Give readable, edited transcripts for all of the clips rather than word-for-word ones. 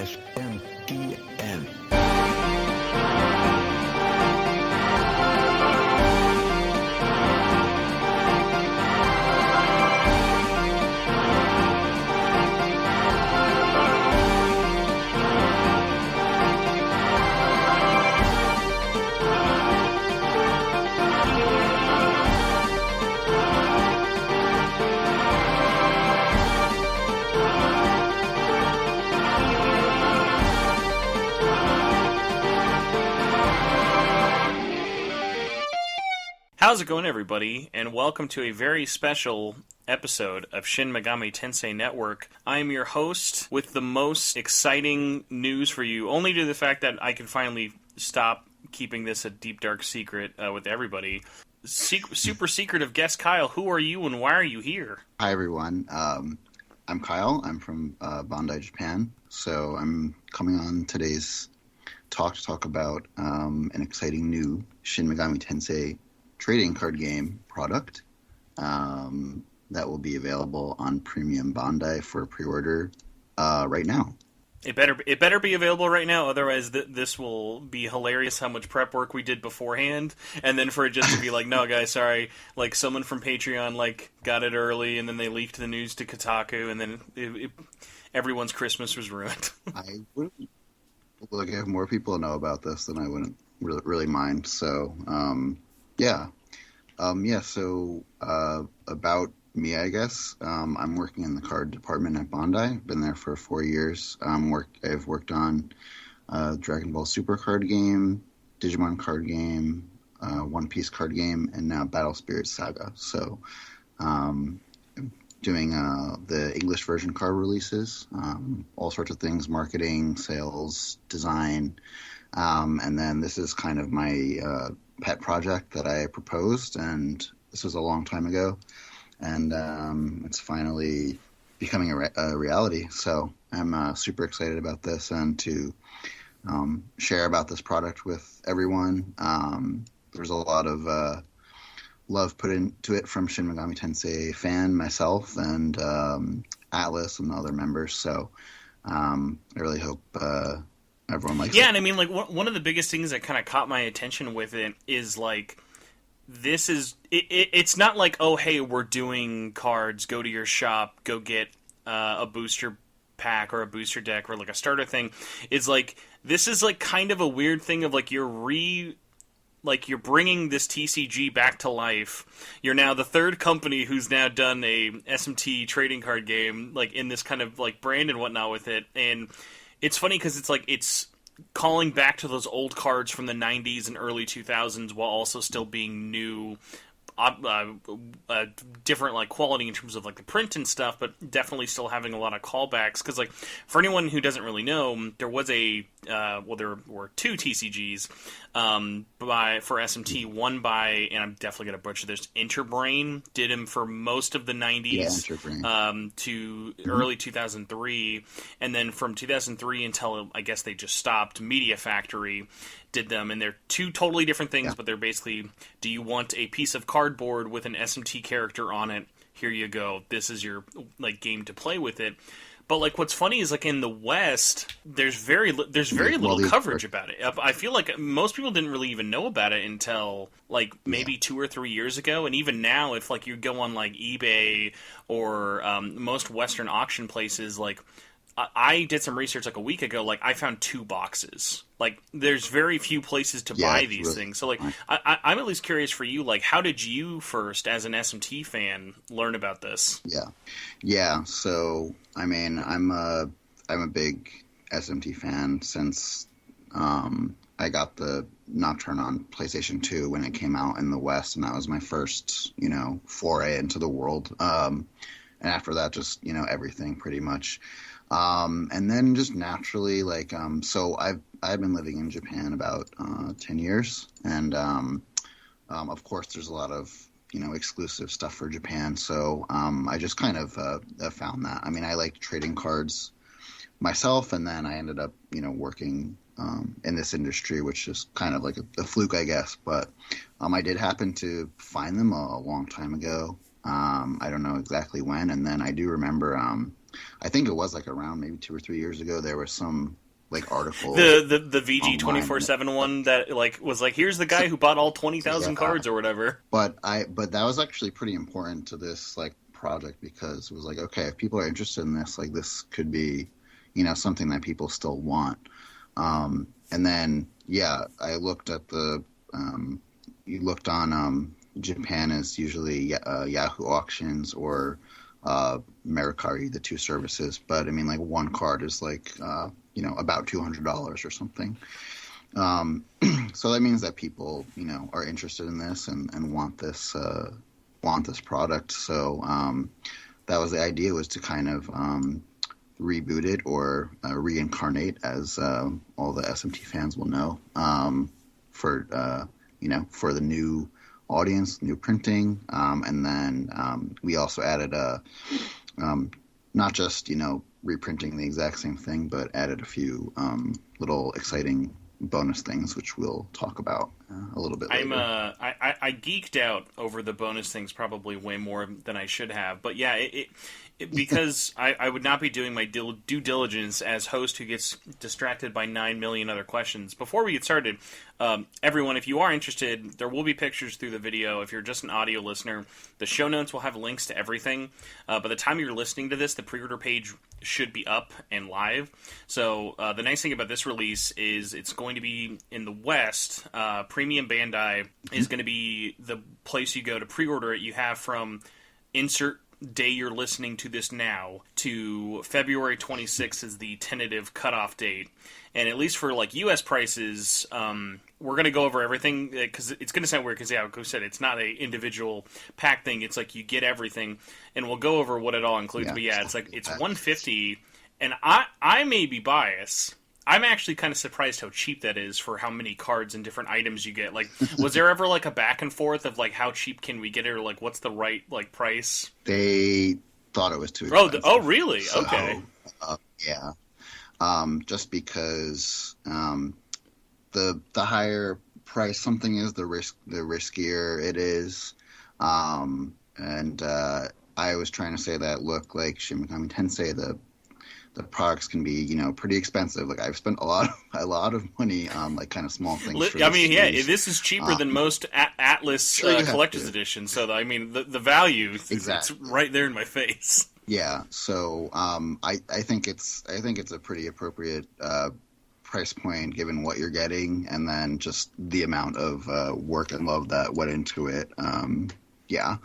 SMTN. How's it going, everybody? And welcome to a very special episode of Shin Megami Tensei Network. I am your host with the most exciting news for you, only due to the fact that I can finally stop keeping this a deep, dark secret with everybody. Super secretive guest Kyle, who are you and why are you here? Hi, everyone. I'm Kyle. I'm from Bandai, Japan. So I'm coming on today's talk to talk about an exciting new Shin Megami Tensei trading card game product that will be available on Premium Bandai for pre-order right now. It better be available right now, otherwise this will be hilarious how much prep work we did beforehand, and then for it just to be like, no guys, sorry, like someone from Patreon got it early, and then they leaked the news to Kotaku, and then everyone's Christmas was ruined. I wouldn't, if more people know about this, then I wouldn't really mind. So, So about me, I guess. I'm working in the card department at Bandai. I've been there for 4 years. I've worked on Dragon Ball Super card game, Digimon card game, One Piece card game, and now Battle Spirit Saga. So, doing the English version card releases, all sorts of things, marketing, sales, design. And then this is kind of my pet project that I proposed, and this was a long time ago. And it's finally becoming a reality. So I'm super excited about this and to share about this product with everyone. There's a lot of love put into it from Shin Megami Tensei fan, myself, and Atlas and the other members. So I really hope everyone likes it. Yeah, and I mean, one of the biggest things that kind of caught my attention with it is, this is... It's not like, oh, hey, we're doing cards, go to your shop, go get a booster pack or a booster deck or, a starter thing. It's this is, kind of a weird thing of, you're bringing this TCG back to life. You're now the third company who's now done a SMT trading card game, in this kind of, brand and whatnot with it. And it's funny because it's calling back to those old cards from the 90s and early 2000s while also still being new, different quality in terms of the print and stuff, but definitely still having a lot of callbacks. Because for anyone who doesn't really know, there was there were two TCGs for SMT. One by, and I'm definitely going to butcher this, Interbrain did him for most of the 90s to early 2003, and then from 2003 until I guess they just stopped, Media Factory did them, and they're two totally different things, but they're basically, do you want a piece of cardboard with an SMT character on it? Here you go. This is your game to play with it. But what's funny is in the West, there's very little coverage about it. I feel like most people didn't really even know about it until maybe 2 or 3 years ago. And even now, if you go on eBay or most Western auction places, I did some research a week ago. I found 2 boxes. There's very few places to buy these really things. So I'm at least curious for you. How did you first, as an SMT fan, learn about this? Yeah. So I mean, I'm a big SMT fan since I got the Nocturne on PlayStation 2 when it came out in the West, and that was my first foray into the world. And after that, just everything pretty much. And then just naturally, so I've been living in Japan about 10 years, and of course there's a lot of exclusive stuff for Japan. So I just kind of found that. I mean, I liked trading cards myself, and then I ended up working in this industry, which is kind of a fluke, I guess. But I did happen to find them a long time ago. I don't know exactly when, and then I do remember I think it was like around maybe 2 or 3 years ago. There was some like article The VG online. 24/7 one that like was like, here's the guy who bought all 20,000 Yeah, cards or whatever. but that was actually pretty important to this like project because it was like, okay, if people are interested in this, like this could be, something that people still want. And then yeah, I looked at you looked on Japan is usually Yahoo Auctions or Mercari, the two services. But I mean, like one card is like about $200 or something. So that means that people are interested in this and want this product. So that was the idea, was to kind of reboot it or reincarnate, as all the SMT fans will know, for for the new audience, new printing, and then we also added not just reprinting the exact same thing, but added a few little exciting bonus things, which we'll talk about a little bit later. I geeked out over the bonus things probably way more than I should have, but yeah, because I would not be doing my due diligence as host who gets distracted by 9 million other questions. Before we get started, everyone, if you are interested, there will be pictures through the video. If you're just an audio listener, the show notes will have links to everything. By the time you're listening to this, the pre-order page should be up and live. So the nice thing about this release is it's going to be in the West. Premium Bandai is going to be the place you go to pre-order it. You have from insert day you're listening to this now to February 26th is the tentative cutoff date. And at least for like U.S. prices, we're going to go over everything because it's going to sound weird because, yeah, like I said, it's not an individual pack thing. It's like you get everything, and we'll go over what it all includes. Yeah, but yeah, it's $150, and I may be biased. I'm actually kind of surprised how cheap that is for how many cards and different items you get. Like, was there ever like a back and forth of like how cheap can we get it, or like what's the right like price? They thought it was too expensive. Oh, really? So, okay. Yeah. Just because the higher price something is, the riskier it is. And I was trying to say that, look, like Shin Megami Tensei, the products can be, pretty expensive. Like I've spent a lot of money on like kind of small things. I mean, yeah, this is cheaper than most Atlas collector's editions. So I mean, the value, exactly. It's right there in my face. Yeah. So I think it's a pretty appropriate price point given what you're getting, and then just the amount of work and love that went into it. Yeah.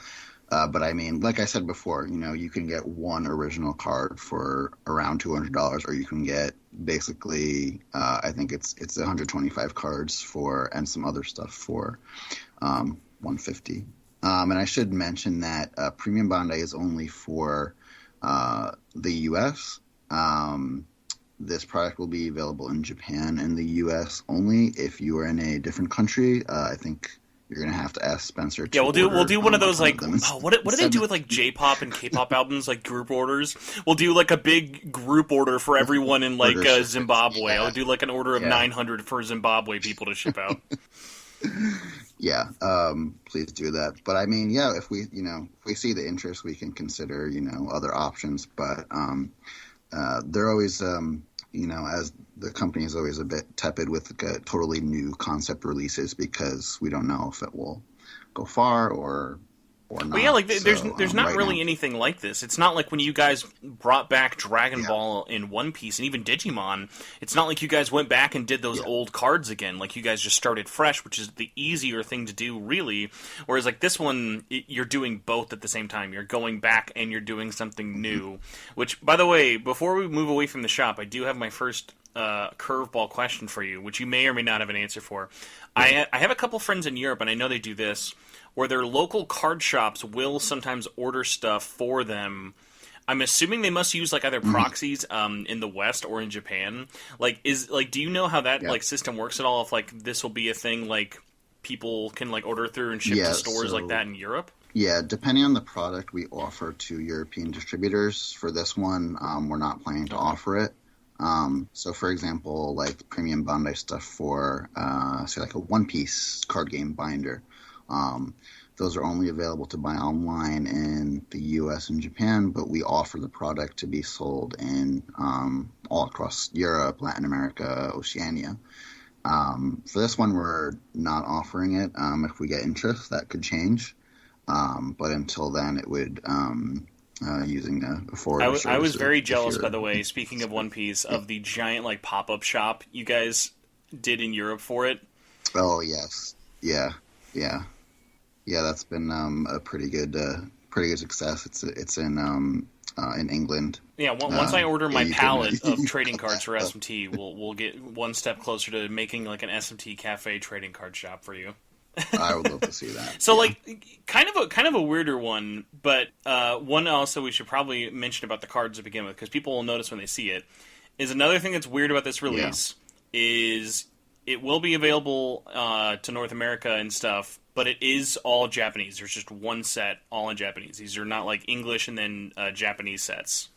But I mean, like I said before, you can get one original card for around $200, or you can get basically, I think it's 125 cards and some other stuff for $150. And I should mention that Premium Bandai is only for the U.S. This product will be available in Japan and the U.S. only. If you are in a different country, I think you're gonna have to ask Spencer. Yeah, we'll do one of those like what do they do with like J-pop and K-pop albums, like group orders? We'll do like a big group order for everyone in like Zimbabwe. Yeah. I'll do like an order of 900 for Zimbabwe people to ship out. Yeah, please do that. But I mean, yeah, if we see the interest, we can consider other options. But they're always as the company is always a bit tepid with totally new concept releases, because we don't know if it will go far or not. But yeah, like there's not really now anything like this. It's not like when you guys brought back Dragon Ball in One Piece and even Digimon. It's not like you guys went back and did those old cards again. Like you guys just started fresh, which is the easier thing to do, really. Whereas like this one, you're doing both at the same time. You're going back and you're doing something new. Which, by the way, before we move away from the shop, I do have my first curveball question for you, which you may or may not have an answer for. I have a couple friends in Europe, and I know they do this, where their local card shops will sometimes order stuff for them. I'm assuming they must use like either proxies in the West or in Japan. Like, do you know how that like system works at all? If like this will be a thing like people can like order through and ship to stores like that in Europe? Yeah, depending on the product we offer to European distributors. For this one, we're not planning to offer it. So for example, like Premium Bandai stuff for say like a One Piece card game binder, Those are only available to buy online in the US and Japan, but we offer the product to be sold in all across Europe, Latin America, Oceania. For this one, we're not offering it. If we get interest, that could change. But until then, it would using a forwarder service. I was very jealous, by the way, speaking of One Piece, of the giant like pop-up shop you guys did in Europe for it. Oh, yes. Yeah. That's been a pretty good success. It's in England. Yeah, once I order my palette of trading cards for SMT, we'll get one step closer to making like an SMT cafe trading card shop for you. I would love to see that. So, like, kind of a weirder one, but one also we should probably mention about the cards to begin with, because people will notice when they see it, is another thing that's weird about this release is it will be available to North America and stuff, but it is all Japanese. There's just one set, all in Japanese. These are not like English and then Japanese sets.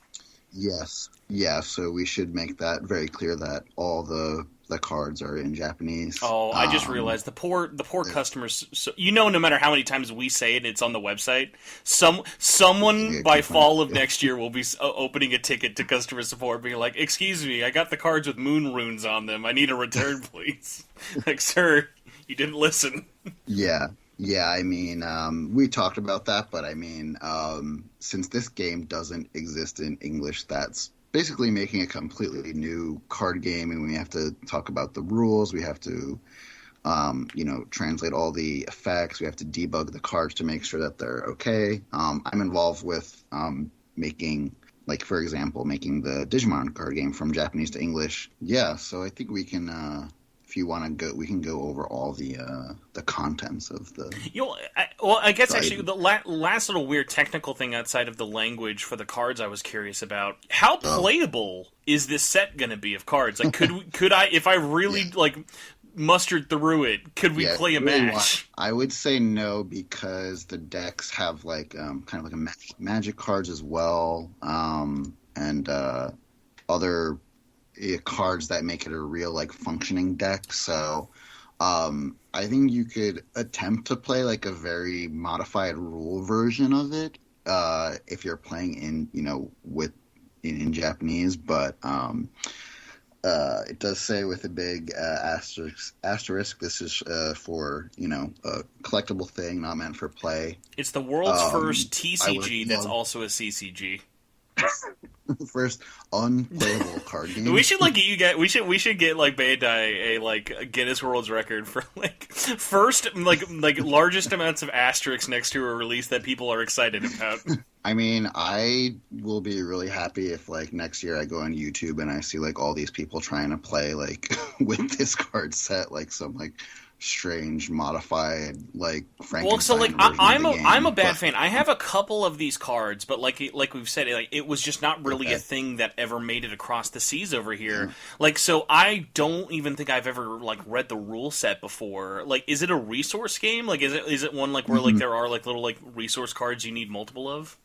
Yes. Yeah, so we should make that very clear that all the cards are in Japanese. Oh, I just realized the poor customers. So, no matter how many times we say it, it's on the website. Someone by fall of next year will be opening a ticket to customer support, being like, "Excuse me, I got the cards with moon runes on them. I need a return, please." Like, sir, you didn't listen. Yeah. I mean, we talked about that, but I mean, since this game doesn't exist in English, that's basically making a completely new card game, and we have to talk about the rules. We have to, translate all the effects. We have to debug the cards to make sure that they're okay. I'm involved with making, like, for example, making the Digimon card game from Japanese to English. Yeah, so I think we can. If you want to go, we can go over all the contents of the. I guess actually the last little weird technical thing outside of the language for the cards I was curious about. How playable is this set going to be of cards? Like, could I, if I really mustered through it, could we play a match? I would say no, because the decks have kind of like a magic cards as well, and other cards that make it a real functioning deck. So I think you could attempt to play like a very modified rule version of it if you're playing in Japanese, but it does say with a big asterisk, this is for a collectible thing, not meant for play. It's the world's first TCG that's also a CCG. First unplayable card game. We should we should get Bandai a Guinness World's Record for first largest amounts of asterisks next to a release that people are excited about. I mean, I will be really happy if next year I go on YouTube and I see all these people trying to play with this card set, some strange modified Frankenstein. Well, so I'm a bad fan. I have a couple of these cards, but like we've said, it was just not really a thing that ever made it across the seas over here. Yeah. So I don't even think I've ever read the rule set before. Is it a resource game? Is it one where there are little resource cards you need multiple of?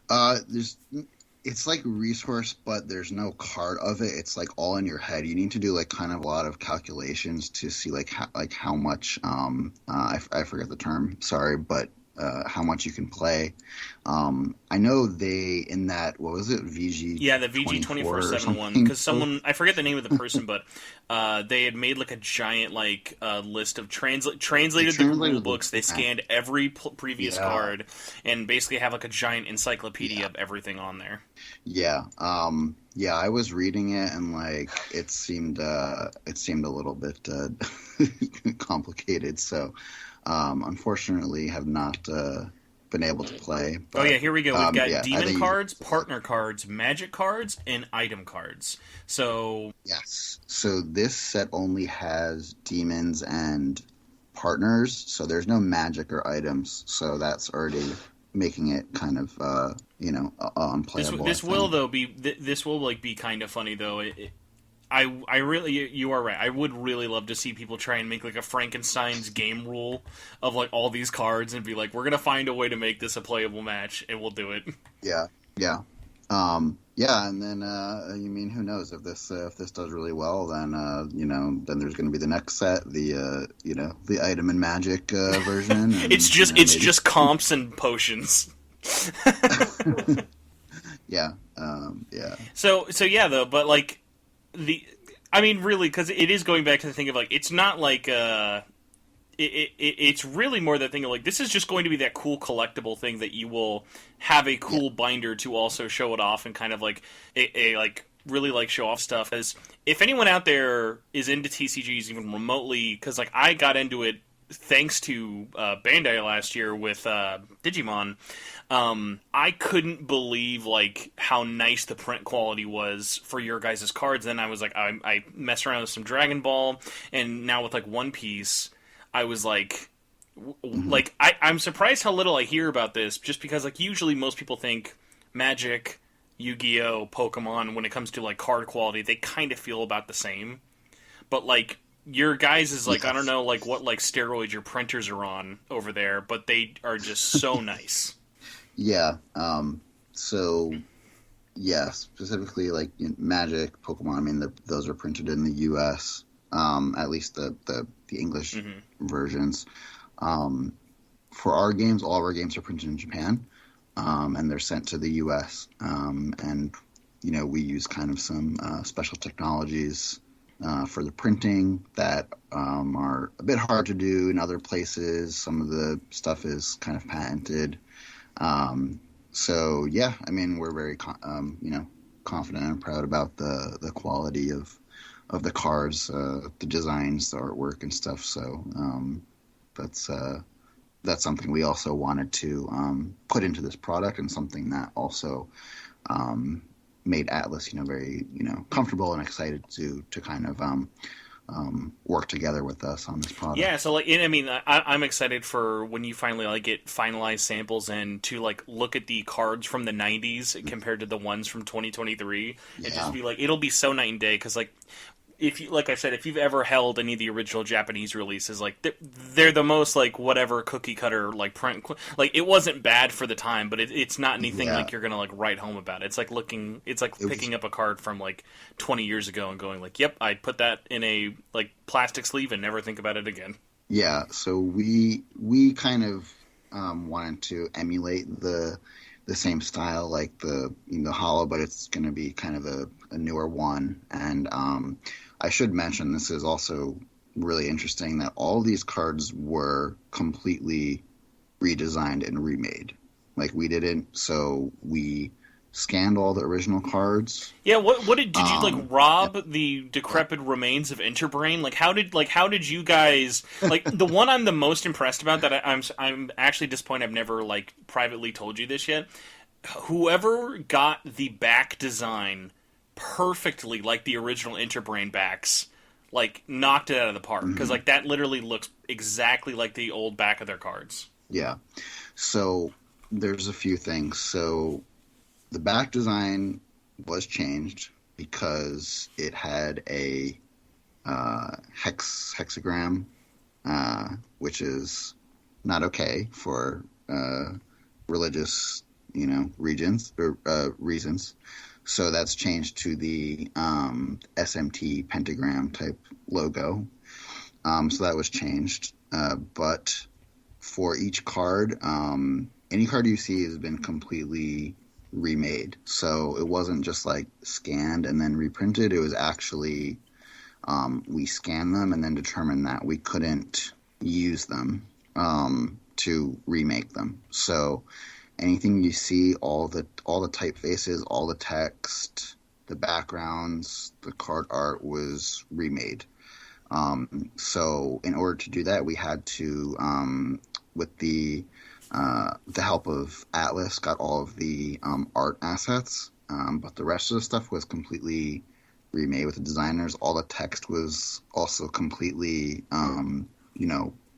It's resource, but there's no card of it. It's all in your head. You need to do kind of a lot of calculations to see how much I forget the term. Sorry, but how much you can play. I know they in that, what was it, VG? Yeah, the VG 24/7 one. Because someone, I forget the name of the person, but they had made a giant list of translated the rule books. They scanned every previous card and basically have a giant encyclopedia of everything on there. Yeah. I was reading it and it seemed a little bit complicated. So unfortunately have not been able to play. But, here we go. We've got demon cards, partner cards, magic cards, and item cards. So yes. So this set only has demons and partners. So there's no magic or items. So that's already making it kind of unplayable. This will be kind of funny though. I really, you are right. I would really love to see people try and make a Frankenstein's game rule of all these cards and be we're gonna find a way to make this a playable match, and we'll do it. Yeah. Yeah, and then you mean who knows if this does really well, then then there's going to be the next set, the item and magic version, It's and it's maybe just comps and potions. yeah, yeah, So yeah, though, but like I mean, really, because it is going back to the thing of like, it's not like it's really more that thing of like, this is just going to be that cool collectible thing that you will have a yeah, cool binder to also show it off and kind of like a like really like show off stuff. As if anyone out there is into TCGs even remotely, because like I got into it thanks to Bandai last year with Digimon. I couldn't believe like how nice the print quality was for your guys' cards. Then I was like, I messed around with some Dragon Ball, and now with like One Piece, I was like, hmm I'm surprised how little I hear about this, just because like usually most people think Magic, Yu-Gi-Oh, Pokemon, when it comes to like card quality, they kind of feel about the same. But like your guys is like, I don't yes, know like what like steroids your printers are on over there, but they are just so nice. yeah. So yeah, specifically like Magic, Pokemon. I mean, those are printed in the U.S. At least the English Hmm. versions. Um, for our games, all of our games are printed in Japan, and they're sent to the U.S. And we use kind of some special technologies for the printing that are a bit hard to do in other places. Some of the stuff is kind of patented. So yeah, I mean, we're very confident and proud about the quality of the cars, the designs, the artwork, and stuff. So that's that's something we also wanted to put into this product, and something that also um, made Atlas, very comfortable and excited to kind of work together with us on this Yeah, product. so like, I mean, I'm excited for when you finally like get finalized samples and to like look at the cards from the '90s compared to the ones from 2023, and just Yeah, be like, it'll be so night and day because like if you like I said, if you've ever held any of the original Japanese releases, like they're the most like whatever cookie cutter like print. Like it wasn't bad for the time, but it's not anything yeah, like you're gonna like write home about. It's like it was. picking up a card from like 20 years ago and going like, yep, I put that in a like plastic sleeve and never think about it again. Yeah, so we kind of wanted to emulate the same style, like the hollow, but it's going to be kind of a newer one. And I should mention this is also really interesting that all these cards were completely redesigned and remade. Like we didn't, so we scanned all the original cards. Yeah, what did you like Yeah, rob the decrepit remains of Interbrain? Like how did you guys like the one I'm the most impressed about that I'm actually disappointed I've never like privately told you this yet. Whoever got the back design perfectly like the original Interbrain backs, like knocked it out of the park because hmm like that literally looks exactly like the old back of their cards. yeah. So there's a few things. So the back design was changed because it had a hexagram, which is not okay for religious, regions or reasons. So that's changed to the SMT pentagram type logo. So that was changed. But for each card, any card you see has been completely remade. So it wasn't just like scanned and then reprinted. It was actually we scanned them and then determined that we couldn't use them to remake them. So anything you see, all the typefaces, all the text, the backgrounds, the card art was remade. So in order to do that, we had to, with the help of Atlas, got all of the art assets, but the rest of the stuff was completely remade with the designers. All the text was also completely,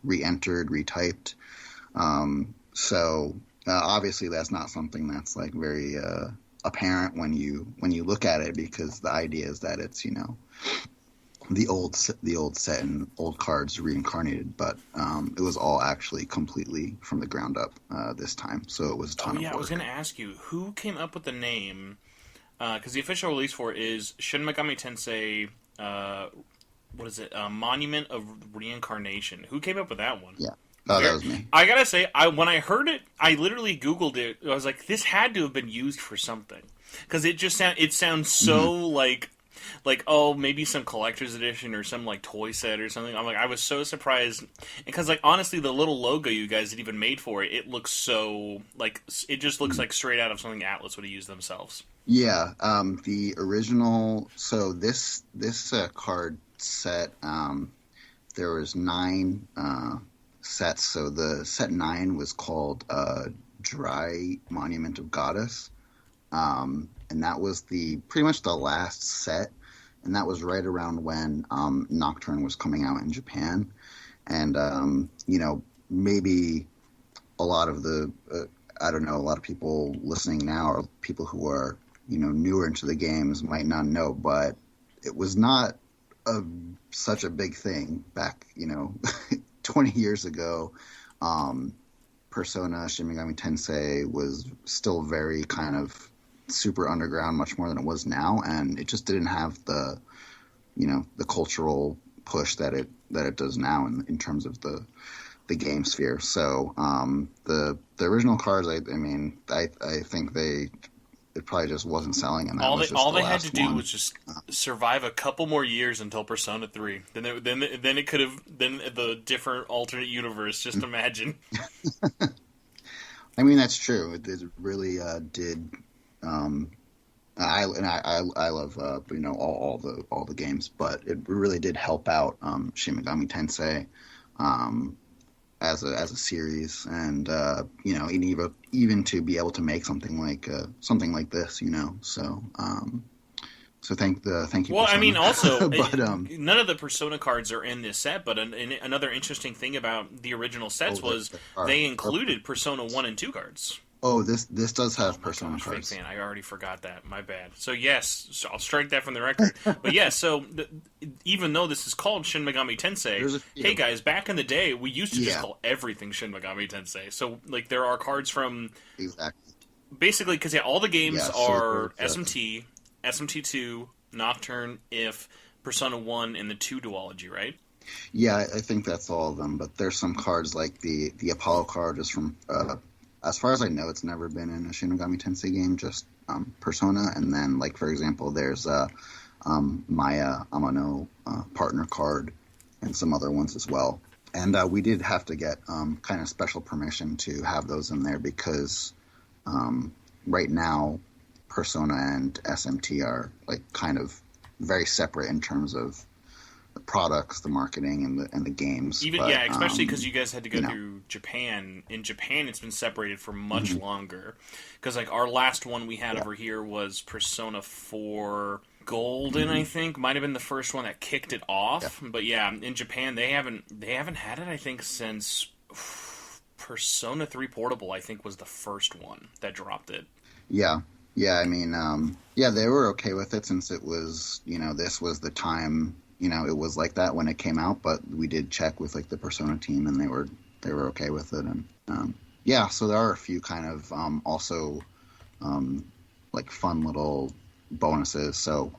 re-entered, retyped. So obviously, that's not something that's like very apparent when you look at it, because the idea is that it's the old set and old cards reincarnated, but it was all actually completely from the ground up this time. So it was a Oh ton of yeah, I was work. going to ask you who came up with the name because the official release for it is Shin Megami Tensei. What is it? Monument of Reincarnation. Who came up with that one? Yeah. Oh, that was me. I gotta say, when I heard it, I literally Googled it. I was like, this had to have been used for something because it sounds so like oh maybe some collector's edition or some like toy set or something. I'm like I was so surprised because like honestly the little logo you guys had even made for it, it looks so like it just looks like straight out of something Atlas would have used themselves. Yeah, the original. So this card set, there was nine sets. So the set nine was called Dry Monument of Goddess, and that was the pretty much the last set, and that was right around when Nocturne was coming out in Japan, and maybe a lot of the I don't know, a lot of people listening now or people who are newer into the games might not know, but it was not a such a big thing back 20 years ago. Persona Shin Megami Tensei was still very kind of super underground, much more than it was now, and it just didn't have the cultural push that it does now in terms of the game sphere. So the original cards, I mean, I think it probably just wasn't selling, and that was just All the they had last to do one. was just survive a couple more years until Persona 3. Then it could have then the different alternate universe. Just imagine. I mean, that's true. It really did. I love all the games, but it really did help out Shin Megami Tensei as a series, and even to be able to make something like this, so thank you. Well, I Persona. mean, also, But none of the Persona cards are in this set, but another interesting thing about the original sets was they included Persona 1 and 2 cards. oh, this does have Oh my Persona gosh, fake cards. fan. I already forgot that. My bad. So yes, so I'll strike that from the record. But yes, so even though this is called Shin Megami Tensei, There's a few. hey guys, back in the day, we used to just Yeah. call everything Shin Megami Tensei. So like there are cards from Exactly. basically because all the games Yeah, so are there's, SMT, SMT2, Nocturne, If, Persona 1, and the 2 duology, right? Yeah, I think that's all of them. But there's some cards like the Apollo card is from. As far as I know, it's never been in a Shin Megami Tensei game, just Persona. And then, like for example, there's Maya Amano partner card and some other ones as well. And we did have to get kind of special permission to have those in there because right now Persona and SMT are like kind of very separate in terms of the products, the marketing, and the games. Even But, yeah, especially because you guys had to go you know. through Japan. In Japan, it's been separated for much Mm-hmm. longer. Because like our last one we had over here was Persona 4 Golden, I think might have been the first one that kicked it off. But yeah, in Japan they haven't had it I think since Persona 3 Portable. I think was the first one that dropped it. Yeah, yeah. I mean, they were okay with it since it was, this was the time, it was like that when it came out. But we did check with like the Persona team, and they were okay with it. And yeah, so there are a few kind of also like fun little bonuses. So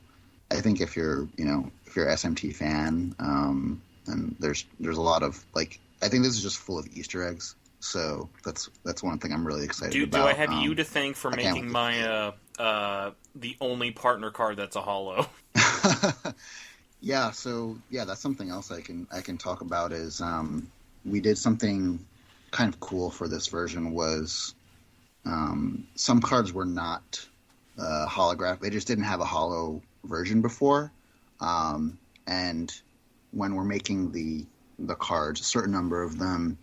I think if you're SMT fan, and there's a lot of like I think this is just full of Easter eggs. So that's one thing I'm really excited about. Do I have you to thank for I can't making wait. my the only partner card that's a holo? Yeah, so that's something else I can talk about is we did something kind of cool for this version was some cards were not holographic. They just didn't have a holo version before. And when we're making the cards, a certain number of them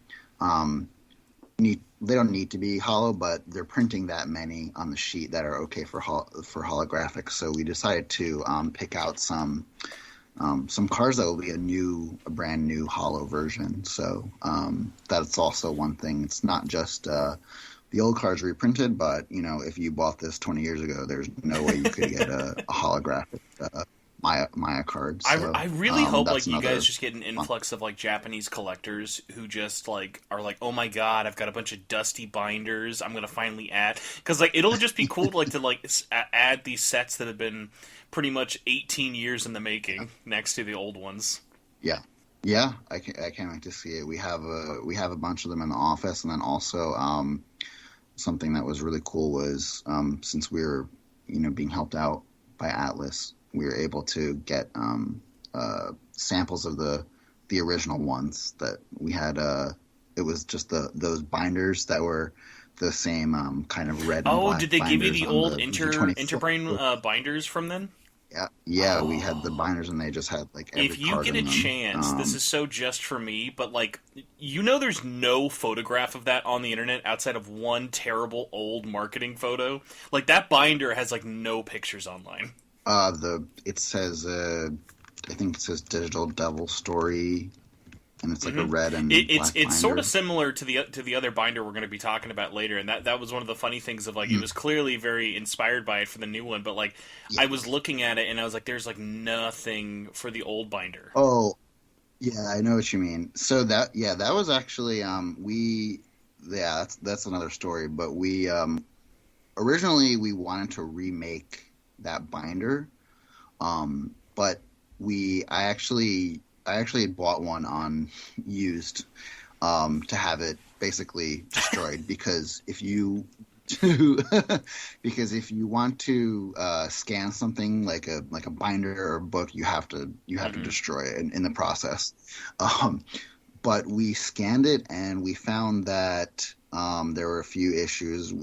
they don't need to be holo, but they're printing that many on the sheet that are okay for holographic. So we decided to pick out some cards that will be a brand new holo version. So that's also one thing. It's not just the old cards reprinted, but if you bought this 20 years ago, there's no way you could get a holographic Maya cards. I, So I really hope that's like you another guys just get an fun. influx of like Japanese collectors who just like are like, oh my god, I've got a bunch of dusty binders. I'm gonna finally add because like it'll just be cool to add these sets that have been pretty much 18 years in the making next to the old ones. Yeah, yeah. I can't wait to see it. We have a bunch of them in the office, and then also something that was really cool was since we were being helped out by Atlas, we were able to get samples of the original ones that we had. It was just those binders that were the same kind of red and Oh, black did they give you binders the on old the 24. Interbrain binders from then? Yeah, yeah, we had the Oh. binders, and they just had like every If you card get a in them. chance, this is so just for me, but like, there's no photograph of that on the internet outside of one terrible old marketing photo. Like, that binder has like no pictures online. It says I think it says Digital Devil Story, and it's like a hmm red and it's black it's sort of binder. similar to the other binder we're going to be talking about later, and that was one of the funny things of like it Mhm. was clearly very inspired by it for the new one, but like Yeah. I was looking at it and I was like, there's like nothing for the old binder. Oh, yeah, I know what you mean. So that was actually we yeah, that's another story, but we originally we wanted to remake that binder. But I actually had bought one on used to have it basically destroyed because if you because if you want to scan something like a binder or a book, you have to hmm destroy it in the process. Um, but we scanned it and we found that there were a few issues.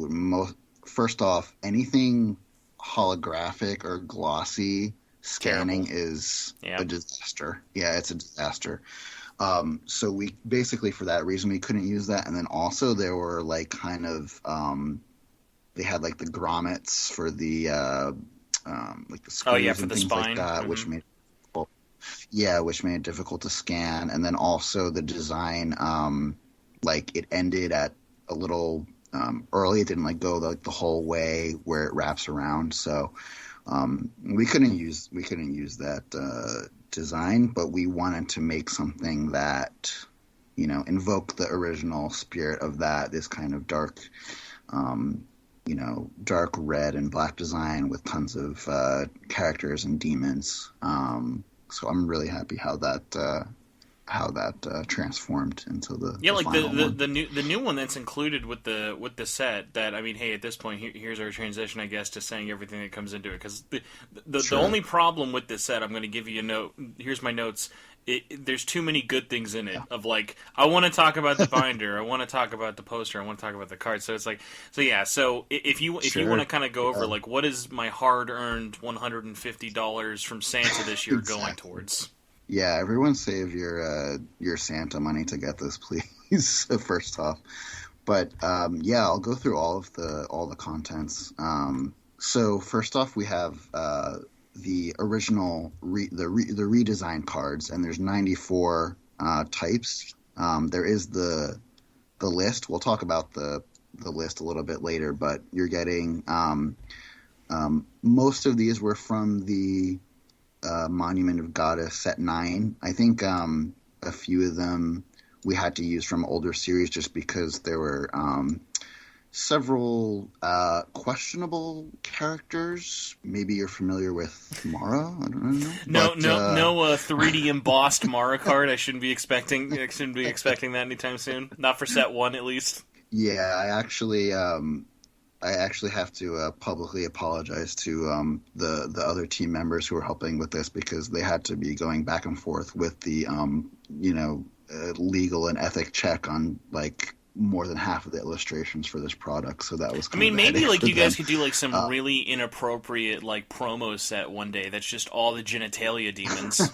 First off, anything holographic or glossy Terrible. scanning is Yeah. a disaster. Yeah, it's a disaster. So we basically, for that reason, we couldn't use that. And then also there were like kind of they had like the grommets for the like the Oh yeah, screws for and the things like spine. that, which made yeah, which made it difficult to scan. And then also the design, like it ended at a little early. It didn't like go like the whole way where it wraps around. So we couldn't use that design, but we wanted to make something that invoke the original spirit of that. This kind of um, dark red and black design with tons of characters and demons. So I'm really happy how that transformed into the, Yeah, the like final one. the new one that's included with the set. That I mean, hey, at this point, here's our transition, I guess, to saying everything that comes into it. Because the Sure. only problem with this set, I'm going to give you a note. Here's my notes. There's too many good things in it. Yeah. Of like, I want to talk about the binder, I want to talk about the poster, I want to talk about the card. So it's like, so yeah. So if you want Sure. to kind of go over Yeah. like, what is my hard earned $150 from Santa this year going Exactly. towards? Yeah, everyone save your Santa money to get this, please. First off, but yeah, I'll go through all the contents. So first off, we have the original the redesigned cards, and there's 94 types. There is the list. We'll talk about the list a little bit later, but you're getting most of these were from the Monument of Goddess set 9. I think a few of them we had to use from older series just because there were several questionable characters. Maybe you're familiar with Mara. I don't know, No, but no 3D embossed Mara card. I shouldn't be expecting that anytime soon. Not for set one, at least. yeah, I actually have to publicly apologize to the other team members who were helping with this because they had to be going back and forth with the legal and ethic check on like more than half of the illustrations for this product. So that was I kind mean, of a maybe headache like for you them. guys could do like some Uh, really inappropriate like promo set one day. That's just all the genitalia demons.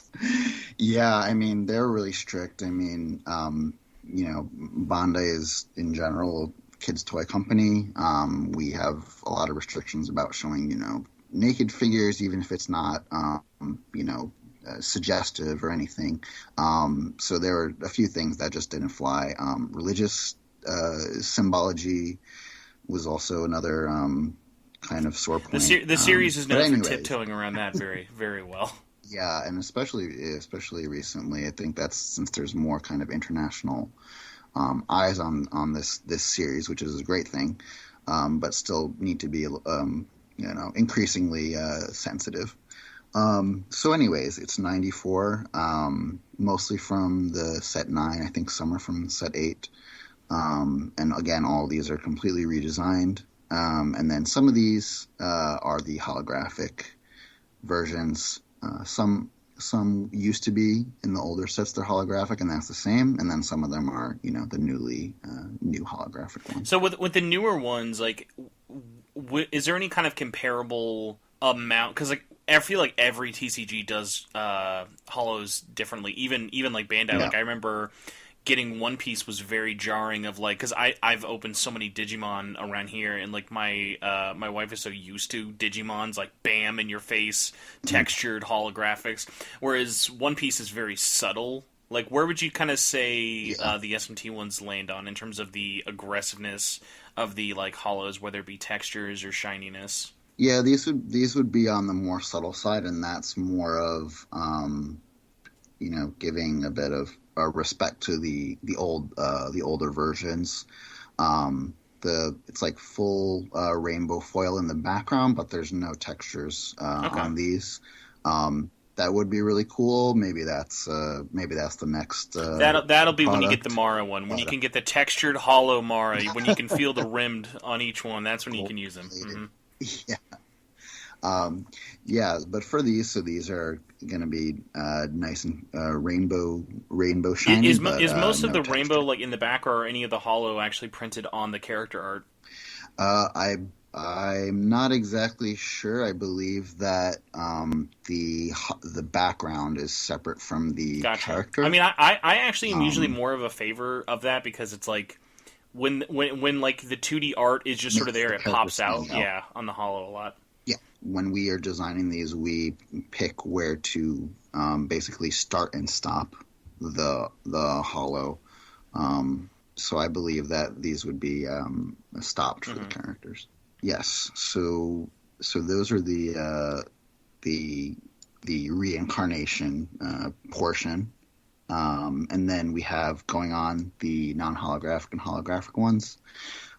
yeah, I mean they're really strict. I mean, Bandai is in general a kids toy company. We have a lot of restrictions about showing naked figures, even if it's not suggestive or anything. So there were a few things that just didn't fly. Religious symbology was also another kind of sore The point. series is But known for anyways, tiptoeing around that very very well. Yeah, and especially recently, I think that's since there's more kind of international eyes on this series, which is a great thing, but still need to be increasingly sensitive. So anyways, it's 94, mostly from the set 9. I think some are from set 8. And again, all of these are completely redesigned. And then some of these are the holographic versions. Some used to be in the older sets, they're holographic, and that's the same. And then some of them are, the new holographic ones. So with the newer ones, like, is there any kind of comparable amount? Because like I feel like every TCG does hollows differently. Even like Bandai. Yeah. Like I remember getting One Piece was very jarring. Of like, because I've opened so many Digimon around here, and like my wife is so used to Digimons like bam in your face textured holographics, whereas One Piece is very subtle. Like, where would you kind of say the SMT ones land on in terms of the aggressiveness of the like hollows, whether it be textures or shininess? Yeah, these would be on the more subtle side, and that's more of giving a bit of respect to the older versions. It's like full rainbow foil in the background, but there's no textures Okay. on these. That would be really cool. Maybe that's the next That'll be when you get the product. Mara one, when you can get the textured hollow Mara, when you can feel the rimmed on each one. That's when you can use them. Mm-hmm. Yeah. Yeah, but for these, so these are going to be nice and rainbow shiny. Is but, most of no the rainbow texture. like in the back, or any of the hollow actually printed on the character art? I'm not exactly sure. I believe that the background is separate from the Gotcha. I character. mean, I actually am usually Um, more of a favor of that because it's like when like the 2D art is just sort of Makes there, the it character pops out. stand out. Yeah, on the hollow a lot. Yeah, when we are designing these, we pick where to basically start and stop the hollow. So I believe that these would be stopped for the Hmm. characters. Yes. So those are the the reincarnation portion, and then we have going on the non-holographic and holographic ones.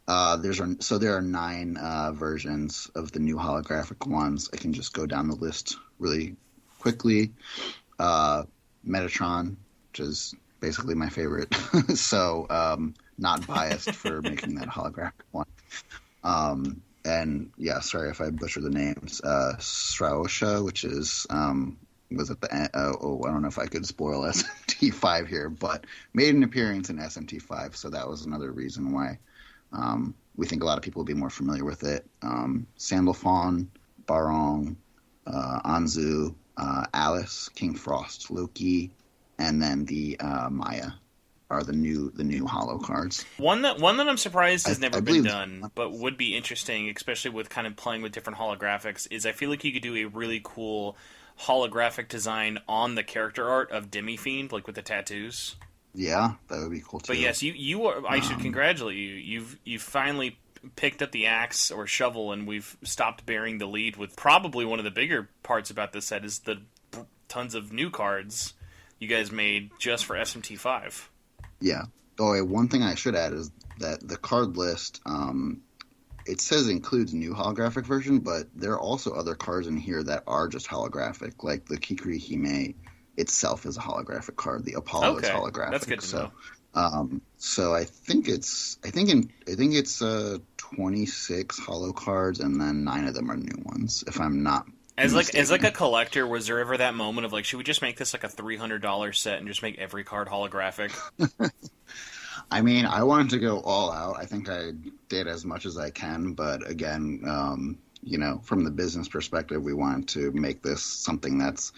There are 9 versions of the new holographic ones. I can just go down the list really quickly. Uh, Metatron, which is basically my favorite, so not biased for making that holographic one. And yeah, sorry if I butcher the names. Sraosha, which is was at the end. I don't know if I could spoil SMT5 here, but made an appearance in SMT5, so that was another reason why we think a lot of people would be more familiar with it. Sandalphon, Barong, Anzu, Alice, King Frost, Loki, and then the Maya are the new hollow cards. One that I'm surprised has I never been believe done, but would be interesting, especially with kind of playing with different holographics, is I feel like you could do a really cool holographic design on the character art of Demi Fiend, like with the tattoos. Yeah, that would be cool too. But yes, you are. I should congratulate you. You've finally picked up the axe or shovel, and we've stopped bearing the lead with probably one of the bigger parts about this set is the tons of new cards you guys made just for SMT5. Yeah. Oh, one thing I should add is that the card list, it says includes new holographic version, but there are also other cards in here that are just holographic, like the Kikuri Hime itself is a holographic card. The Apollo is Okay, holographic. that's good to know. So I think it's 26 hollow cards, and then 9 of them are new ones. If I'm not As like a mistaken. collector, was there ever that moment of like, should we just make this like a $300 set and just make every card holographic? I mean, I wanted to go all out. I think I did as much as I can, but again, from the business perspective, we wanted to make this something that's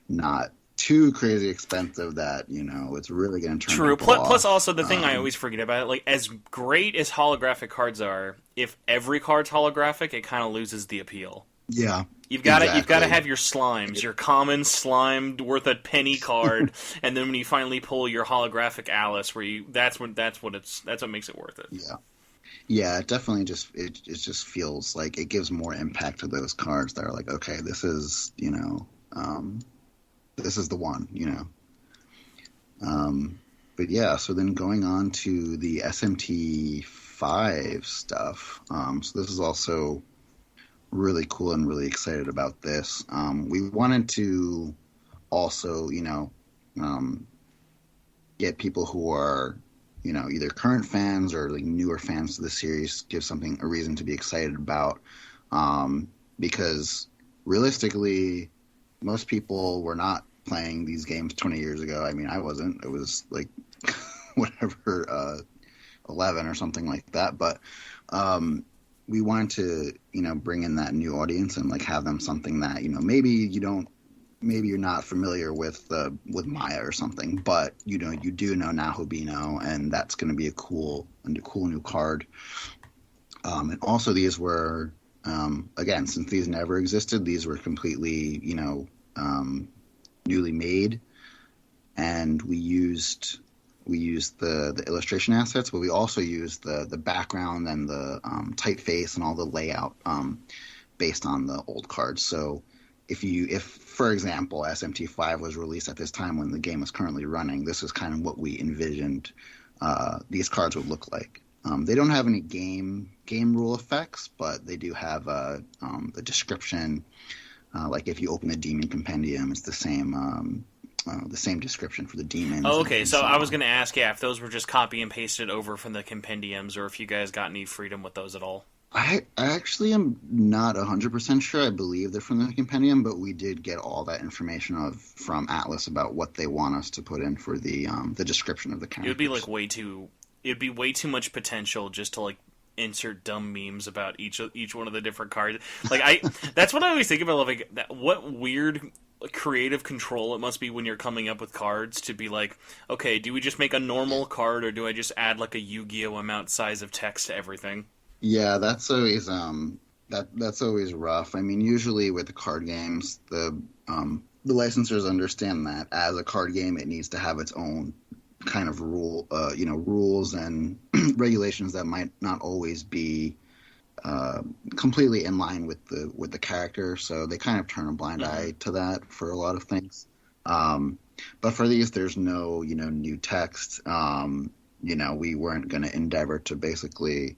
not too crazy expensive that it's really going to turn True. people Plus, off. also the thing I always forget about it, like as great as holographic cards are, if every card's holographic, it kind of loses the appeal. Yeah, You've got to exactly. have your slimes, your common slime worth a penny card, and then when you finally pull your holographic Alice, that's what makes it worth it. Yeah, yeah. It definitely it just feels like it gives more impact to those cards that are like, okay, this is this is the one, you know. But yeah, so then going on to the SMT5 stuff. So this is also really cool and really excited about this. We wanted to also, um, get people who are, either current fans or like newer fans to the series, give something a reason to be excited about. Because realistically, most people were not playing these games 20 years ago. I mean, I wasn't. It was like whatever, 11 or something like that. But we wanted to, bring in that new audience and like have them something that, maybe you're not familiar with Maya or something, but you do know Nahobino, and that's going to be a cool new card. And also these were, again, since these never existed, these were completely, newly made, and we used the illustration assets, but we also used the background and the typeface and all the layout based on the old cards. So if for example SMT5 was released at this time when the game was currently running, this is kind of what we envisioned these cards would look like. They don't have any game rule effects, but they do have the description. Like if you open the Demon Compendium, it's the same description for the demons. Oh, okay. So I was on. going to ask, yeah, if those were just copy and pasted over from the compendiums, or if you guys got any freedom with those at all. I actually am not 100% sure. I believe they're from the compendium, but we did get all that information from Atlas about what they want us to put in for the description of the characters. It would be like it'd be way too much potential just to like insert dumb memes about each one of the different cards. Like that's what I always think about. Like what weird creative control it must be when you're coming up with cards to be like, okay, do we just make a normal card, or do I just add like a Yu-Gi-Oh amount size of text to everything? Yeah, that's always that's always rough. I mean, usually with the card games, the licensors understand that as a card game, it needs to have its own kind of rules and regulations that might not always be completely in line with the character. So they kind of turn a blind eye to that for a lot of things. But for these, there's no new text. We weren't going to endeavor to basically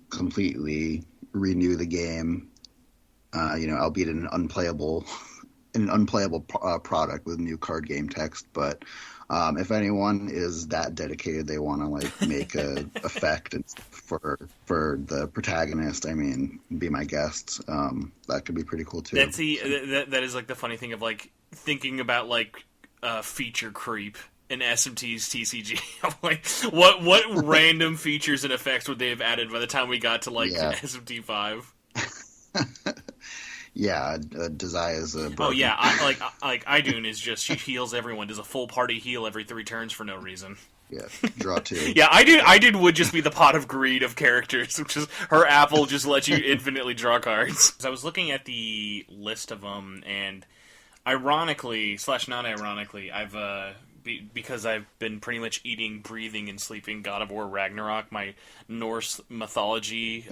completely renew the game, albeit an unplayable product with new card game text. But if anyone is that dedicated, they want to like make a effect for the protagonist, I mean, be my guest. That could be pretty cool too. That's that is like the funny thing of like thinking about like feature creep in SMT's TCG. I'm like, what random features and effects would they have added by the time we got to like SMT5? Yeah, Desire is oh yeah, like Idun is just, she heals everyone, does a full party heal every 3 turns for no reason. Yeah, draw 2. Yeah, Idun would just be the pot of greed of characters, which is her apple just lets you infinitely draw cards. I was looking at the list of them, and ironically / not ironically, I've because I've been pretty much eating, breathing, and sleeping God of War Ragnarok, my Norse mythology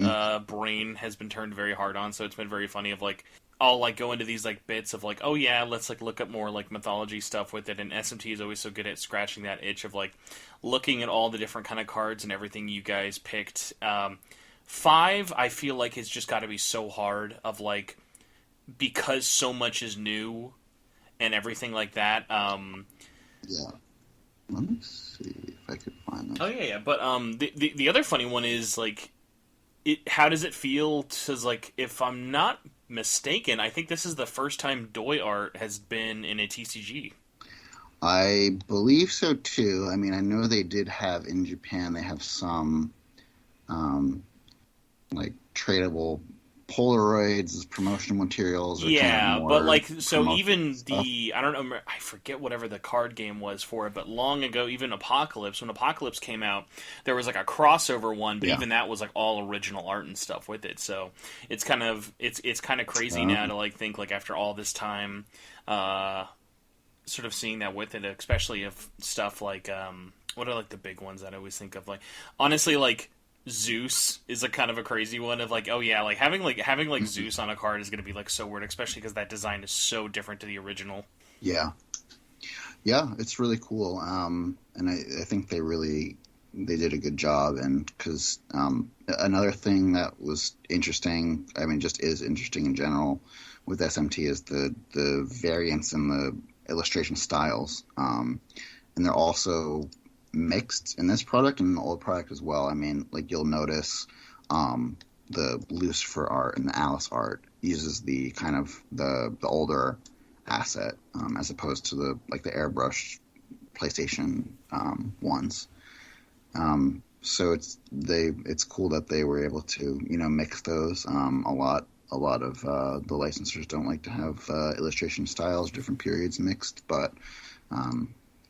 brain has been turned very hard on, so it's been very funny of like, I'll like go into these like bits of like, oh yeah, let's like look up more like mythology stuff with it, and SMT is always so good at scratching that itch of like looking at all the different kind of cards and everything you guys picked. 5, I feel like it's just got to be so hard of like, because so much is new and everything like that. Yeah. Let me see if I could find that. Oh yeah. But the other funny one is like, how does it feel to like, if I'm not mistaken, I think this is the first time Doi art has been in a TCG. I believe so too. I mean, I know they did have in Japan. They have some like tradable Polaroids as promotional materials. Or yeah, but like, so even stuff. I don't know, I forget whatever the card game was for it, but long ago, even Apocalypse, when Apocalypse came out, there was like a crossover one, but even that was like all original art and stuff with it. So it's kind of crazy now to like think like after all this time, sort of seeing that with it, especially if stuff like what are like the big ones that I always think of, like honestly like Zeus is a kind of a crazy one of like, oh yeah, like having Mhm. Zeus on a card is going to be like so weird, especially because that design is so different to the original. Yeah, yeah, it's really cool. And I think they did a good job. And because another thing that was interesting, I mean, just is interesting in general with SMT is the variance in the illustration styles. And they're also mixed in this product and in the old product as well. I mean, like you'll notice the Lucifer art and the Alice art uses the kind of the older asset as opposed to the airbrush PlayStation ones. So it's cool that they were able to mix those. A lot of the licensors don't like to have illustration styles, different periods mixed, but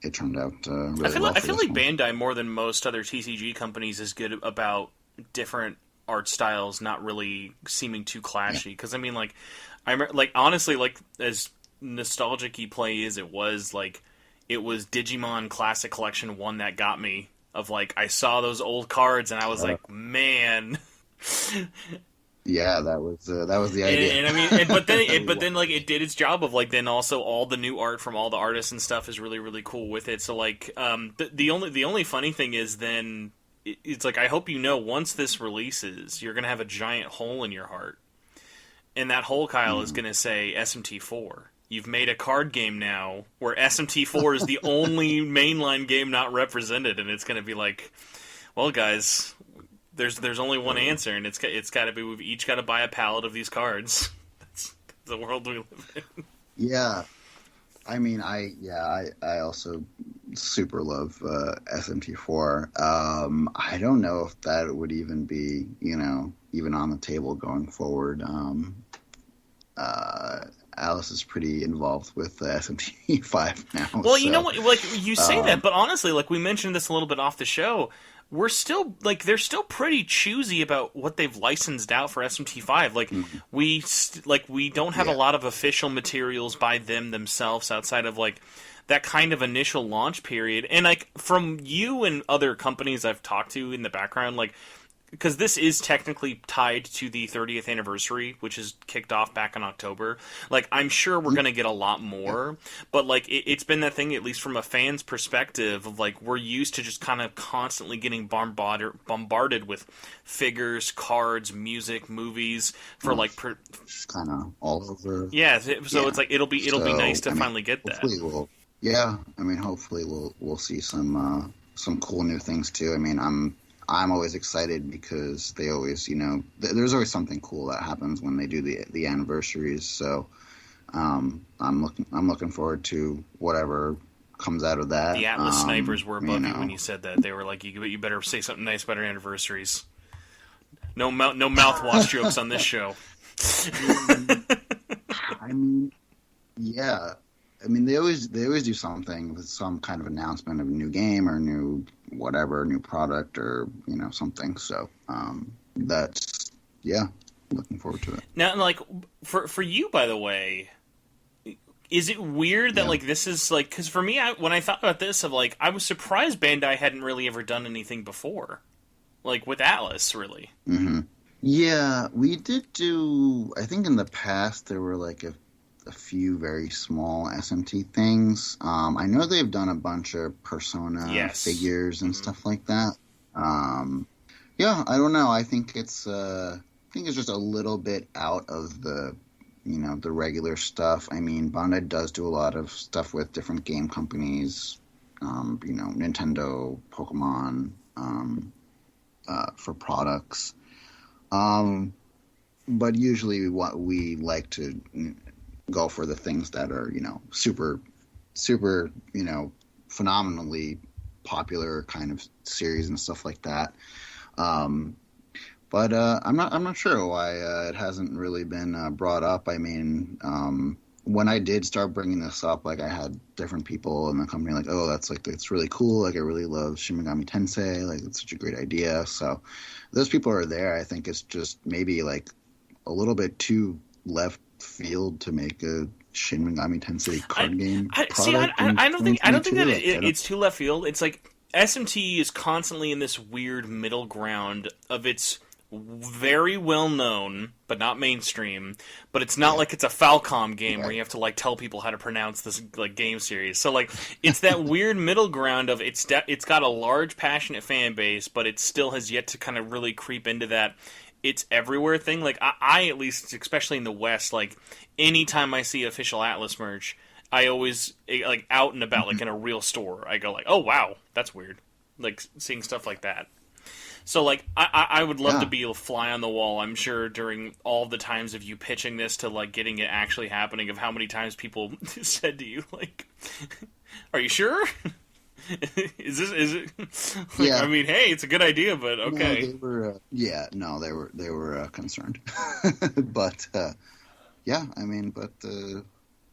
it turned out really well. I feel like Bandai more than most other TCG companies is good about different art styles not really seeming too clashy. Because I mean, like I remember, like honestly, like as nostalgic-y play is, it was Digimon Classic Collection 1 that got me. Of like I saw those old cards and I was like, man. Yeah, that was the idea. And I mean, but then like it did its job of like then also all the new art from all the artists and stuff is really really cool with it. So like the only funny thing is then it's like I hope once this releases you're gonna have a giant hole in your heart, and that hole, Kyle, is gonna say SMT4. You've made a card game now where SMT4 is the only mainline game not represented, and it's gonna be like, well, guys. There's only one answer, and it's got to be we've each got to buy a pallet of these cards. That's the world we live in. Yeah, I mean, I also super love SMT4. I don't know if that would even be even on the table going forward. Alice is pretty involved with SMT5 now. Well, so, you know what? Like you say that, but honestly, like we mentioned this a little bit off the show. We're still they're still pretty choosy about what they've licensed out for SMT5. Like we don't have a lot of official materials by them themselves outside of like that kind of initial launch period. And like from you and other companies I've talked to in the background, like because this is technically tied to the 30th anniversary, which is kicked off back in October. Like, I'm sure we're going to get a lot more, but, like, it's been that thing, at least from a fan's perspective, of, like, we're used to just kind of constantly getting bombarded with figures, cards, music, movies, for, like... kind of all over. Yeah, so it's like, it'll be nice to finally get that. Hopefully we'll see some cool new things, too. I mean, I'm always excited because they always, there's always something cool that happens when they do the anniversaries. So I'm looking forward to whatever comes out of that. The Atlas snipers were above you when you said that. They were like, you better say something nice about our anniversaries. No mouthwash jokes on this show. I mean, yeah. I mean, they always do something with some kind of announcement of a new game or new product or something. So that's looking forward to it. Now, like for you, by the way, is it weird that like this is like because for me, when I thought about this, I was surprised Bandai hadn't really ever done anything before, like with Atlas, really. Mm-hmm. Yeah, we did do. I think in the past there were like a few very small SMT things. I know they've done a bunch of Persona figures and stuff like that. Yeah, I don't know. I think it's just a little bit out of the the regular stuff. I mean, Bandai does do a lot of stuff with different game companies. Nintendo, Pokemon, for products. But usually what we like to go for the things that are, super, super, phenomenally popular kind of series and stuff like that. But I'm not sure why it hasn't really been brought up. I mean, when I did start bringing this up, like I had different people in the company like, oh, it's really cool. Like I really love Shin Megami Tensei. Like it's such a great idea. So those people are there. I think it's just maybe like a little bit too left field to make a Shin Megami Tensei card game product. I don't think that it's too left field. It's like SMT is constantly in this weird middle ground of it's very well known, but not mainstream. But it's not like it's a Falcom game where you have to like tell people how to pronounce this like game series. So like it's that weird middle ground of it's got a large passionate fan base, but it still has yet to kind of really creep into that it's everywhere thing. Like I at least, especially in the West, like anytime I see official Atlas merch, I always like out and about, like in a real store, I go like, oh wow, that's weird. Like seeing stuff like that. So, like, I would love to be a fly on the wall, I'm sure, during all the times of you pitching this to, like, getting it actually happening, of how many times people said to you, like, are you sure? is it? Like, I mean, hey, it's a good idea, but okay. No, they were concerned. But, I mean,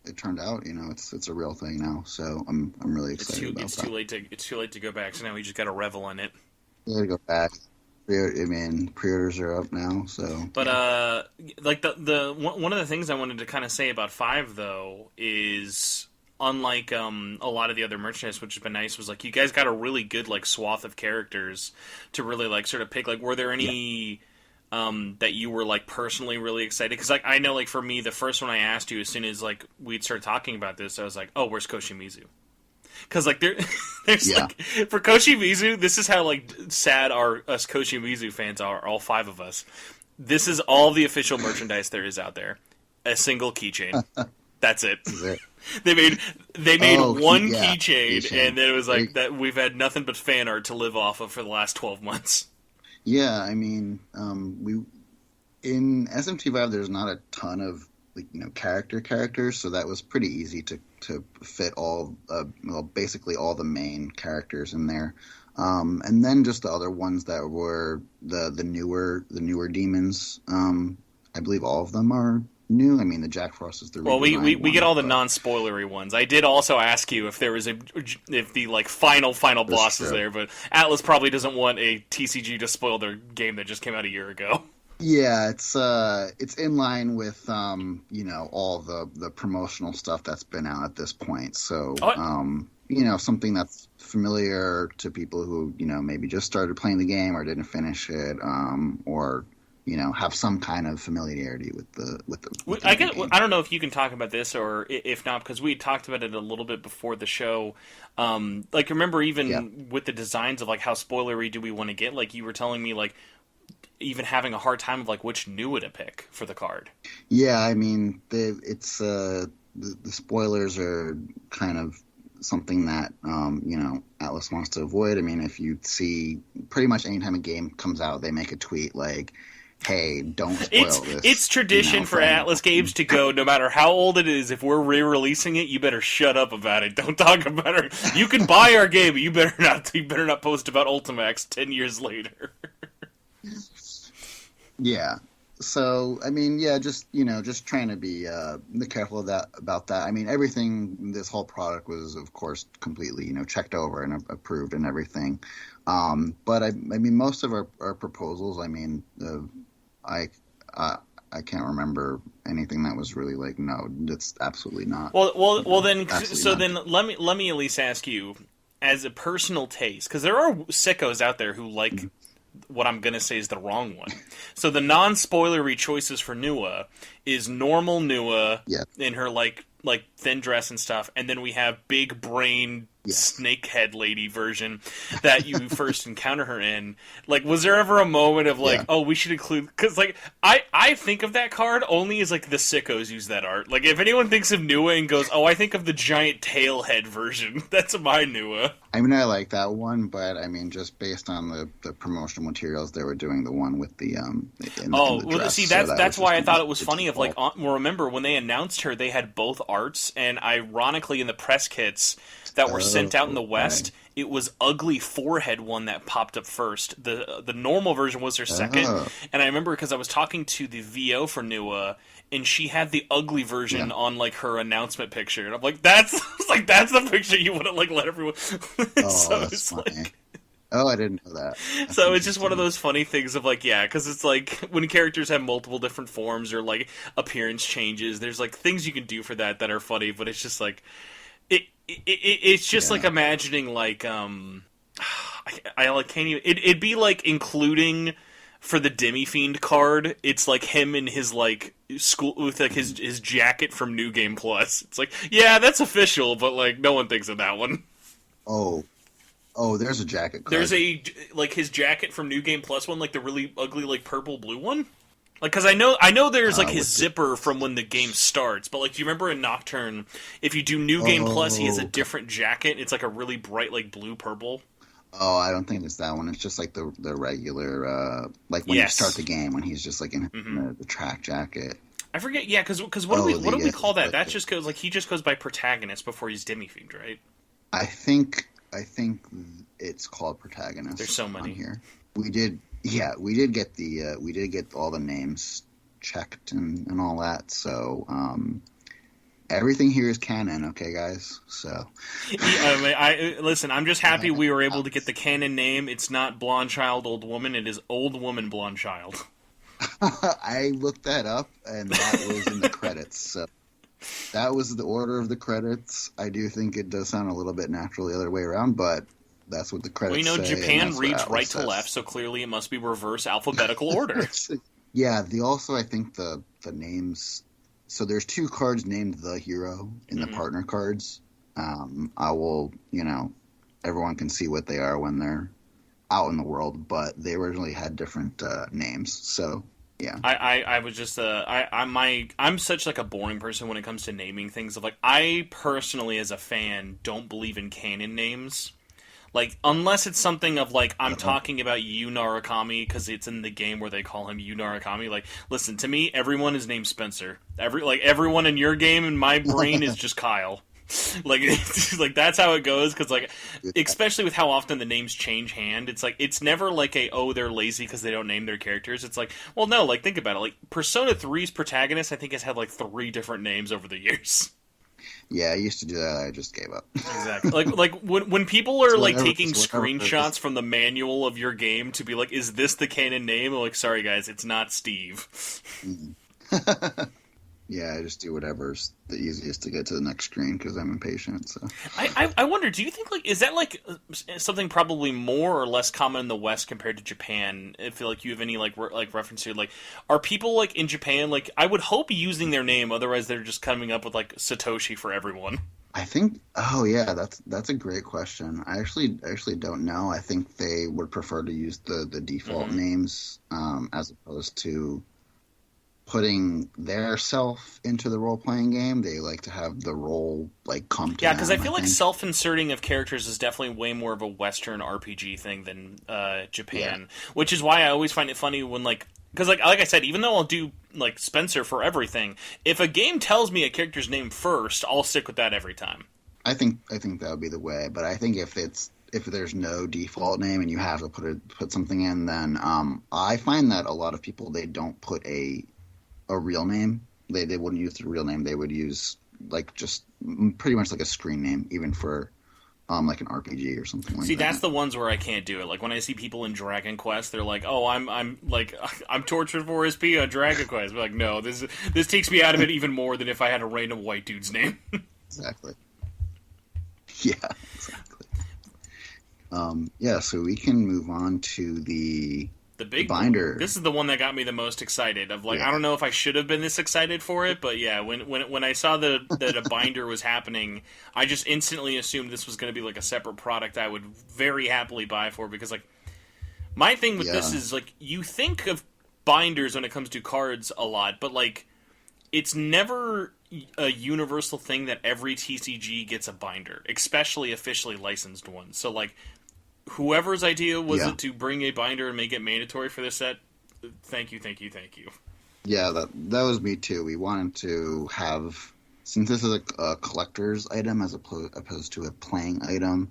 it turned out, it's a real thing now, so I'm really excited about that. It's too late to go back, so now we just gotta revel in it. You gotta go back. Pre-orders are up now, so. But like the one of the things I wanted to kind of say about 5 though is, unlike a lot of the other merchandise, which has been nice, was like you guys got a really good like swath of characters to really like sort of pick. Like, were there any that you were like personally really excited? Because like I know, like for me, the first one I asked you as soon as like we'd start talking about this, I was like, oh, where's Koshimizu? Because like there's like for Koshimizu, this is how like sad us Koshimizu fans are, all 5 of us. This is all the official merchandise there is out there. A single keychain. That's it. They made one keychain, and then it was like that. We've had nothing but fan art to live off of for the last 12 months. Yeah, I mean, in SMT5 there's not a ton of characters, so that was pretty easy to fit all basically all the main characters in there, and then just the other ones that were the newer demons. I believe all of them are new. I mean, the Jack Frost is the we get all the non-spoilery ones. I did also ask you if there was if the like final boss is there, but Atlas probably doesn't want a TCG to spoil their game that just came out a year ago. Yeah, it's in line with all the promotional stuff that's been out at this point. So something that's familiar to people who maybe just started playing the game or didn't finish it, or have some kind of familiarity with the I don't know if you can talk about this, or if not, because we talked about it a little bit before the show. Like, remember even with the designs of like how spoilery do we want to get? Like you were telling me, like, even having a hard time of like which Nua to pick for the card. Yeah, I mean, the spoilers are kind of something that Atlas wants to avoid. I mean, if you see pretty much anytime a game comes out, they make a tweet like, hey, don't spoil this. It's tradition for Atlas games to go, no matter how old it is, if we're re-releasing it, you better shut up about it. Don't talk about it. You can buy our game, but you better not post about Ultimax 10 years later. Yeah. So, I mean, just trying to be careful about that. I mean, this whole product was, of course, completely, checked over and approved and everything. But I mean, most of our proposals, I mean, I can't remember anything that was really like, no, it's absolutely not. Well, then, so then let me at least ask you, as a personal taste, because there are sickos out there who like what I'm going to say is the wrong one. So the non-spoilery choices for Nua is normal Nua in her like thin dress and stuff, and then we have big brain snakehead lady version that you first encounter her in. Like, was there ever a moment of like, oh, we should include, because like I think of that card only as like the sickos use that art. Like, if anyone thinks of Nua and goes, oh, I think of the giant tail head version, that's my Nua. I mean, I like that one, but I mean, just based on the promotional materials, they were doing the one with the see, that's why I thought it was funny. Of like, remember when they announced her, they had both arts, and ironically, in the press kits that were sent out in the West, it was ugly forehead one that popped up first. The normal version was her second, and I remember because I was talking to the VO for Nua, and she had the ugly version on like her announcement picture, and I'm like, that's the picture you wouldn't like let everyone. So that's funny. Like, oh, I didn't know that. So it's just one of those funny things of like, because it's like when characters have multiple different forms or like appearance changes, there's like things you can do for that are funny, but it's just like it's just like imagining like I like can't even. It'd be like including for the Demi-Fiend card. It's like him in his like school with like his jacket from New Game Plus. It's like, yeah, that's official, but like no one thinks of that one. There's a jacket card. There's a like his jacket from New Game Plus one, like the really ugly like purple blue one. Like, because I know there's like his zipper from when the game starts, but like, do you remember in Nocturne, if you do New Game Plus, he has a different jacket. It's like a really bright like blue purple. Oh, I don't think it's that one. It's just like the regular, like when you start the game, when he's just like in the track jacket. I forget, yeah, because what do we call that? That just goes like he just goes by protagonist before he's Demi-Fiend, right? I think it's called protagonist. There's so many here. We did get all the names checked and all that. So everything here is canon, okay, guys. So listen. I'm just happy we were able to get the canon name. It's not blonde child, old woman. It is old woman, blonde child. I looked that up, and that was in the credits. So that was the order of the credits. I do think it does sound a little bit natural the other way around, but that's what the credits say. Japan reads right to left, so clearly it must be reverse alphabetical order. Yeah, I think the names. So there's 2 cards named the hero in the partner cards. I will, everyone can see what they are when they're out in the world, but they originally had different names. So yeah, I was just I'm such like a boring person when it comes to naming things. Of like, I personally as a fan don't believe in canon names. Like, unless it's something of, like, I'm talking about Yu Narukami because it's in the game where they call him Yu Narukami. Like, listen, to me, everyone is named Spencer. Everyone in your game in my brain is just Kyle. Like, that's how it goes, because, like, especially with how often the names change hand, it's like, it's never like they're lazy because they don't name their characters. It's like, well, no, like, think about it. Like, Persona 3's protagonist, I think, has had, like, 3 different names over the years. Yeah, I used to do that. I just gave up. Exactly. Like when people are like taking screenshots from the manual of your game to be like, "Is this the canon name?" I'm like, sorry guys, it's not Steve. Yeah, I just do whatever's the easiest to get to the next screen because I'm impatient. So I wonder, do you think like is that like something probably more or less common in the West compared to Japan? I feel like you have any like reference here. Like, are people like in Japan like I would hope using their name, otherwise they're just coming up with like Satoshi for everyone. I think. Oh yeah, that's a great question. I actually don't know. I think they would prefer to use the default names as opposed to putting their self into the role-playing game. They like to have the role like come to them. Yeah, because I feel like self-inserting of characters is definitely way more of a Western RPG thing than Japan, which is why I always find it funny when like, because like I said, even though I'll do like Spencer for everything, if a game tells me a character's name first, I'll stick with that every time. I think that would be the way, but I think if there's no default name and you have to put something in, then I find that a lot of people, they don't put a real name. They wouldn't use the real name. They would use like just pretty much like a screen name, even for like an RPG or something like that. See, that's the ones where I can't do it. Like when I see people in Dragon Quest, they're like, "Oh, I'm tortured for SP on Dragon Quest." But like, no, this takes me out of it even more than if I had a random white dude's name. Exactly. Yeah, exactly. So we can move on to the big binder. This is the one that got me the most excited. Of like, I don't know if I should have been this excited for it, but yeah, when I saw that a binder was happening, I just instantly assumed this was going to be like a separate product I would very happily buy for, because like my thing with this is like, you think of binders when it comes to cards a lot, but like it's never a universal thing that every TCG gets a binder, especially officially licensed ones. So like, whoever's idea was it to bring a binder and make it mandatory for this set, thank you. Yeah, that was me too. We wanted to have, since this is a collector's item as opposed to a playing item,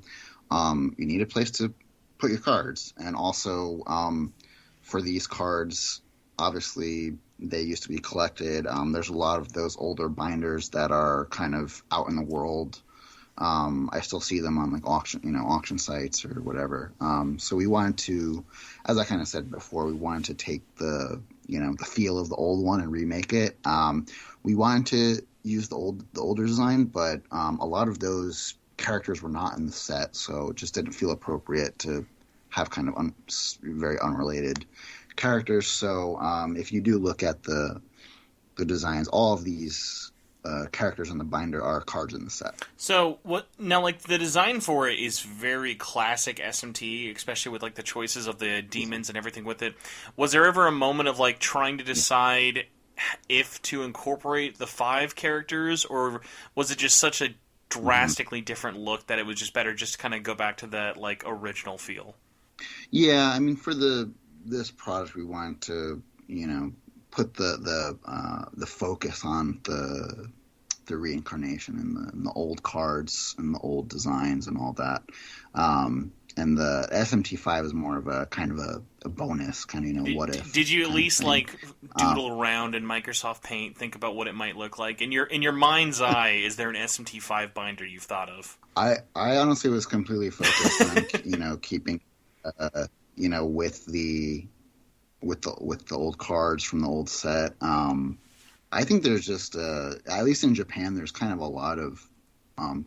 you need a place to put your cards. And also, for these cards, obviously they used to be collected. There's a lot of those older binders that are kind of out in the world. I still see them on like auction sites or whatever. So we wanted to, as I kind of said before, we wanted to take the feel of the old one and remake it. We wanted to use the older design, but a lot of those characters were not in the set, so it just didn't feel appropriate to have kind of very unrelated characters. So if you do look at the designs, all of these characters in the binder are cards in the set. So what now? Like the design for it is very classic SMT, especially with like the choices of the demons and everything with it. Was there ever a moment of like trying to decide if to incorporate the 5 characters, or was it just such a drastically different look that it was just better just to kind of go back to that like original feel? Yeah, I mean, for this product, we wanted to put the focus on the reincarnation and the old cards and the old designs and all that. And the SMT5 is more of a kind of a bonus, kind of what if. Did you at least like doodle around in Microsoft Paint, think about what it might look like in your mind's eye? Is there an SMT5 binder you've thought of? I honestly was completely focused on keeping with the old cards from the old set. I think there's just at least in Japan, there's kind of a lot of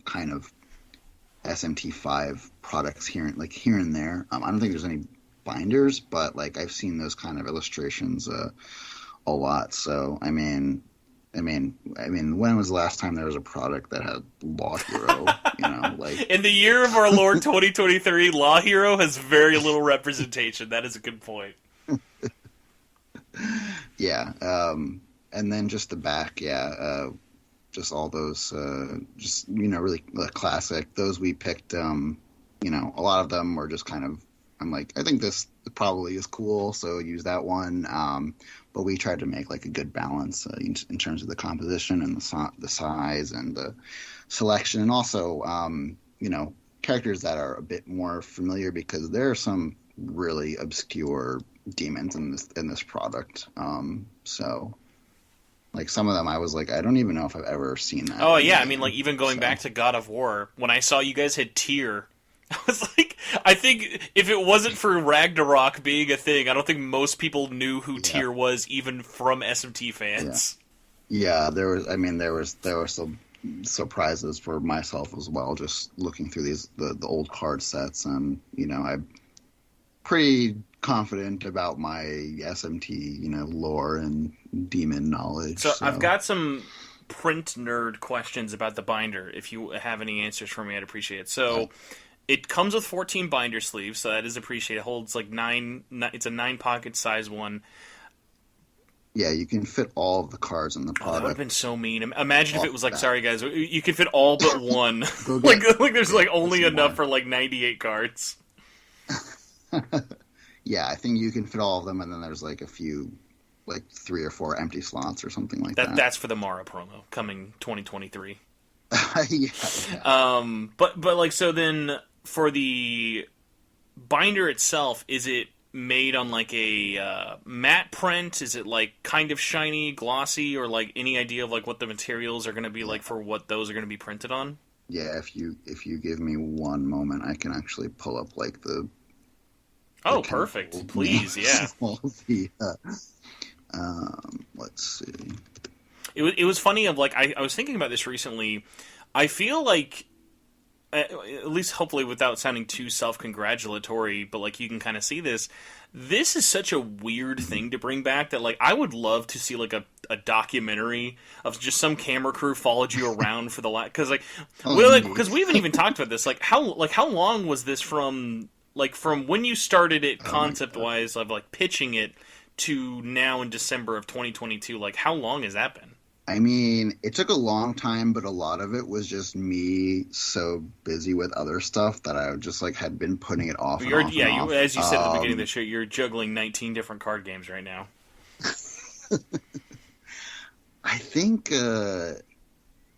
kind of SMT5 products here and there. I don't think there's any binders, but like I've seen those kind of illustrations a lot. So I mean, when was the last time there was a product that had Law Hero? Like in the year of our Lord 2023, Law Hero has very little representation. That is a good point. Yeah, and then just the back, just all those, really classic. Those we picked, a lot of them were just kind of. I'm like, I think this probably is cool, so use that one. But we tried to make like a good balance in terms of the composition and the size and the selection, and also, characters that are a bit more familiar because there are some really obscure demons in this product. So like some of them I was like, I don't even know if I've ever seen that. Oh yeah, I mean like even going back to God of War, when I saw you guys had Tyr, I was like, I think if it wasn't for Ragnarok being a thing, I don't think most people knew who Tyr was, even from SMT fans. Yeah, there were some surprises for myself as well, just looking through the old card sets, and I'm pretty confident about my SMT lore and demon knowledge. So I've got some print nerd questions about the binder. If you have any answers for me, I'd appreciate it. So it comes with 14 binder sleeves, so that is appreciated. It holds like 9. It's a 9 pocket size one. Yeah, you can fit all of the cards in the product. That would have been so mean. Imagine if it was like, sorry guys, you can fit all but one. like there's like only enough for like 98 cards. Yeah, I think you can fit all of them, and then there's like a few, like 3 or 4 empty slots or something like that. That's for the Mara promo coming 2023. Yeah. But like, so then for the binder itself, is it made on like a matte print? Is it like kind of shiny, glossy, or like any idea of like what the materials are going to be like for what those are going to be printed on? Yeah, if you give me one moment, I can actually pull up like the. Oh, perfect! Please, yeah. Let's see. It was funny. Of like, I was thinking about this recently. I feel like, at least hopefully without sounding too self-congratulatory, but like you can kind of see this. This is such a weird thing to bring back that like I would love to see like a documentary of just some camera crew followed you around for the because because we haven't even talked about this. Like how long was this from when you started it concept wise of like pitching it to now in December of 2022? Like how long has that been? I mean, it took a long time, but a lot of it was just me so busy with other stuff that I just like had been putting it off. As you said at the beginning of the show, you're juggling 19 different card games right now. I think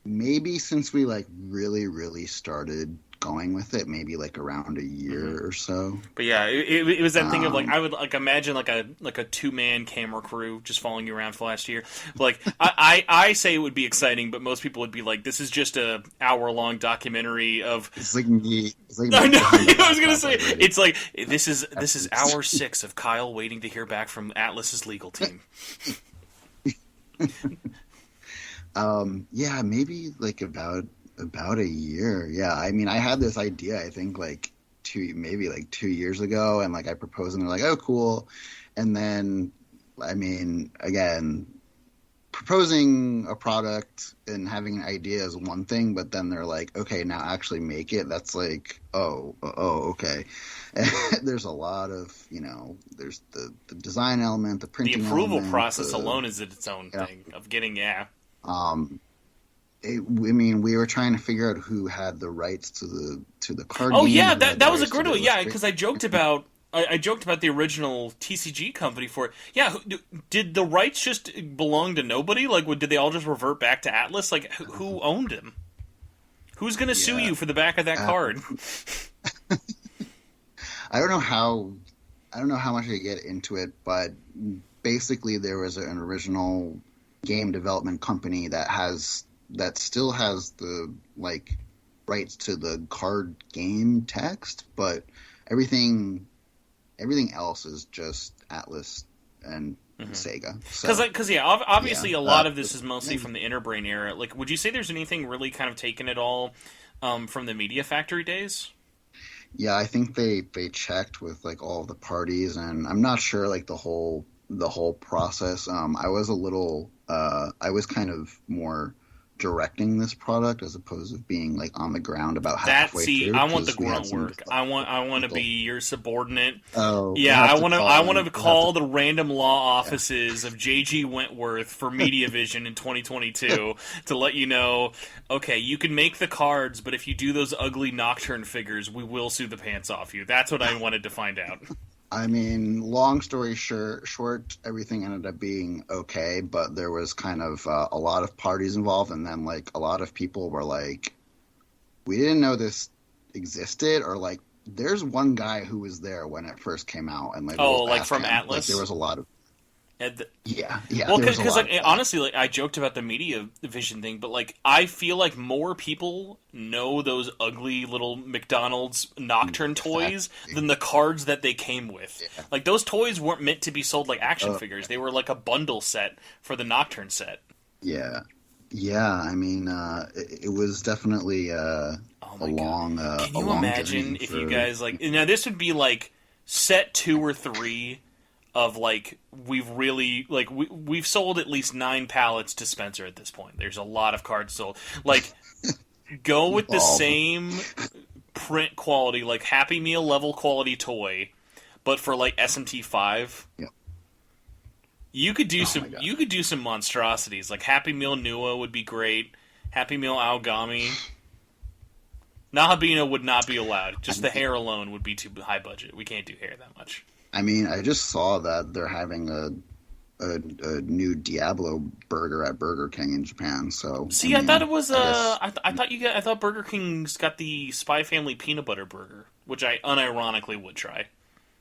maybe since we like really started going with it, maybe like around a year or so. But yeah, it was that thing of like I would like imagine like a 2-man camera crew just following you around for the last year. Like I say it would be exciting, but most people would be like, this is just a hour-long documentary of. It's like me. I know. I was gonna say it's like this is hour 6 of Kyle waiting to hear back from Atlas's legal team. Yeah, maybe like about a year. Yeah, I mean, I had this idea, I think, like maybe like 2 years ago, and like I proposed, and they're like, "Oh, cool," and then I mean, again, proposing a product and having an idea is one thing, but then they're like, okay, now actually make it. That's like, okay. There's a lot of, there's the design element, the printing The approval element, process alone is its own thing of getting, we were trying to figure out who had the rights to the card Oh game, yeah, who had that the was a rights to great the one. Yeah, illustration. because I joked about the original TCG company for it. Yeah, did the rights just belong to nobody? Like, did they all just revert back to Atlas? Like, who owned him? Who's going to sue you for the back of that card? I don't know how much I get into it, but basically there was an original game development company that still has the like rights to the card game text, but everything else is just Atlas and Sega. Because obviously a lot of this is mostly from the Interbrain era. Like, would you say there's anything really kind of taken it all from the Media Factory days? Yeah, I think they checked with like all of the parties, and I'm not sure like the whole process. I was kind of more directing this product as opposed to being like on the ground about halfway through. I want the grunt work. I want to be your subordinate. Oh, yeah, I want to call the random law offices of J.G. Wentworth for Mediavision in 2022 to let you know, okay, you can make the cards, but if you do those ugly Nocturne figures, we will sue the pants off you. That's what I wanted to find out. I mean, long story short, everything ended up being okay, but there was kind of a lot of parties involved, and then like a lot of people were like, we didn't know this existed, or like, there's one guy who was there when it first came out, and like, like from Atlas? Like, there was a lot of yeah. Well, because like honestly, like I joked about the Media Vision thing, but like I feel like more people know those ugly little McDonald's Nocturne toys than the cards that they came with. Yeah. Like those toys weren't meant to be sold like action figures; they were like a bundle set for the Nocturne set. Yeah. I mean, it was definitely a long. Can you imagine if you guys like? Now this would be like set 2 or 3. Of like we've sold at least 9 pallets to Spencer at this point. There's a lot of cards sold. Like go with the same print quality, like Happy Meal level quality toy, but for like SMT 5. Yep. You could do some monstrosities. Like Happy Meal Nua would be great. Happy Meal Aogami. Nahabina would not be allowed. Just the hair alone would be too high budget. We can't do hair that much. I mean, I just saw that they're having a new Diablo burger at Burger King in Japan. So see, I thought it was I thought Burger King's got the Spy Family peanut butter burger, which I unironically would try.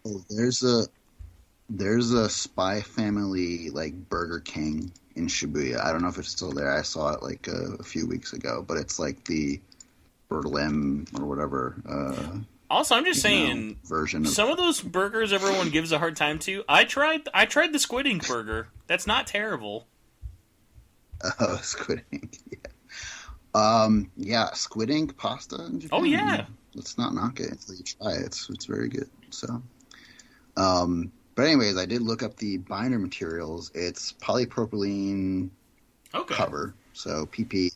Oh, there's a Spy Family like Burger King in Shibuya. I don't know if it's still there. I saw it like a few weeks ago, but it's like the Berlin or whatever. Also, I'm just saying, version of some of those burgers everyone gives a hard time to. I tried the Squid Ink burger. That's not terrible. Oh, Squid Ink. Yeah. Squid Ink pasta in Japan. Oh yeah. Let's not knock it until you try it. It's very good. So, but anyways, I did look up the binder materials. It's polypropylene cover, so PP.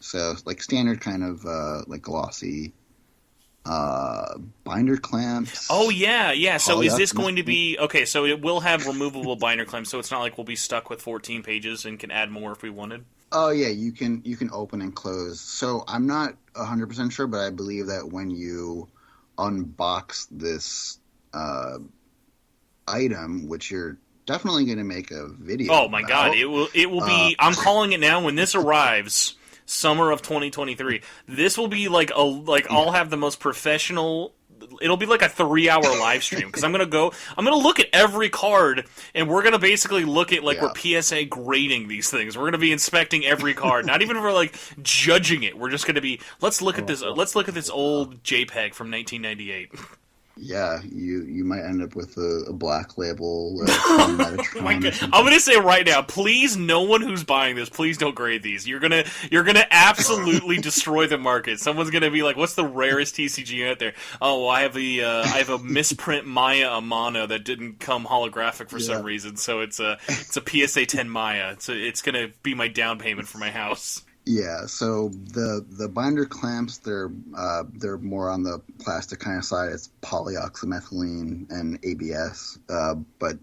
So like standard kind of like glossy. Binder clamps. Oh yeah. So is this going to be okay? So it will have removable binder clamps. So it's not like we'll be stuck with 14 pages and can add more if we wanted. Oh yeah, you can open and close. So I'm not 100% sure, but I believe that when you unbox this item, which you're definitely going to make a video. Oh my god, it will be. I'm calling it now. When this arrives. Summer of 2023. This will be like I'll have the most professional. It'll be like a 3-hour live stream because I'm gonna look at every card and we're gonna basically look at we're PSA grading these things. We're gonna be inspecting every card, not even for like judging it. We're just gonna be let's look at this old JPEG from 1998. Yeah, you might end up with a black label from Oh my Metatron or God. I'm something. gonna say right now, please, no one who's buying this, please don't grade these. You're gonna absolutely destroy the market. Someone's gonna be like, "What's the rarest TCG out there?" Oh, well, I have a misprint Maya Amano that didn't come holographic for some Yeah. reason, so it's a PSA 10 Maya. So it's gonna be my down payment for my house. Yeah, so the binder clamps they're more on the plastic kind of side. It's polyoxymethylene and ABS, but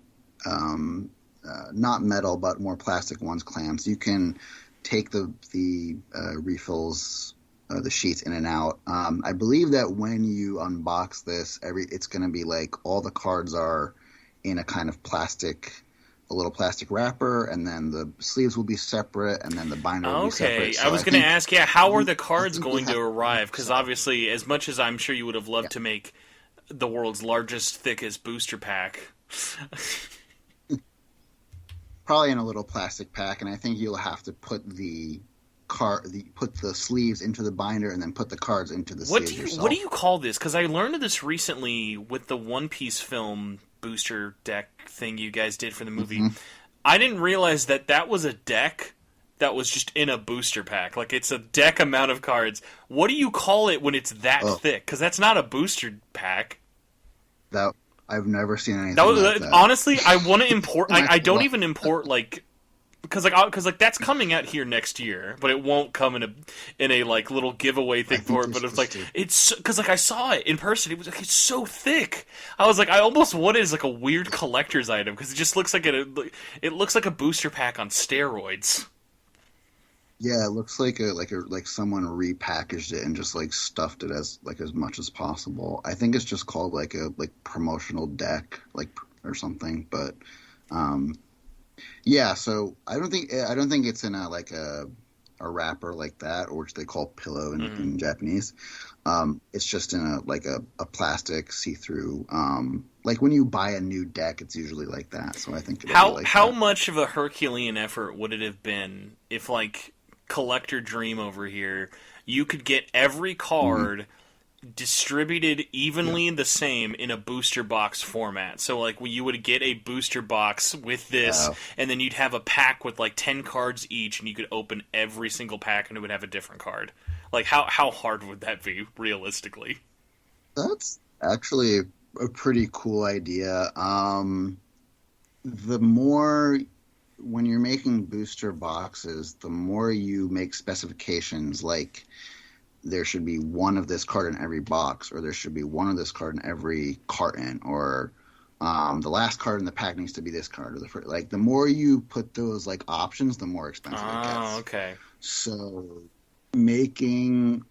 not metal, but more plastic ones clamps. You can take the refills, the sheets in and out. I believe that when you unbox this, it's going to be like all the cards are in a kind of plastic, a little plastic wrapper, and then the sleeves will be separate, and then the binder will be Okay, separate. I So was I going to think ask, yeah, how are the I cards think you going to have arrive? Because so obviously, as much as I'm sure you would have loved yeah, to make the world's largest, thickest booster pack. probably in a little plastic pack, and I think you'll have to put the sleeves into the binder, and then put the cards into the sleeves What do yourself. you call this? Because I learned of this recently with the One Piece film booster deck thing you guys did for the movie. Hmm. I didn't realize that that was a deck that was just in a booster pack. Like it's a deck amount of cards. What do you call it when it's that Oh, thick? Because that's not a booster pack. that I've never seen That anything was, like that. honestly, I want to import. It might I be don't well, even import like because like that's coming out here next year, but it won't come in a like little giveaway I thing think for it. you're But it's supposed like to. it's because like I saw it in person. It was like it's so thick. I was like I almost want it as like a weird collector's item because it just looks like it looks like a booster pack on steroids. Yeah, it looks like someone repackaged it and just like stuffed it as much as possible. I think it's just called like a promotional deck or something. But um, yeah, so I don't think it's in a wrapper like that, or which they call pillow Mm. in Japanese. It's just in a plastic see-through. Like when you buy a new deck, it's usually like that. So I think it'll be like How that. much of a Herculean effort would it have been if like collector dream over here you could get every Hmm. card distributed Yeah. evenly the same in a booster box format. So like you would get a booster box with this Uh, and then you'd have a pack with like 10 cards each and you could open every single pack and it would have a different card. Like how hard would that be realistically? that's actually a pretty cool idea. The more when you're making booster boxes, the more you make specifications like there should be one of this card in every box, or there should be one of this card in every carton, or the last card in the pack needs to be this card, or like the more you put those like options, the more expensive it Oh, gets. okay. So making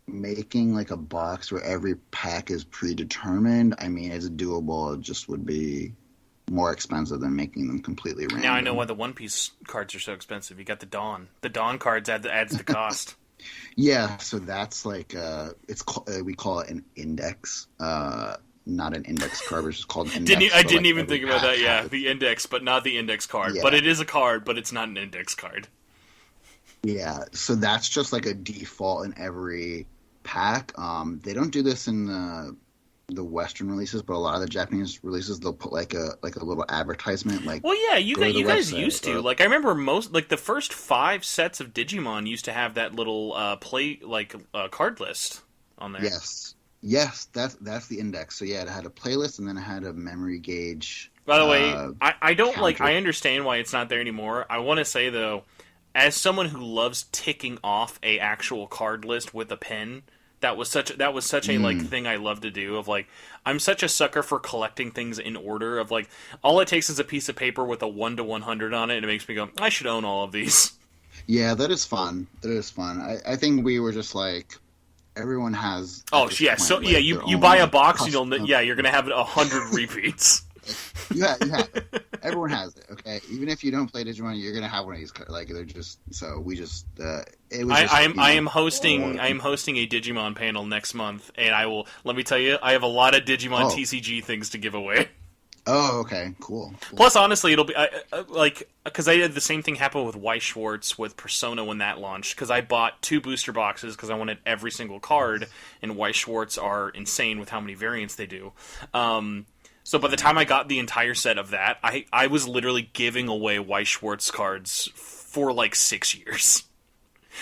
making like a box where every pack is predetermined, I mean, it's doable. It just would be more expensive than making them completely Now I know why random. the One Piece cards are so expensive. You got the Dawn. The Dawn cards adds the cost. Yeah, so that's we call it an index, not an index card, which is called an index I for didn't like even every think about pack that. Yeah, has. the index, but not the index card. But Yeah, it is a card, but it's not an index card. yeah. So that's just like a default in every pack. They don't do this in the Western releases, but a lot of the Japanese releases they'll put like a little advertisement, like Well, yeah, go to the you guys website used to. or Like I remember most like the first 5 sets of Digimon used to have that little card list on there. yes, yes, that's the index. So yeah, it had a playlist and then it had a memory gauge By the way, I don't like counter. I understand why it's not there anymore. I want to say though, as someone who loves ticking off a actual card list with a pen, that was such a like Mm, thing I love to do of like I'm such a sucker for collecting things in order of like all it takes is a piece of paper with a 1 to 100 on it and it makes me go I should own all of these. yeah, that is fun. That is fun. I think we were just like everyone has at Oh this yeah, so point yeah, like their you own buy a like box and custom. yeah, you're going to have 100 repeats. You have it. Everyone has it. Okay, even if you don't play Digimon, you're gonna have one of these. Like they're just so we just it was just I am hosting a Digimon panel next month, and I will let me tell you, I have a lot of Digimon oh TCG things to give away. Oh, okay, cool. Plus, honestly, it'll be like because I did the same thing happen with Weiss Schwartz with Persona when that launched. Because I bought 2 booster boxes because I wanted every single card, and Weiss Schwartz are insane with how many variants they do. So by the time I got the entire set of that, I was literally giving away Weiss Schwartz cards for like 6 years.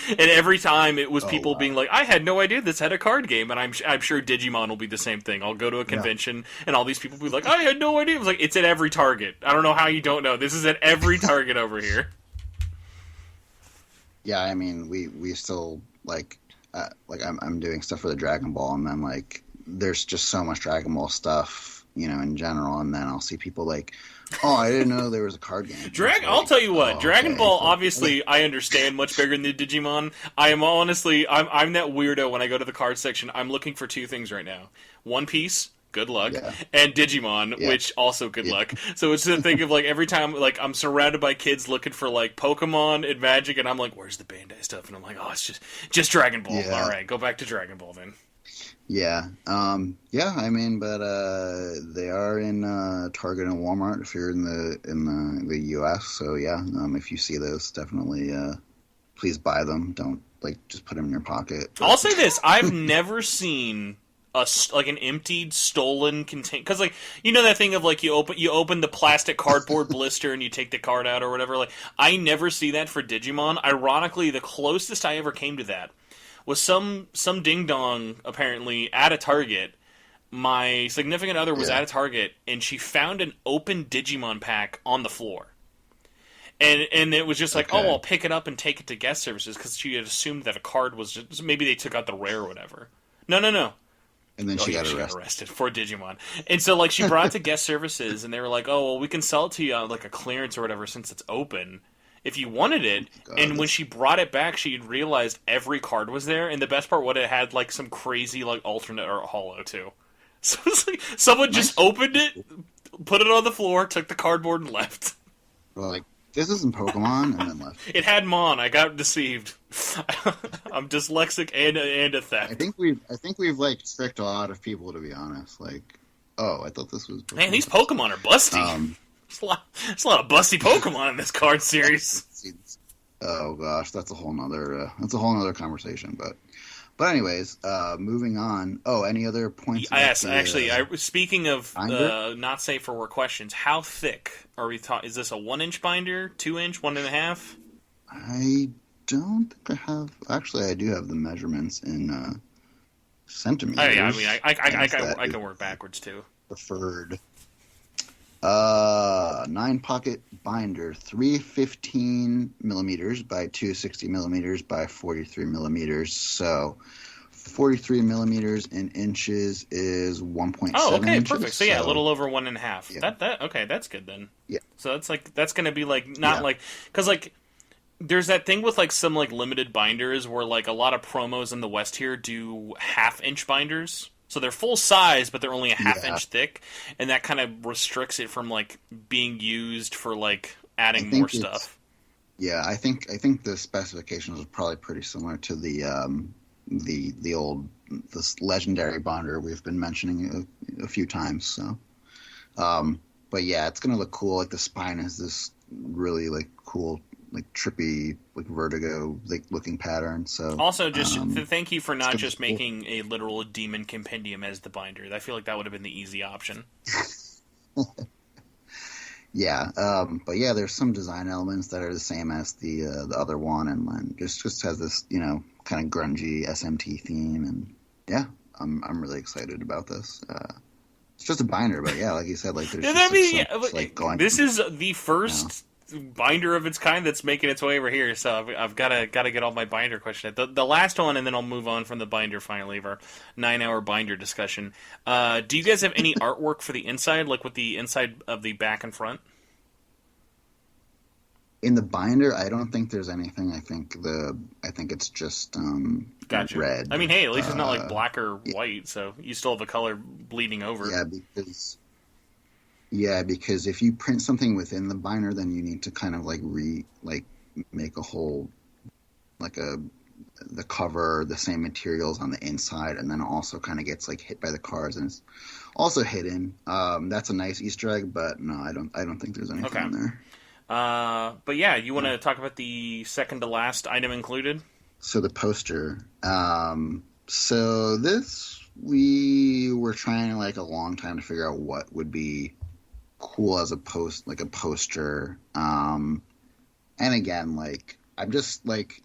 And every time it was people being like, I had no idea this had a card game, and I'm sure Digimon will be the same thing. I'll go to a convention, and all these people will be like, I had no idea. It was like, it's at every Target. I don't know how you don't know. This is at every Target over here. Yeah, I mean, we still, like I'm doing stuff for the Dragon Ball, and then, like, there's just so much Dragon Ball stuff, in general, and then I'll see people like, oh, I didn't know there was a card game. I'll tell you what, Dragon okay. Ball, obviously, I understand much bigger than the Digimon. I am honestly, I'm that weirdo when I go to the card section. I'm looking for 2 things right now. One Piece, good luck, and Digimon, which also good luck. So it's to think of, like, every time, like, I'm surrounded by kids looking for, like, Pokemon and Magic, and I'm like, where's the Bandai stuff? And I'm like, oh, it's just Dragon Ball. Yeah. All right, go back to Dragon Ball then. Yeah. I mean, but they are in Target and Walmart if you're in the US. So yeah, if you see those, definitely please buy them. Don't just put them in your pocket. I'll say this: I've never seen an emptied, stolen contain, because that thing of you open the plastic cardboard blister and you take the card out or whatever. Like, I never see that for Digimon. Ironically, the closest I ever came to that was some ding dong apparently at a Target. My significant other was at a Target, and she found an open Digimon pack on the floor. And it was just like, oh, I'll pick it up and take it to guest services, because she had assumed that a card was just, maybe they took out the rare or whatever. No. And then she got arrested for Digimon. And so she brought it to guest services, and they were like, oh, well, we can sell it to you on a clearance or whatever since it's open, if you wanted it. And when she brought it back, she had realized every card was there, and the best part, it had some crazy alternate or holo too. So it's like someone just opened it, put it on the floor, took the cardboard, and left. Well, this isn't Pokemon, and then left. It had Mon. I got deceived. I'm dyslexic and a theft. I think we've tricked a lot of people, to be honest. I thought this was Pokemon. Man, these Pokemon are busty. There's a lot of busty Pokemon in this card series. Oh gosh, that's a whole nother conversation. But anyways, moving on. Oh, any other points? Yes, actually, speaking of not safe for work questions, how thick are we talking? Is this a 1-inch binder, 2-inch, 1.5? I don't think I have. Actually, I do have the measurements in centimeters. Oh yeah, I mean, I can work backwards too. Preferred. 9-pocket binder, 315 millimeters by 260 millimeters by 43 millimeters. So 43 millimeters in inches is 1.7 Oh, okay, inches, perfect. So yeah, a little over 1.5. Yeah. That okay, that's good then. Yeah. So that's gonna be because there's that thing with some limited binders where a lot of promos in the West here do 1/2-inch binders. So they're full size, but they're only a 1/2 inch thick, and that kind of restricts it from being used for adding more stuff. Yeah, I think the specifications are probably pretty similar to the old this legendary binder we've been mentioning a few times. So, but yeah, it's gonna look cool. The spine has this really cool, trippy, vertigo looking pattern. So also just thank you for not just making a literal demon compendium as the binder. I feel like that would have been the easy option. Yeah, but yeah, there's some design elements that are the same as the other one, and then just has this kind of grungy SMT theme, and yeah, I'm really excited about this. It's just a binder, but yeah, like you said, there's going. This is the first binder of its kind that's making its way over here, so I've got to get all my binder questions. The last one, and then I'll move on from the binder finally of our 9-hour binder discussion. Do you guys have any artwork for the inside, with the inside of the back and front? In the binder, I don't think there's anything. I think it's just gotcha. Red. I mean, hey, at least it's not black or white, so you still have a color bleeding over. Yeah, because if you print something within the binder, then you need to kind of make a whole the cover, the same materials on the inside, and then also kind of gets like hit by the cards, and it's also hidden. That's a nice Easter egg, but no, I don't think there's anything Okay. in there. But yeah, you want to talk about the second to last item included? So the poster. So this we were trying like a long time to figure out what would be cool as a poster. And again, like I'm just like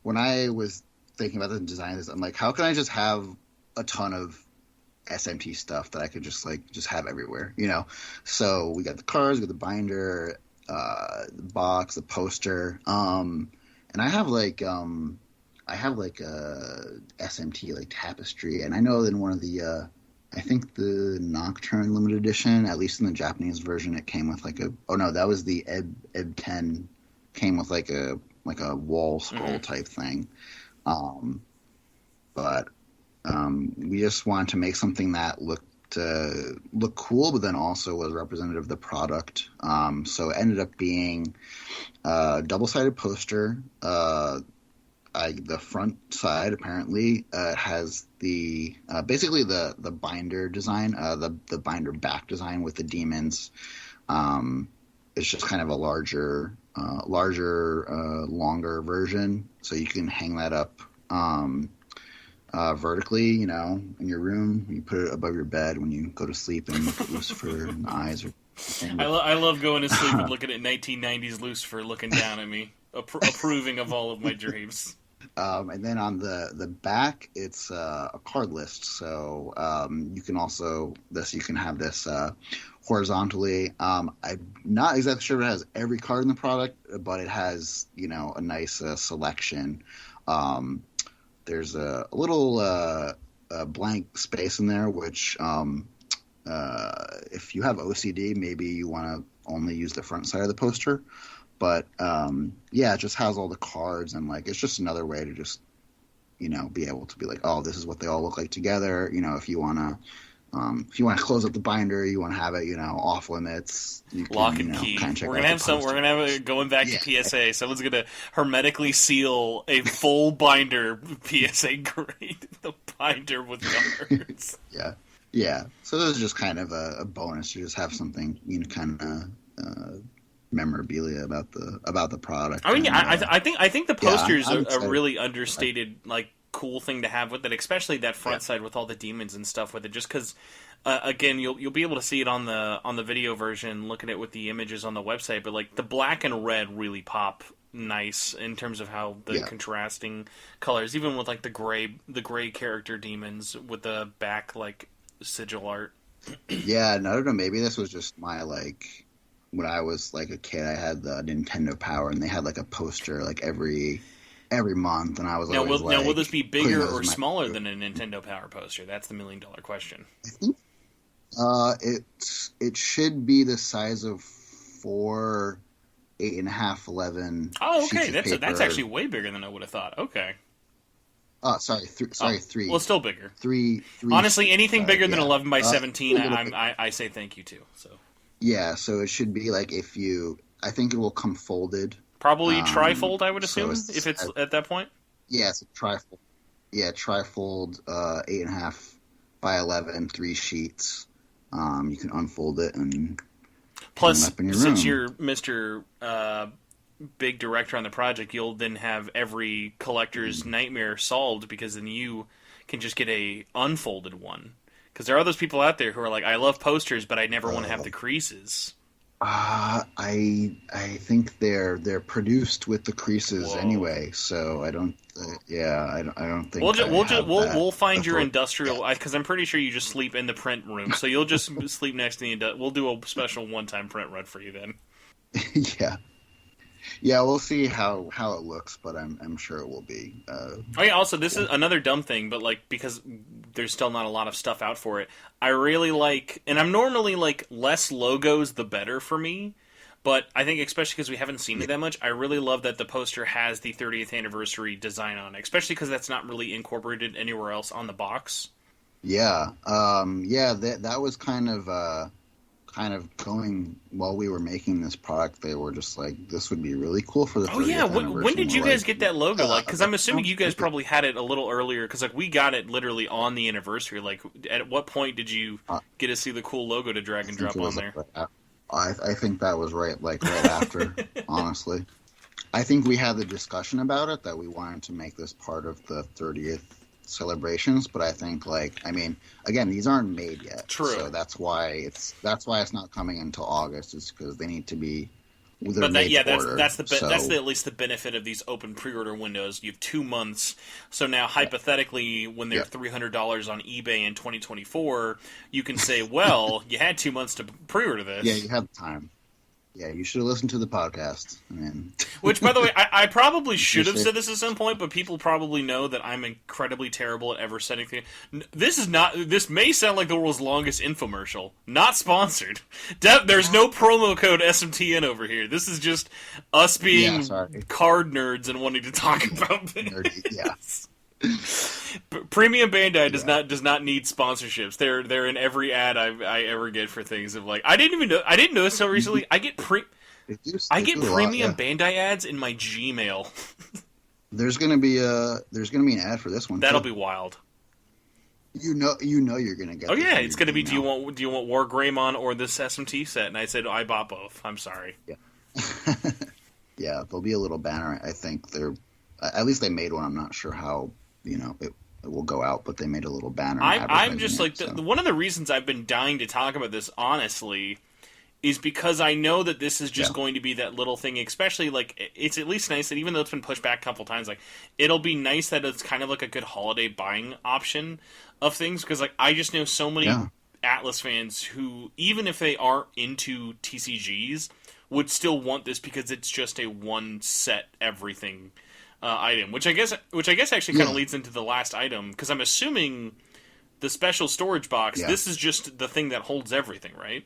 when I was thinking about the design of this, I'm like, how can I just have a ton of SMT stuff that I could just have everywhere, you know? So we got the cards, we got the binder, the box, the poster, and I have like a SMT like tapestry, and I know in one of the I think the Nocturne limited edition, at least in the Japanese version, it came with like a oh no, that was the Eb 10 came with like a wall scroll type thing. But we just wanted to make something that looked cool, but then also was representative of the product. So it ended up being a double-sided poster. The front side apparently has the basically the binder design, the binder back design with the demons. It's just kind of a larger, longer version, so you can hang that up vertically, you know, in your room. You put it above your bed when you go to sleep and look at Lucifer in the eyes. Or I love going to sleep and looking at 1990s Lucifer looking down at me, approving of all of my dreams. And then on the back, it's a card list. So you can have this horizontally. I'm not exactly sure if it has every card in the product, but it has, you know, a nice selection. There's a little blank space in there, which if you have OCD, maybe you want to only use the front side of the poster. But yeah, it just has all the cards, and like it's just another way to just, you know, be able to be like, oh, this is what they all look like together. You know, if you want to close up the binder, you want to have it, you know, off limits. You can, Lock and you know, key. kind of check We're out gonna have the some. poster. We're gonna have going back to PSA. Someone's gonna hermetically seal a full binder PSA grade. The binder with cards. Yeah. So this is just kind of a bonus to just have something, you know, kind of memorabilia about the product. I mean, and, I think the posters I'm are a excited. really understated, like, cool thing to have with it, especially that front side with all the demons and stuff with it. Just because, again, you'll be able to see it on the video version, looking at with the images on the website. But like the black and red really pop nice in terms of how the contrasting colors, even with like the gray character demons with the back like sigil art. Yeah, and I don't know. Maybe this was just my like. When I was like a kid, I had the Nintendo Power, and they had like a poster like every month, and I was always like, now will this be bigger or in my smaller than a Nintendo Power poster? That's the $1 million question. I think it should be the size of 4 8.5 11. Oh, okay, sheets of paper. that's actually way bigger than I would have thought. Okay. Oh, sorry, three. Well, still bigger. Three. Honestly, anything bigger than 11 by 17, bit. I say thank you to. So. Yeah, so it should be like I think it will come folded. Probably trifold, I would so assume, if it's at that point. Yeah, it's a trifold. Yeah, trifold, 8.5 by 11, 3 sheets. You can unfold it and plus, hang it up in your since room. you're Mr. Big director on the project, you'll then have every collector's nightmare solved, because then you can just get a unfolded one. Because there are those people out there who are like, I love posters, but I never want to have the creases. I think they're produced with the creases anyway, so I don't. I don't think we'll find your industrial, because I'm pretty sure you just sleep in the print room, so you'll just sleep next to the. We'll do a special one-time print run for you then. Yeah, we'll see how it looks, but I'm sure it will be. Also, this is another dumb thing, but like because there's still not a lot of stuff out for it, I really like, and I'm normally like less logos the better for me, but I think especially because we haven't seen it that much, I really love that the poster has the 30th anniversary design on it, especially because that's not really incorporated anywhere else on the box. Yeah, that was kind of kind of going while we were making this product. They were just like, "This would be really cool for the 30th anniversary." When did you guys get that logo? Like, because I'm assuming that you guys sounds probably had it a little earlier. Because like we got it literally on the anniversary. Like, at what point did you get to see the cool logo to drag and drop on there? I think that was right after. Honestly, I think we had the discussion about it that we wanted to make this part of the 30th celebrations, but I think again, these aren't made yet. True. So that's why it's not coming until August, is because they need to be. But that's at least the benefit of these open pre-order windows. You have 2 months, so now hypothetically, when they're $300 on eBay in 2024, you can say, "Well, you had 2 months to pre-order this." Yeah, you have time. Yeah, you should have listened to the podcast. Which, by the way, I probably should have said this at some point, but people probably know that I'm incredibly terrible at ever setting things. This may sound like the world's longest infomercial. Not sponsored. There's no promo code SMTN over here. This is just us being card nerds and wanting to talk about this. Nerdy, yeah. Premium Bandai does not need sponsorships. They're in every ad I ever get for things of like I didn't know this so recently. I get Premium Bandai ads in my Gmail. There's gonna be an ad for this one. That'll be wild. You know you're gonna get. Oh yeah, it's gonna be. Do you want War Greymon or this SMT set? And I said I bought both. I'm sorry. Yeah. Yeah, there'll be a little banner. I think at least they made one. I'm not sure how it will go out, but they made a little banner. I'm just like one of the reasons I've been dying to talk about this honestly is because I know that this is just going to be that little thing, especially like it's at least nice that even though it's been pushed back a couple times, like it'll be nice that it's kind of like a good holiday buying option of things, because like I just know so many Atlas fans who, even if they aren't into TCGs, would still want this because it's just a one set everything item, which I guess actually kind of leads into the last item, because I'm assuming the special storage box. Yeah. This is just the thing that holds everything, right?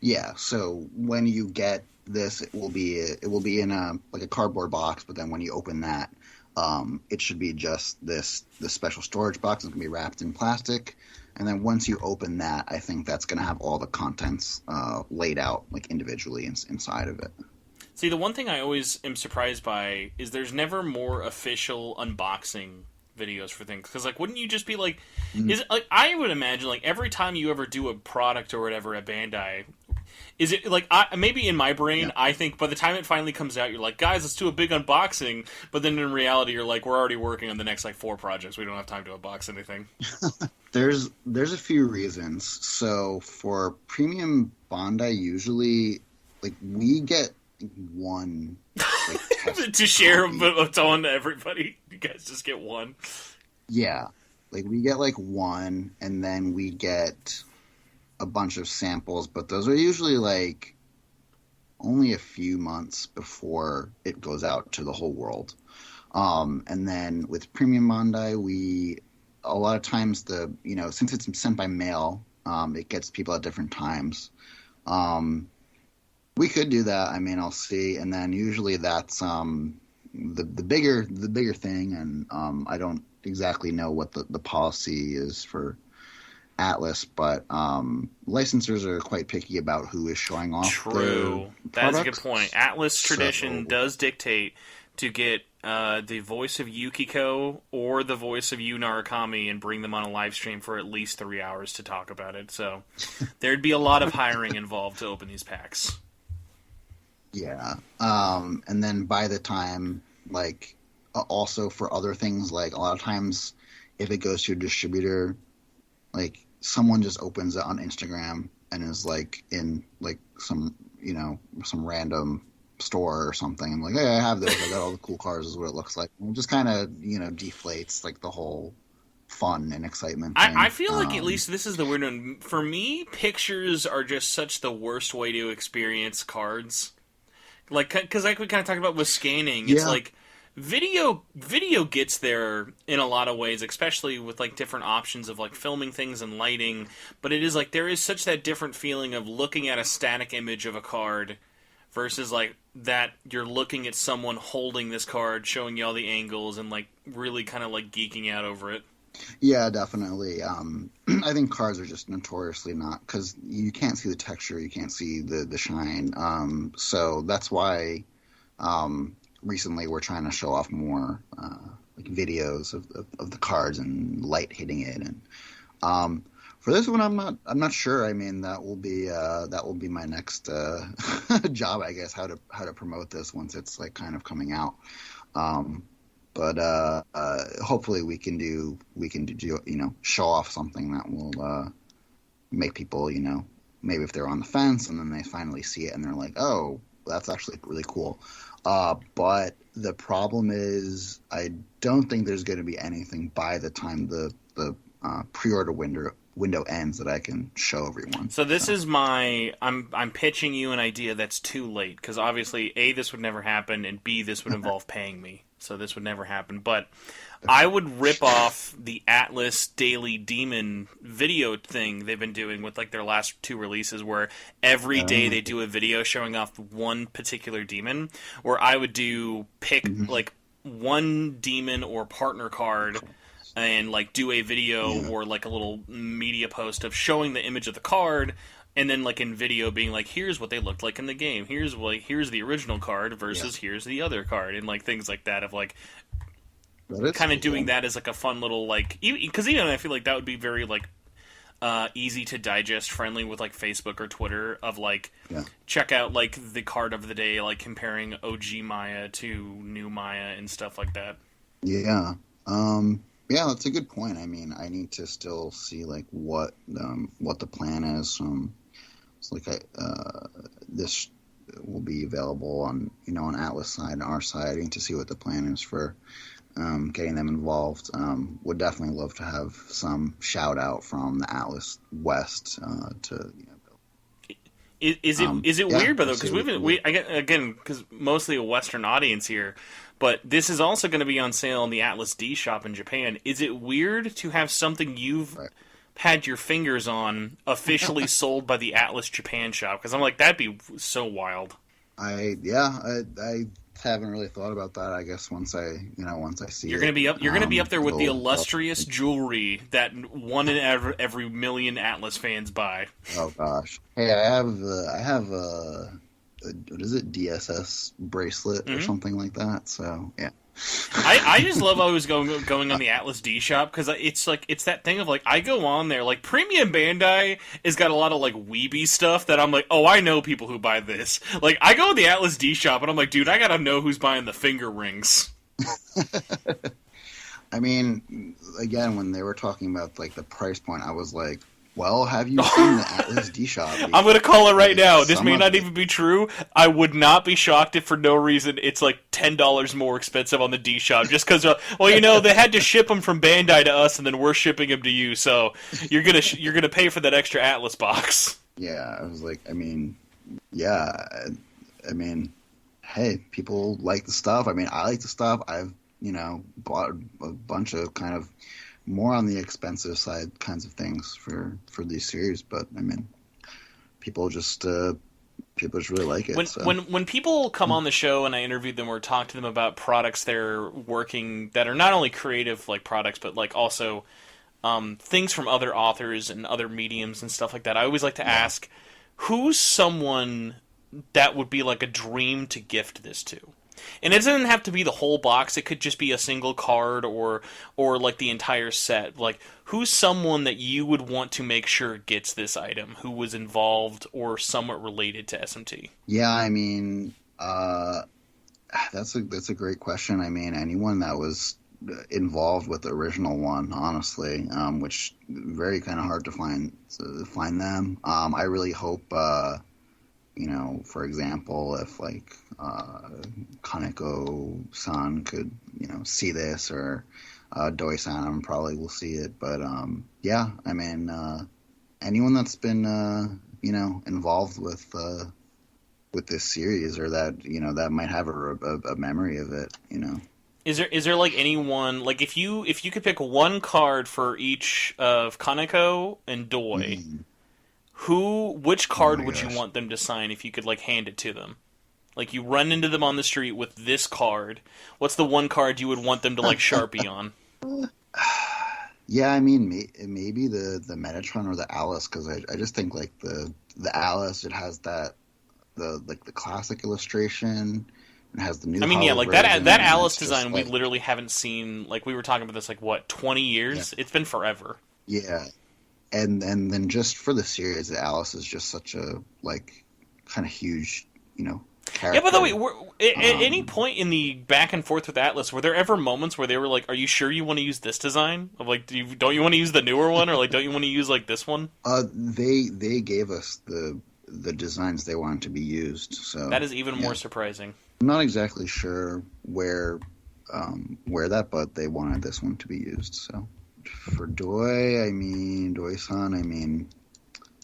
Yeah. So when you get this, it will be in a cardboard box, but then when you open that, it should be just the special storage box. It's gonna be wrapped in plastic, and then once you open that, I think that's gonna have all the contents laid out like individually inside of it. See, the one thing I always am surprised by is there's never more official unboxing videos for things. Because, like, wouldn't you just be like... Is it, like, I would imagine, like, every time you ever do a product or whatever at Bandai, is it, like, maybe in my brain, I think by the time it finally comes out, you're like, guys, let's do a big unboxing. But then in reality, you're like, we're already working on the next, like, 4 projects. We don't have time to unbox anything. There's a few reasons. So, for Premium Bandai, usually, like, we get one to share on to everybody. You guys just get one. Yeah, like we get like one, and then we get a bunch of samples, but those are usually like only a few months before it goes out to the whole world. And then with Premium Bandai, a lot of times since it's sent by mail, it gets people at different times. We could do that. I mean, I'll see. And then usually that's the bigger thing. And I don't exactly know what the policy is for Atlas, but licensors are quite picky about who is showing off. True. That's a good point. Atlas tradition does dictate to get the voice of Yukiko or the voice of Yu Narukami and bring them on a live stream for at least 3 hours to talk about it. So there'd be a lot of hiring involved to open these packs. Yeah. And then by the time, like, also for other things, like, a lot of times if it goes to a distributor, like, someone just opens it on Instagram and is, like, in, like, some random store or something, and like, hey, I have this, I got all the cool cars, is what it looks like. And it just kind of, deflates, like, the whole fun and excitement thing. I feel like at least this is the weird one. For me, pictures are just such the worst way to experience cards. Like, because like we kind of talked about with scanning, it's like video gets there in a lot of ways, especially with like different options of like filming things and lighting. But it is like there is such that different feeling of looking at a static image of a card versus like that you're looking at someone holding this card, showing you all the angles, and like really kind of like geeking out over it. Yeah, definitely. I think cards are just notoriously not, because you can't see the texture, you can't see the shine. So that's why recently we're trying to show off more like videos of the cards and light hitting it. And for this one, I'm not sure. I mean, that will be my next job, I guess, how to promote this once it's like kind of coming out. Um, but hopefully we can do show off something that will make people, maybe if they're on the fence and then they finally see it and they're like, oh, that's actually really cool. But the problem is I don't think there's going to be anything by the time the pre-order window ends that I can show everyone. So this is I'm pitching you an idea that's too late, because obviously A, this would never happen, and B, this would involve paying me. So this would never happen. But I would rip off the Atlas Daily Demon video thing they've been doing with like their last two releases, where every day they do a video showing off one particular demon, where I would pick like one demon or partner card and like do a video or like a little media post of showing the image of the card, and then like in video being like, here's what they looked like in the game, here's the original card versus here's the other card, and like things like that, of like kind of doing that as like a fun little like, because even I feel like that would be very like easy to digest, friendly with like Facebook or Twitter, of like check out like the card of the day, like comparing OG Maya to new Maya and stuff like that. Yeah, that's a good point. I mean, I need to still see like what the plan is. It's like this will be available on on Atlas side and our side. I need to see what the plan is for getting them involved. Would definitely love to have some shout out from the Atlas West to. Is it weird, though? Because because mostly a Western audience here, but this is also going to be on sale in the Atlas D shop in Japan. Is it weird to have something you've had your fingers on officially sold by the Atlas Japan shop? Because I'm like, that'd be so wild. I haven't really thought about that. I guess once I see you're gonna be up there with the illustrious jewelry that one in every million Atlas fans buy. Oh gosh, hey, I have what is it, DSS bracelet or something like that. So yeah. I just love always going on the Atlas D shop, because it's that thing of like, I go on there, like Premium Bandai has got a lot of like weeby stuff that I'm like, oh, I know people who buy this. Like I go to the Atlas D shop and I'm like, dude, I gotta know who's buying the finger rings. I mean, again, when they were talking about like the price point, I was like, well, have you seen the Atlas D shop? I'm going to call it right now. This may not even be true. I would not be shocked if for no reason it's like $10 more expensive on the D shop, just because, they had to ship them from Bandai to us, and then we're shipping them to you, so you're gonna pay for that extra Atlas box. Yeah, I was like, I mean, hey, people like the stuff. I mean, I like the stuff. I've bought a bunch of kind of more on the expensive side kinds of things for these series, but I mean, people just really like it. When people come on the show and I interview them or talk to them about products they're working that are not only creative like products, but like also things from other authors and other mediums and stuff like that, I always like to ask, who's someone that would be like a dream to gift this to? And it doesn't have to be the whole box. It could just be a single card or like the entire set. Like, who's someone that you would want to make sure gets this item, who was involved or somewhat related to SMT? Yeah, I mean, that's a great question. I mean, anyone that was involved with the original one, honestly, which very kind of hard to find them. I really hope. For example, if like Kaneko-san could, see this, or Doi-san probably will see it. But yeah, I mean, anyone that's been involved with this series, or that that might have a memory of it, Is there like anyone, like if you could pick one card for each of Kaneko and Doi? Which card would you want them to sign if you could like hand it to them? Like you run into them on the street with this card. What's the one card you would want them to like Sharpie on? Yeah, I mean, maybe the Metatron or the Alice, because I just think like the Alice, it has that the like the classic illustration, it has the I new mean, yeah, hollow like that version, and Alice it's just design we like literally haven't seen. Like we were talking about this, like what 20 yeah, years? It's been forever. yeah, and then just for the series, Alice is just such a like kind of huge, Yeah, by the way, character. at any Um, point in the back and forth with Atlas, were there ever moments where they were like, "Are you sure you want to use this design?" Of like, don't you want to use the newer one, or like, don't you want to use like this one? they gave us the designs they wanted to be used, That so is even more yeah. surprising. I'm not exactly sure where that, but they wanted this one to be used. So for Doi-san,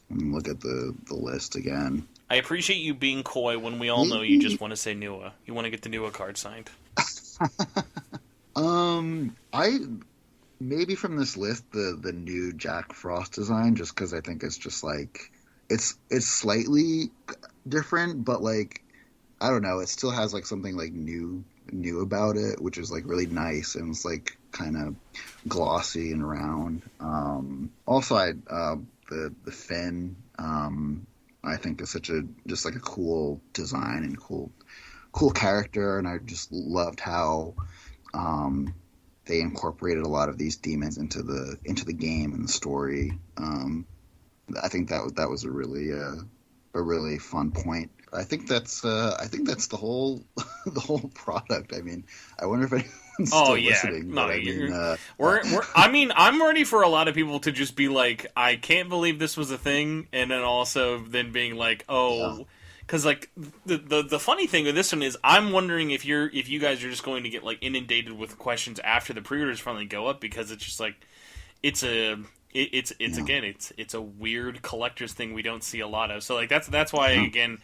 let me look at the list again. I appreciate you being coy when we all know you just Maybe, want to say Nua. You want to get the Nua card signed. I maybe from this list the new Jack Frost design, just because I think it's just like it's slightly different, but like I don't know, it still has like something like new about it, which is like really nice and it's like kind of glossy and round. Also, the fin, I think is such a just like a cool design and cool character, and I just loved how um, they incorporated a lot of these demons into the game and the story. I think that was a really fun point. I think that's the whole the whole product. I mean, I wonder if anyone's Oh still yeah, listening, no, but I mean, we're. I mean, I'm ready for a lot of people to just be like, I can't believe this was a thing, and then also then being like, yeah, oh, because like the funny thing with this one is, I'm wondering if you guys are just going to get like inundated with questions after the pre-orders finally go up because it's just like it's a. It's yeah, again it's a weird collector's thing we don't see a lot of. So like that's why yeah, again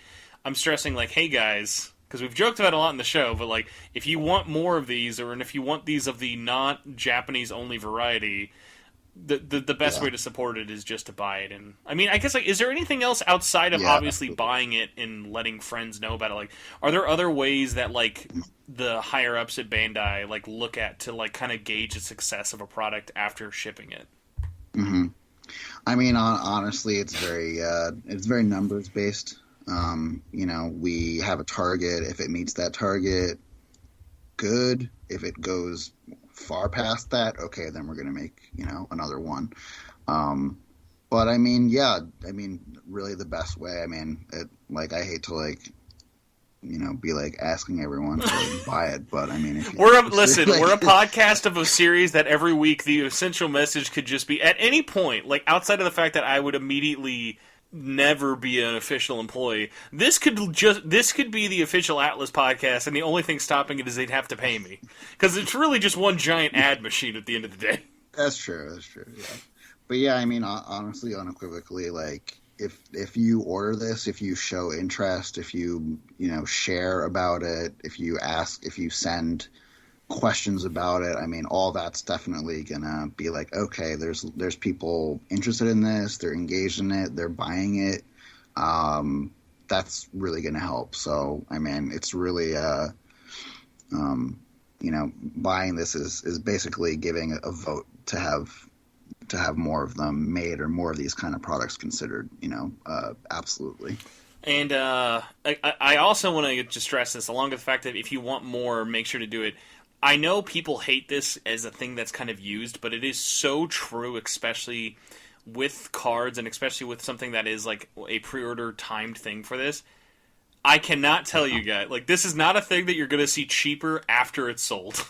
I'm stressing like, hey guys, because we've joked about it a lot in the show, but like if you want more of these, or and if you want these of the not Japanese only variety, the best yeah, way to support it is just to buy it. And I mean, I guess like, is there anything else outside of yeah, obviously absolutely. buying it and letting friends know about it? Like, are there other ways that like the higher ups at Bandai like look at to like kind of gauge the success of a product after shipping it? Hmm. I mean, honestly, it's very numbers based. We have a target. If it meets that target, good. If it goes far past that, okay, then we're gonna make another one. Um, but I mean, yeah, I mean, really the best way. I mean, like I hate to like be like asking everyone to buy it, but I mean, if you Listen. We're a like, podcast of a series that every week the essential message could just be at any point, like outside of the fact that I would immediately never be an official employee. This could be the official Atlas podcast, and the only thing stopping it is they'd have to pay me because it's really just one giant ad machine at the end of the day. that's true, that's true, yeah. But yeah, I mean, honestly, unequivocally, like if you order this, if you show interest, if you share about it, if you send questions about it, I mean, all that's definitely gonna be like, okay, there's people interested in this, they're engaged in it, they're buying it. That's really gonna help. So, I mean, it's really buying this is basically giving a vote to have more of them made or more of these kind of products considered. Absolutely. And I also want to just stress this, along with the fact that if you want more, make sure to do it. I know people hate this as a thing that's kind of used, but it is so true, especially with cards and especially with something that is like a pre-order timed thing for this. I cannot tell Yeah. you guys, like, this is not a thing that you're going to see cheaper after it's sold.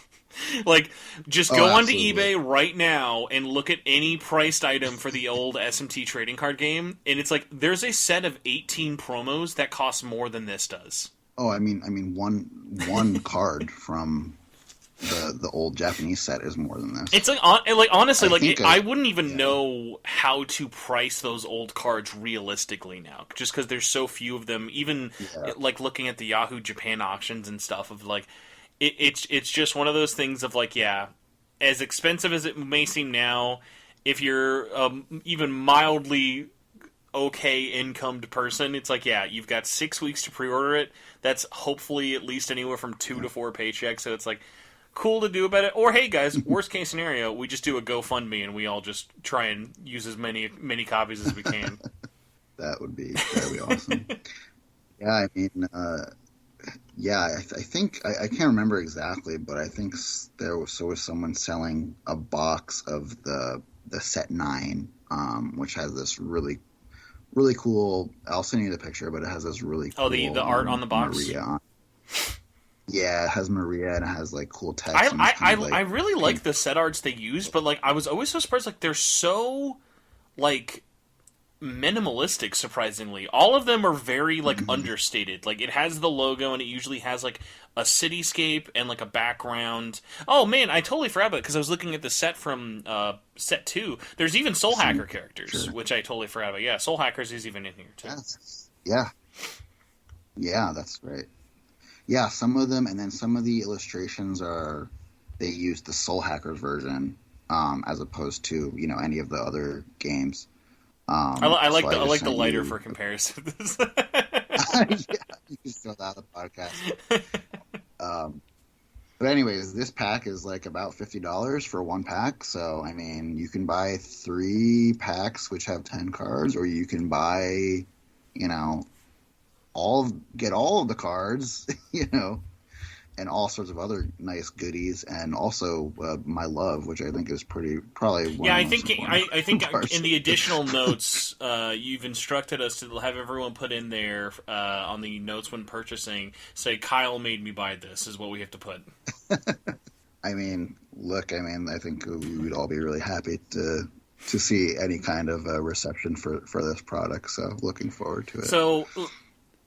Like, just Oh, go onto absolutely. eBay right now and look at any priced item for the old SMT trading card game, and it's like there's a set of 18 promos that cost more than this does. Oh, I mean, one card from the old Japanese set is more than this. It's like, honestly, I think I wouldn't even yeah, know how to price those old cards realistically now, just because there's so few of them. Even yeah, like looking at the Yahoo Japan auctions and stuff of like, it's just one of those things of like, yeah, as expensive as it may seem now, if you're even mildly okay incomed person, it's like, yeah, you've got 6 weeks to pre-order it. That's hopefully at least anywhere from two yeah, to four paychecks. So it's like, cool to do about it. Or hey guys, worst case scenario, we just do a GoFundMe and we all just try and use as many copies as we can. That'd be awesome. Yeah, I mean, yeah, I think I can't remember exactly, but I think there was someone selling a box of the set 9, which has this really cool. I'll send you the picture, but it has this really cool. Oh, the art on the box. Maria on. Yeah, it has Maria and it has like cool text. I really like the set arts they use, but like I was always so surprised. Like they're so like minimalistic, surprisingly. All of them are very like understated. Like it has the logo and it usually has like a cityscape and like a background. Oh man, I totally forgot about it because I was looking at the set from set 2. There's even Soul Hacker characters, which I totally forgot about. Yeah, Soul Hackers is even in here too. Yeah, that's great. Yeah, some of them, and then some of the illustrations they use the Soul Hackers version as opposed to any of the other games. I like the lighter for comparison. Yeah, you can show that on the podcast. But anyways, this pack is like about $50 for one pack. So I mean, you can buy 3 packs which have 10 cards, or you can buy, get all of the cards, and all sorts of other nice goodies, and also my love, which I think is probably one. Yeah, of the I think in the additional notes, you've instructed us to have everyone put in there on the notes when purchasing, say Kyle made me buy this is what we have to put. I mean, I think we would all be really happy to see any kind of reception for this product. So looking forward to it. So.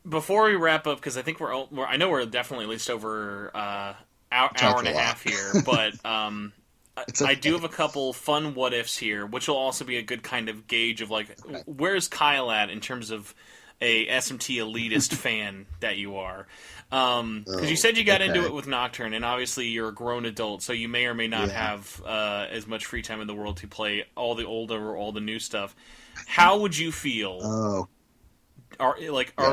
Before we wrap up, because I think I know we're definitely at least over hour and a half here, but I do have a couple fun what ifs here, which will also be a good kind of gauge of like where's Kyle at in terms of a SMT elitist fan that you are. Because you said you got into it with Nocturne, and obviously you're a grown adult, so you may or may not have as much free time in the world to play all the older or all the new stuff. How would you feel? Are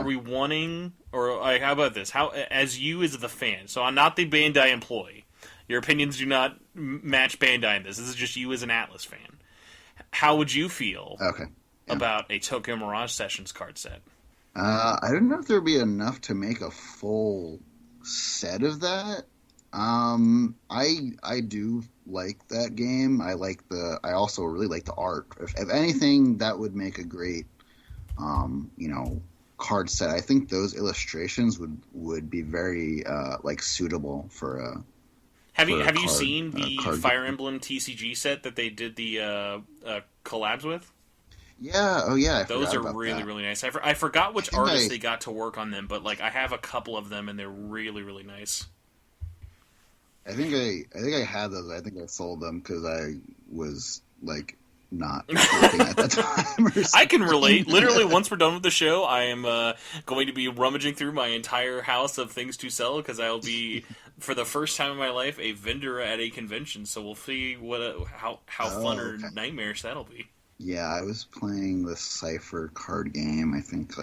we wanting, or how about this? How, as you as the fan, so I'm not the Bandai employee. Your opinions do not match Bandai in this. This is just you as an Atlas fan. How would you feel about a Tokyo Mirage Sessions card set? I don't know if there would be enough to make a full set of that. I do like that game. I also really like the art. If anything, that would make a great card set. I think those illustrations would be very suitable for a. Have you seen the Fire Emblem TCG set that they did the collabs with? Yeah. Oh yeah. Those are really nice. I forgot which artists they got to work on them, but I have a couple of them and they're really nice. I think I had those. I think I sold them because I was not working at that time. I can relate. Literally, once we're done with the show, I am going to be rummaging through my entire house of things to sell because I will be, for the first time in my life, a vendor at a convention. So we'll see how fun or nightmarish that'll be. Yeah, I was playing the Cypher card game. I think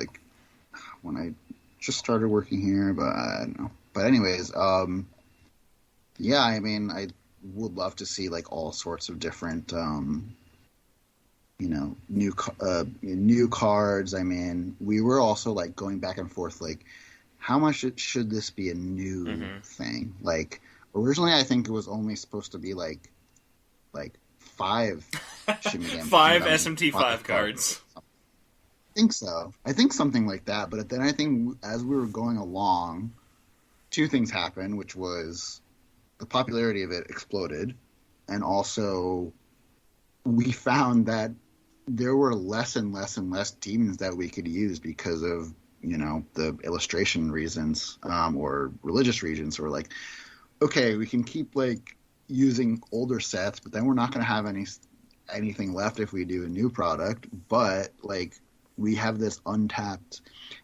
when I just started working here, but I don't know. But anyways, yeah, I mean, I would love to see all sorts of different. New cards. I mean, we were also going back and forth, how much should this be a new thing? Originally, I think it was only supposed to be 5 Shin Megami 5 SMT5 cards. I think so. I think something like that. But then I think as we were going along, 2 things happened, which was the popularity of it exploded, and also we found that there were less and less demons that we could use because of the illustration reasons or religious reasons. Or okay, we can keep using older sets, but then we're not going to have anything left if we do a new product. But we have this untapped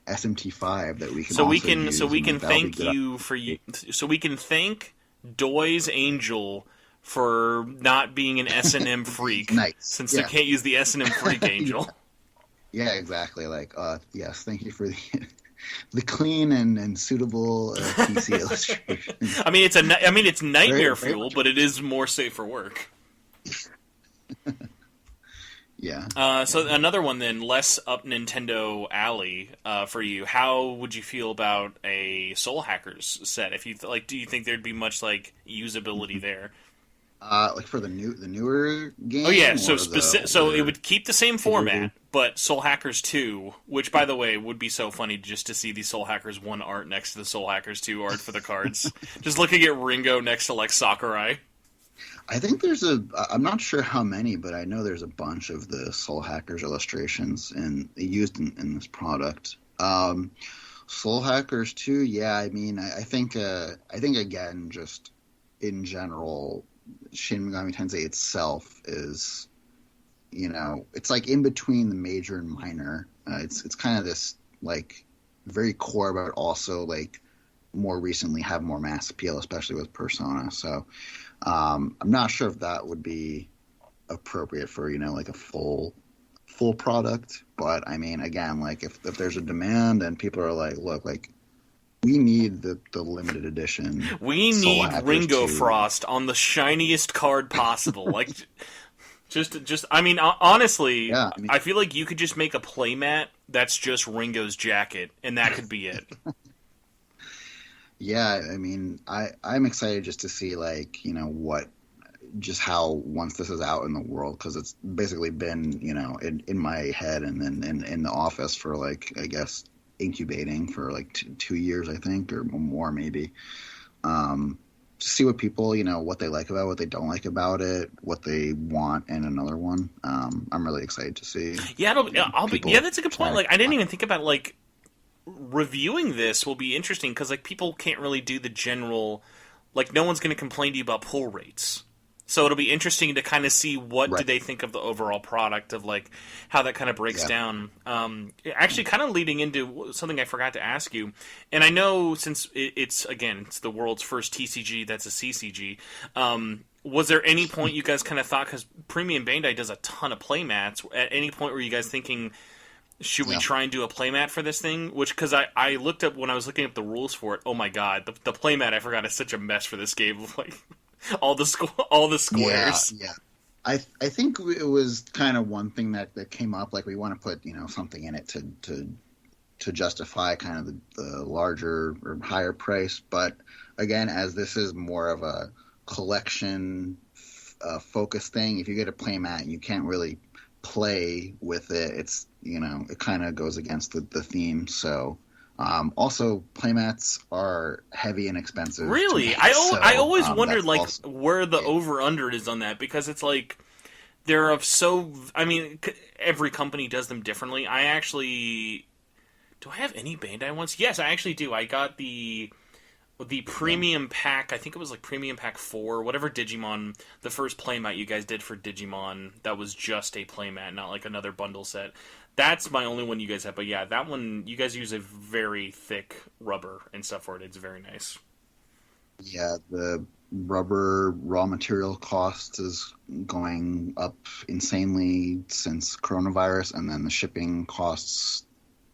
SMT5 that we can use. So we can thank you for you. So we can thank Doy's Angel for not being an S&M freak, since they can't use the S&M freak angel. Yeah, exactly. Yes, thank you for the the clean and suitable PC illustration. It's nightmare Very fuel, much. but it is more safe for work. Yeah. So another one then, less up Nintendo alley for you. How would you feel about a Soul Hackers set? If you do you think there'd be much like usability there? Like for the newer game. Oh yeah, so it older would keep the same format, but Soul Hackers 2, which by the way would be so funny just to see the Soul Hackers 1 art next to the Soul Hackers 2 art for the cards. Just looking at Ringo next to like Sakurai. I think I'm not sure how many, but I know there's a bunch of the Soul Hackers illustrations used in this product. Soul Hackers 2, yeah, I think again, just in general, Shin Megami Tensei itself is, it's like in between the major and minor. It's kind of this like very core, but also like more recently have more mass appeal, especially with Persona. So I'm not sure if that would be appropriate for like a full product. But again, like if there's a demand and people are like, look, like we need the limited edition. We Soul need Hackers Ringo 2. Frost on the shiniest card possible. Like, honestly, Yeah, I feel like you could just make a playmat that's just Ringo's jacket, and that could be it. Yeah, I'm excited just to see how once this is out in the world, because it's basically been in my head and then in the office for like, I guess, incubating for like 2 years, I think, or more maybe. To see what people what they like about it, what they don't like about it, what they want in another one. I'm really excited to see. Yeah, that's a good point. Like I didn't even think about like reviewing this will be interesting because like people can't really do the general, like no one's going to complain to you about pull rates, so it'll be interesting to kind of see what do they think of the overall product, of like how that kind of breaks down. Actually kind of leading into something I forgot to ask you, and I know since it's the world's first TCG that's a CCG, was there any point you guys kind of thought, because Premium Bandai does a ton of playmats, at any point were you guys thinking, should we try and do a playmat for this thing? Because I looked up, when I was looking up the rules for it, oh my god, the playmat I forgot is such a mess for this game. Like all the squares. Yeah. I think it was kind of one thing that came up. Like we want to put something in it to justify kind of the larger or higher price. But again, as this is more of a collection focused thing, if you get a playmat, you can't really play with it. It's it kind of goes against the theme. So also playmats are heavy and expensive. Really? I always wondered like where the over under is on that, because it's like every company does them differently. Do I have any Bandai ones? Yes, I actually do. I got the premium pack, I think it was like Premium Pack 4, whatever Digimon, the first playmat you guys did for Digimon, that was just a playmat, not like another bundle set. That's my only one you guys have, but yeah, that one, you guys use a very thick rubber and stuff for it. It's very nice. Yeah, the rubber raw material cost is going up insanely since coronavirus, and then the shipping costs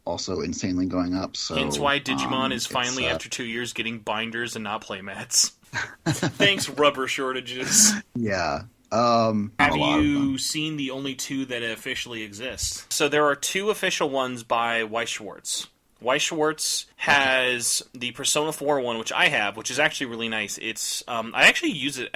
also insanely going up. So hence why Digimon is finally, after 2 years, getting binders and not playmats. Thanks, rubber shortages. Yeah. Have you seen the only two that officially exist? So there are two official ones by Weiss Schwarz. Weiss Schwarz has the Persona 4 one, which I have, which is actually really nice. It's I actually use it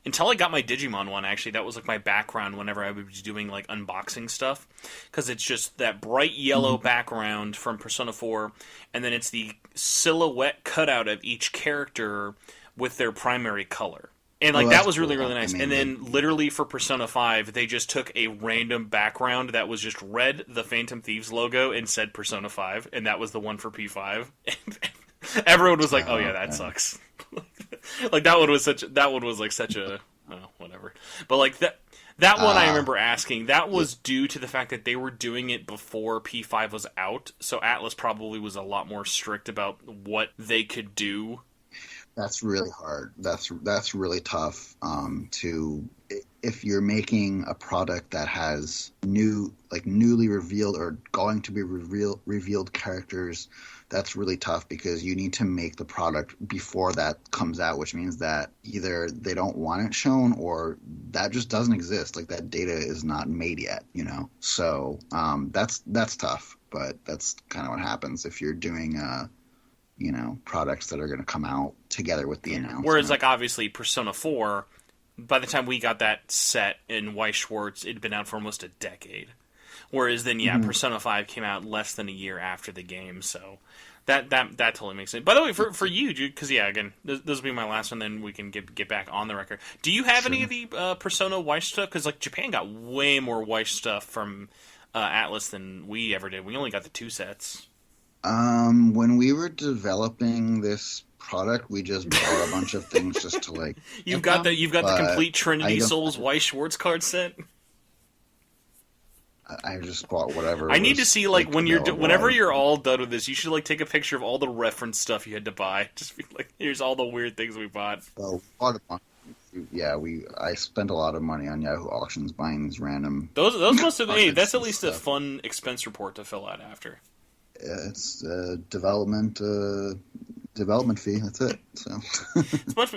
until I got my Digimon one. Actually, that was like my background whenever I was doing like unboxing stuff, because it's just that bright yellow background from Persona 4, and then it's the silhouette cutout of each character with their primary color. And like that was really, really nice. And then literally for Persona 5, they just took a random background that was just red, the Phantom Thieves logo, and said Persona 5, and that was the one for P5. And everyone was like, "Oh yeah, that sucks." Like that one was such a whatever. But like that one I remember asking, that was due to the fact that they were doing it before P5 was out, so Atlas probably was a lot more strict about what they could do. That's really hard. That's really tough. To if you're making a product that has newly revealed or going to be revealed characters, that's really tough because you need to make the product before that comes out, which means that either they don't want it shown or that just doesn't exist. Like that data is not made yet, you know. So that's tough, but that's kind of what happens if you're doing products that are going to come out together with the announcement. Whereas, like, obviously, Persona 4, by the time we got that set in Weiss Schwartz, it'd been out for almost a decade. Whereas then, Persona 5 came out less than a year after the game, so that totally makes sense. By the way, for you, because, again, this will be my last one, then we can get back on the record. Do you have any of the Persona Weiss stuff? Because, like, Japan got way more Weiss stuff from Atlas than we ever did. We only got the 2 sets. When we were developing this product, we just bought a bunch of things just to like. You've got the complete Trinity Souls Weiss Schwartz card set. I just bought whatever. I need to see whenever you're all done with this, you should like take a picture of all the reference stuff you had to buy. Just be like, here's all the weird things we bought. So, I spent a lot of money on Yahoo Auctions buying these random. Those must have. Hey, that's at least a fun expense report to fill out after. It's a development fee. That's it. So it's much.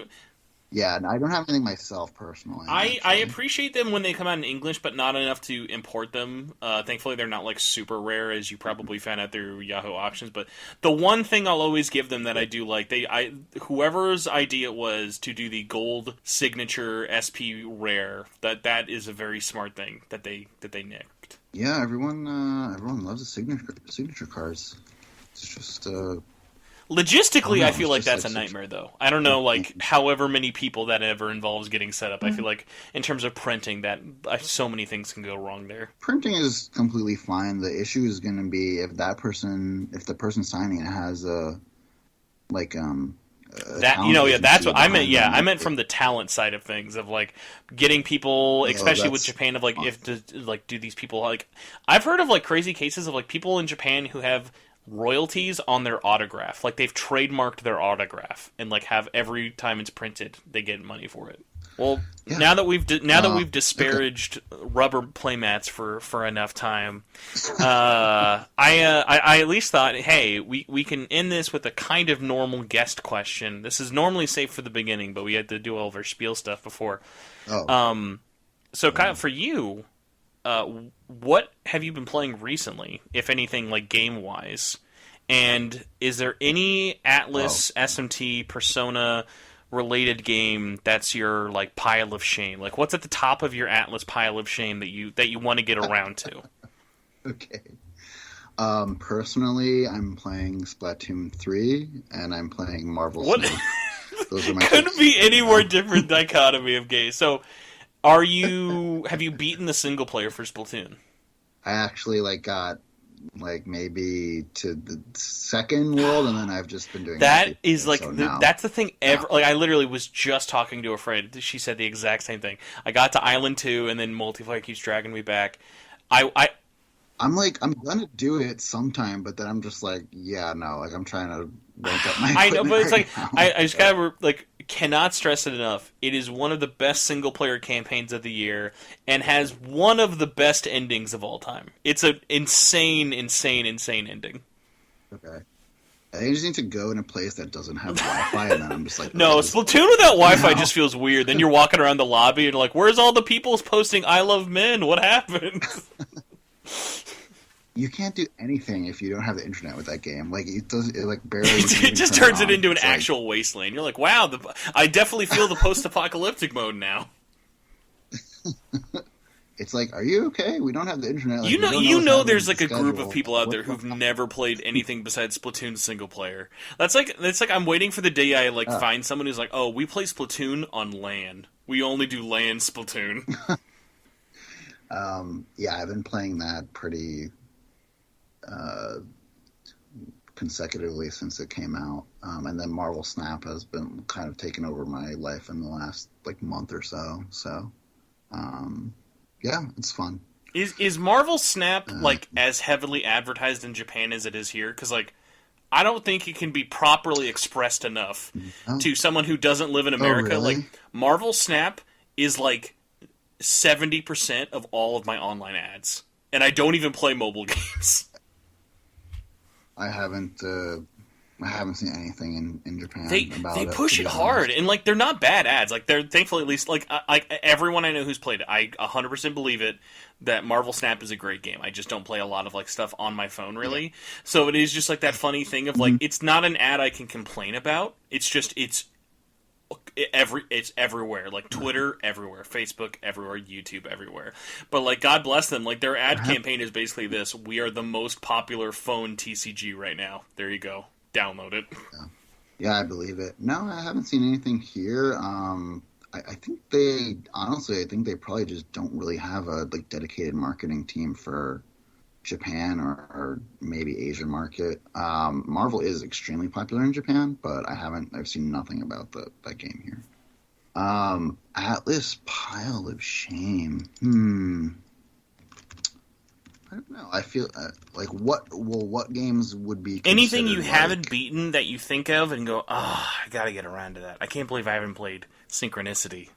Yeah, I don't have anything myself personally. I appreciate them when they come out in English, but not enough to import them. Thankfully, they're not like super rare, as you probably found out through Yahoo Auctions. But the one thing I'll always give them that I do like, whoever's idea it was to do the gold signature SP rare, that is a very smart thing that they nicked. Yeah, everyone loves the signature cards. It's just logistically, I feel like that's a nightmare, though. I don't know, like however many people that ever involves getting set up. I feel like in terms of printing, that so many things can go wrong there. Printing is completely fine. The issue is going to be if the person signing it has that's what I meant. Yeah, I meant from the talent side of things, of like getting people, especially with Japan, of like do these people like I've heard of like crazy cases of like people in Japan who have royalties on their autograph, like they've trademarked their autograph and like have every time it's printed they get money for it. Well, yeah. Now that we've disparaged rubber playmats for enough time, I at least thought, hey, we can end this with a kind of normal guest question. This is normally safe for the beginning, but we had to do all of our spiel stuff before. So kind of for you, what have you been playing recently, if anything, like game wise? And is there any Atlas, SMT, Persona related game that's your like pile of shame? Like, what's at the top of your Atlas pile of shame that you want to get around to? Okay. Personally, I'm playing Splatoon 3 and I'm playing Marvel Snap. Those are my couldn't be any more different dichotomy of games. So, have you beaten the single player for Splatoon? I actually got maybe to the second world, and then I've just been doing that. Is like that's the thing ever. Like I literally was just talking to a friend. She said the exact same thing. I got to Island 2, and then multiplayer keeps dragging me back. I'm gonna do it sometime, but then I'm just like, yeah, no, like I'm trying to rank up my. I know, but it's right like I just gotta cannot stress it enough. It is one of the best single player campaigns of the year, and has one of the best endings of all time. It's an insane ending. Okay. I just need to go in a place that doesn't have Wi-Fi, and then I'm just like... No, Splatoon without Wi-Fi just feels weird. Then you're walking around the lobby, and you're like, where's all the people posting I love men? What happened? You can't do anything if you don't have the internet with that game. Like, it barely... it just turns it into an actual wasteland. You're like, wow, I definitely feel the post-apocalyptic mode now. It's like, are you okay? We don't have the internet. Like, you know there's like a group of people out there who've never played anything besides Splatoon single player. That's like I'm waiting for the day I find someone who's like, oh, we play Splatoon on LAN. We only do LAN Splatoon. Yeah, I've been playing that pretty consecutively since it came out. And then Marvel Snap has been kind of taking over my life in the last month or so. So, yeah, it's fun. Is Marvel Snap as heavily advertised in Japan as it is here? Because I don't think it can be properly expressed enough Oh, to someone who doesn't live in oh America. Like, really? Marvel Snap is like 70% of all of my online ads. And I don't even play mobile games. I haven't. I haven't seen anything in Japan They about it, to push it be hard, honest. and like they're not bad ads. Like they're thankfully at least like everyone I know who's played it, I 100% believe it that Marvel Snap is a great game. I just don't play a lot of like stuff on my phone Yeah. really, so it is just like that funny thing of like Mhm. it's not an ad I can complain about. It's just it's everywhere, like Twitter everywhere, Facebook everywhere, YouTube everywhere. But like God bless them, like their ad Perhaps. campaign is basically this: we are the most popular phone TCG right now. There you go, download it. Yeah, I believe it. No, I haven't seen anything here. I think they honestly, I think they probably just don't really have a like dedicated marketing team for Japan or maybe Asian market. Marvel is extremely popular in Japan, but I've seen nothing about that game here. Atlas Pile of Shame. I don't know. I feel like what games would be Anything you considered haven't like, beaten that you think of and go, ah, I gotta get around to that. I can't believe I haven't played Synchronicity.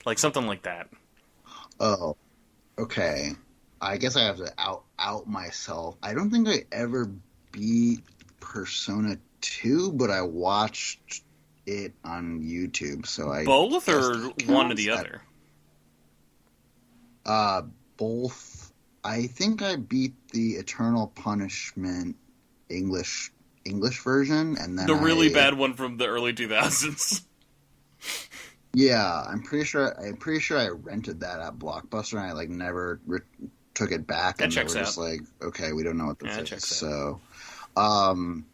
Like something like that. oh, okay. I guess I have to out myself. I don't think I ever beat Persona 2, but I watched it on YouTube, so I Both guess or that one or counts. the other? Both. I think I beat the Eternal Punishment English English version, and then The really I bad one from the early 2000s. yeah, I'm pretty sure I rented that at Blockbuster, and I like never took it back, That and they checks were out. just like, okay, we don't know what Yeah, this that is, checks out. so. Um,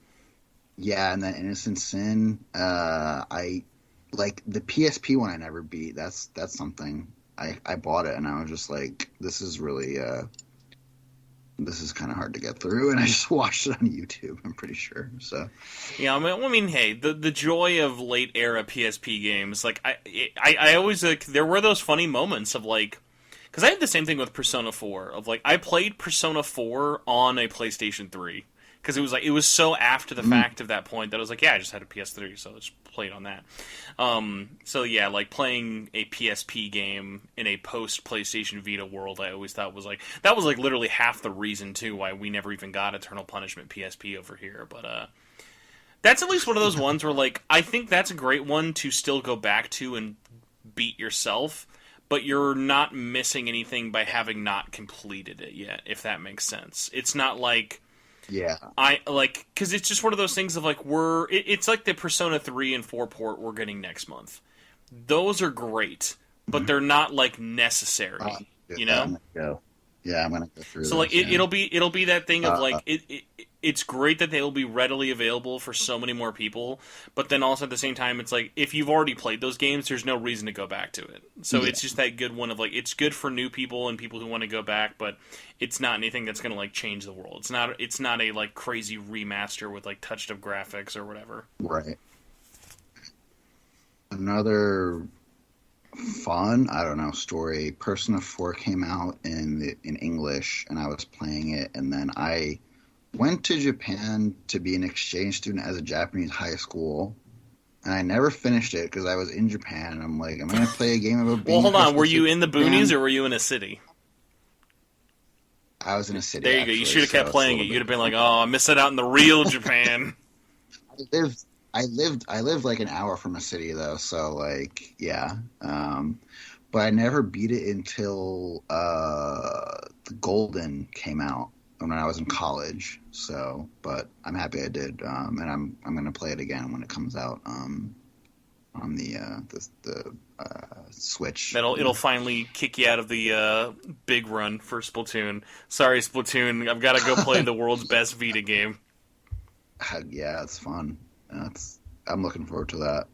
Yeah, and then Innocent Sin, I like the PSP one I never beat. That's something I bought it and I was just like, this is really this is kind of hard to get through, and I just watched it on YouTube. I'm pretty sure. So Yeah, I mean, hey, the joy of late era PSP games, like I always like there were those funny moments of like, because I had the same thing with Persona 4 of like I played Persona 4 on a PlayStation 3 because it was like it was so after the mm, fact of that point that I was like, yeah, I just had a PS3, so let's play it on that. So yeah, like playing a PSP game in a post PlayStation Vita world, I always thought was like that was like literally half the reason too why we never even got Eternal Punishment PSP over here, but that's at least one of those ones where, like, I think that's a great one to still go back to and beat yourself, but you're not missing anything by having not completed it yet, if that makes sense. It's not like yeah, because it's just one of those things of like it's like the Persona 3 and 4 port we're getting next month. Those are great, but mhm. they're not like necessary, Yeah, you I'm know? gonna go. Yeah, I'm gonna go through So like those. Yeah. it'll be that thing of Uh, like it's great that they'll be readily available for so many more people, but then also at the same time it's like if you've already played those games, there's no reason to go back to it. So yeah, it's just that good one of like it's good for new people and people who want to go back, but it's not anything that's going to like change the world. It's not a like crazy remaster with like touched up graphics or whatever. right. Another fun, I don't know, story. Persona 4 came out in English, and I was playing it, and then I went to Japan to be an exchange student as a Japanese high school, and I never finished it because I was in Japan, and I'm like, am I going to play a game about Well, being a hold high on. school Were you student in the in boonies Japan? or were you in a city? I was in a city, There you go. You actually, should have so kept it's a playing it. little You'd bit have been like, different. "Oh, I missed it out in the real Japan." I lived like an hour from a city though, so like yeah. But I never beat it until the Golden came out when I was in college. So, but I'm happy I did, and I'm gonna play it again when it comes out on the Switch. It'll finally kick you out of the big run for Splatoon. Sorry, Splatoon. I've got to go play the world's best Vita game. Yeah, it's fun. I'm looking forward to that.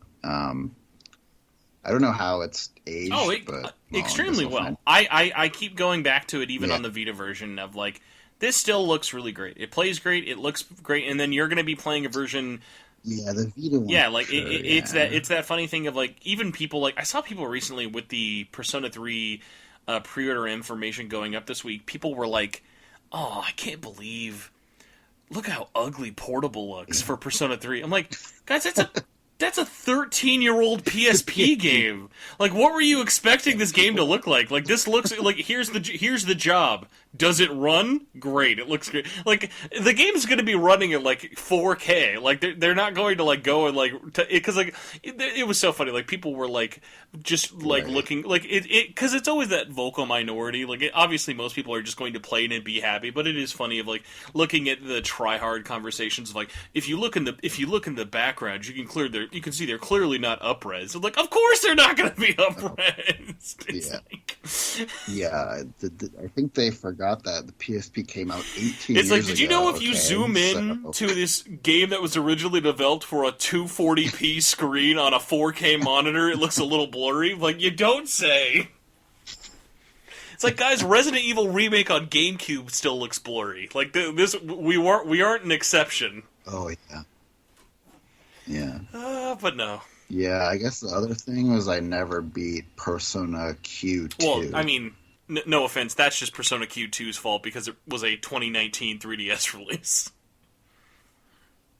I don't know how it's Oh, aged, but well, I guess extremely I'll find. well. I keep going back to it even Yeah, on the Vita version of like this still looks really great. It plays great. It looks great, and then you're going to be playing a version. yeah, the Vita one Yeah, for like sure. it's Yeah, that funny thing of like even people like I saw people recently with the Persona 3 pre-order information going up this week. People were like, "Oh, I can't believe." look how ugly Portable looks for Persona 3. I'm like, guys, that's a 13-year-old PSP game. Like, what were you expecting this game to look like? Like, this looks like here's the job. Does it run? Great. It looks great. Like, the game's going to be running at like 4K. Like, they're not going to like go and like because like it was so funny. Like, people were like just like looking like it because it's always that vocal minority. Like, obviously most people are just going to play it and be happy, but it is funny of like looking at the try hard conversations of like if you look in the background, you can see they're clearly not up-res. Like, of course they're not going to be up-res. I think they forgot that the PSP came out 18 years ago. It's like, did you know if you zoom in to this game that was originally developed for a 240p screen on a 4K monitor, it looks a little blurry? Like, you don't say. It's like, guys, Resident Evil Remake on GameCube still looks blurry. Like, we aren't an exception. Oh, yeah. Yeah. But no. Yeah, I guess the other thing was I never beat Persona Q2. Well, I mean, no offense, that's just Persona Q2's fault because it was a 2019 3DS release.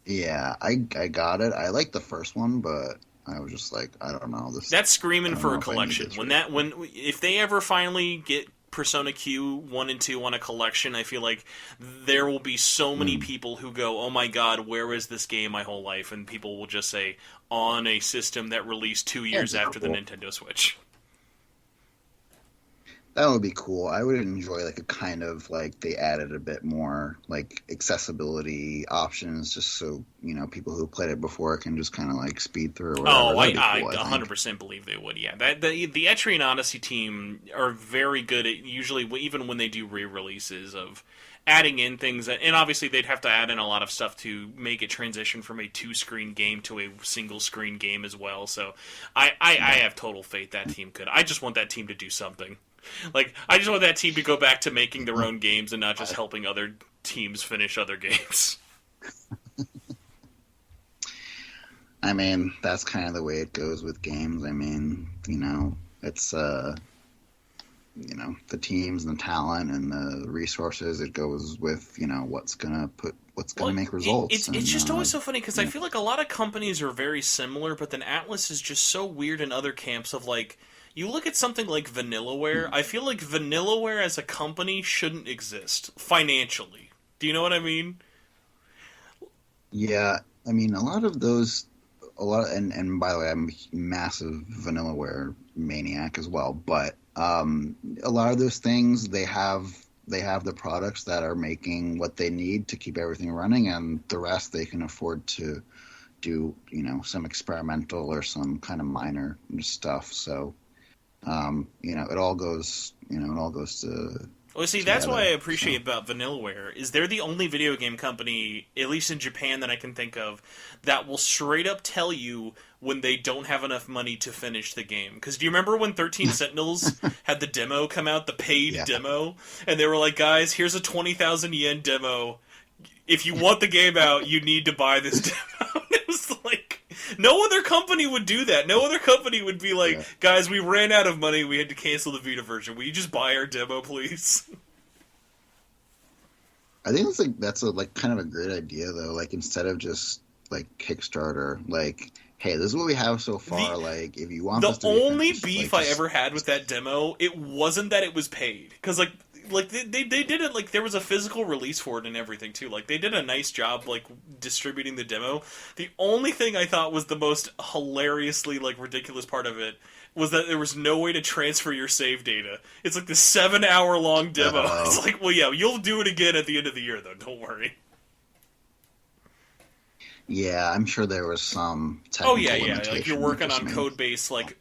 Yeah, I got it. I liked the first one, but I was just like, I don't know. That's screaming for a collection. If they ever finally get Persona Q 1 and 2 on a collection, I feel like there will be so many people who go, oh my god, where was this game my whole life? And people will just say, on a system that released 2 years after the Nintendo Switch. That would be cool. I would enjoy like a kind of like they added a bit more like accessibility options just so, you know, people who played it before can just kind of like speed through or whatever. Oh, I 100% believe they would, yeah. The Etrian Odyssey team are very good at usually, even when they do re-releases, of adding in things, and obviously they'd have to add in a lot of stuff to make it transition from a 2-screen game to a single-screen game as well, so I have total faith that team could. I just want that team to do something. Like, I just want that team to go back to making their own games and not just helping other teams finish other games. I mean, that's kind of the way it goes with games. I mean, you know, it's, you know, the teams and the talent and the resources. It goes with, you know, what's going to make results. It's just always so funny because I feel like a lot of companies are very similar, but then Atlus is just so weird in other camps of like, you look at something like Vanillaware, I feel like Vanillaware as a company shouldn't exist financially. Do you know what I mean? Yeah, I mean, and by the way, I'm a massive Vanillaware maniac as well, but a lot of those things, they have the products that are making what they need to keep everything running, and the rest they can afford to do, you know, some experimental or some kind of minor stuff. So, you know, it all goes to... Well, see, that's what I appreciate about Vanillaware, is they're the only video game company, at least in Japan that I can think of, that will straight up tell you when they don't have enough money to finish the game. Because do you remember when 13 Sentinels had the demo come out, the paid demo? And they were like, guys, here's a 20,000 yen demo. If you want the game out, you need to buy this demo. It was like... No other company would do that. No other company would be like, guys, we ran out of money, we had to cancel the Vita version. Will you just buy our demo, please? I think that's kind of a great idea, though. Like, instead of just, like, Kickstarter, like, hey, this is what we have so far. Like, if you want this to be the only finished, beef like, I ever had with that demo, it wasn't that it was paid. Because, like they did it, like, there was a physical release for it and everything too. Like, they did a nice job, like, distributing the demo. The only thing I thought was the most hilariously, like, ridiculous part of it was that there was no way to transfer your save data. It's like the 7-hour-long demo. It's like, well, yeah, you'll do it again at the end of the year, though. Don't worry. Yeah, I'm sure there was some technical limitation. Like, you're working on code base, like,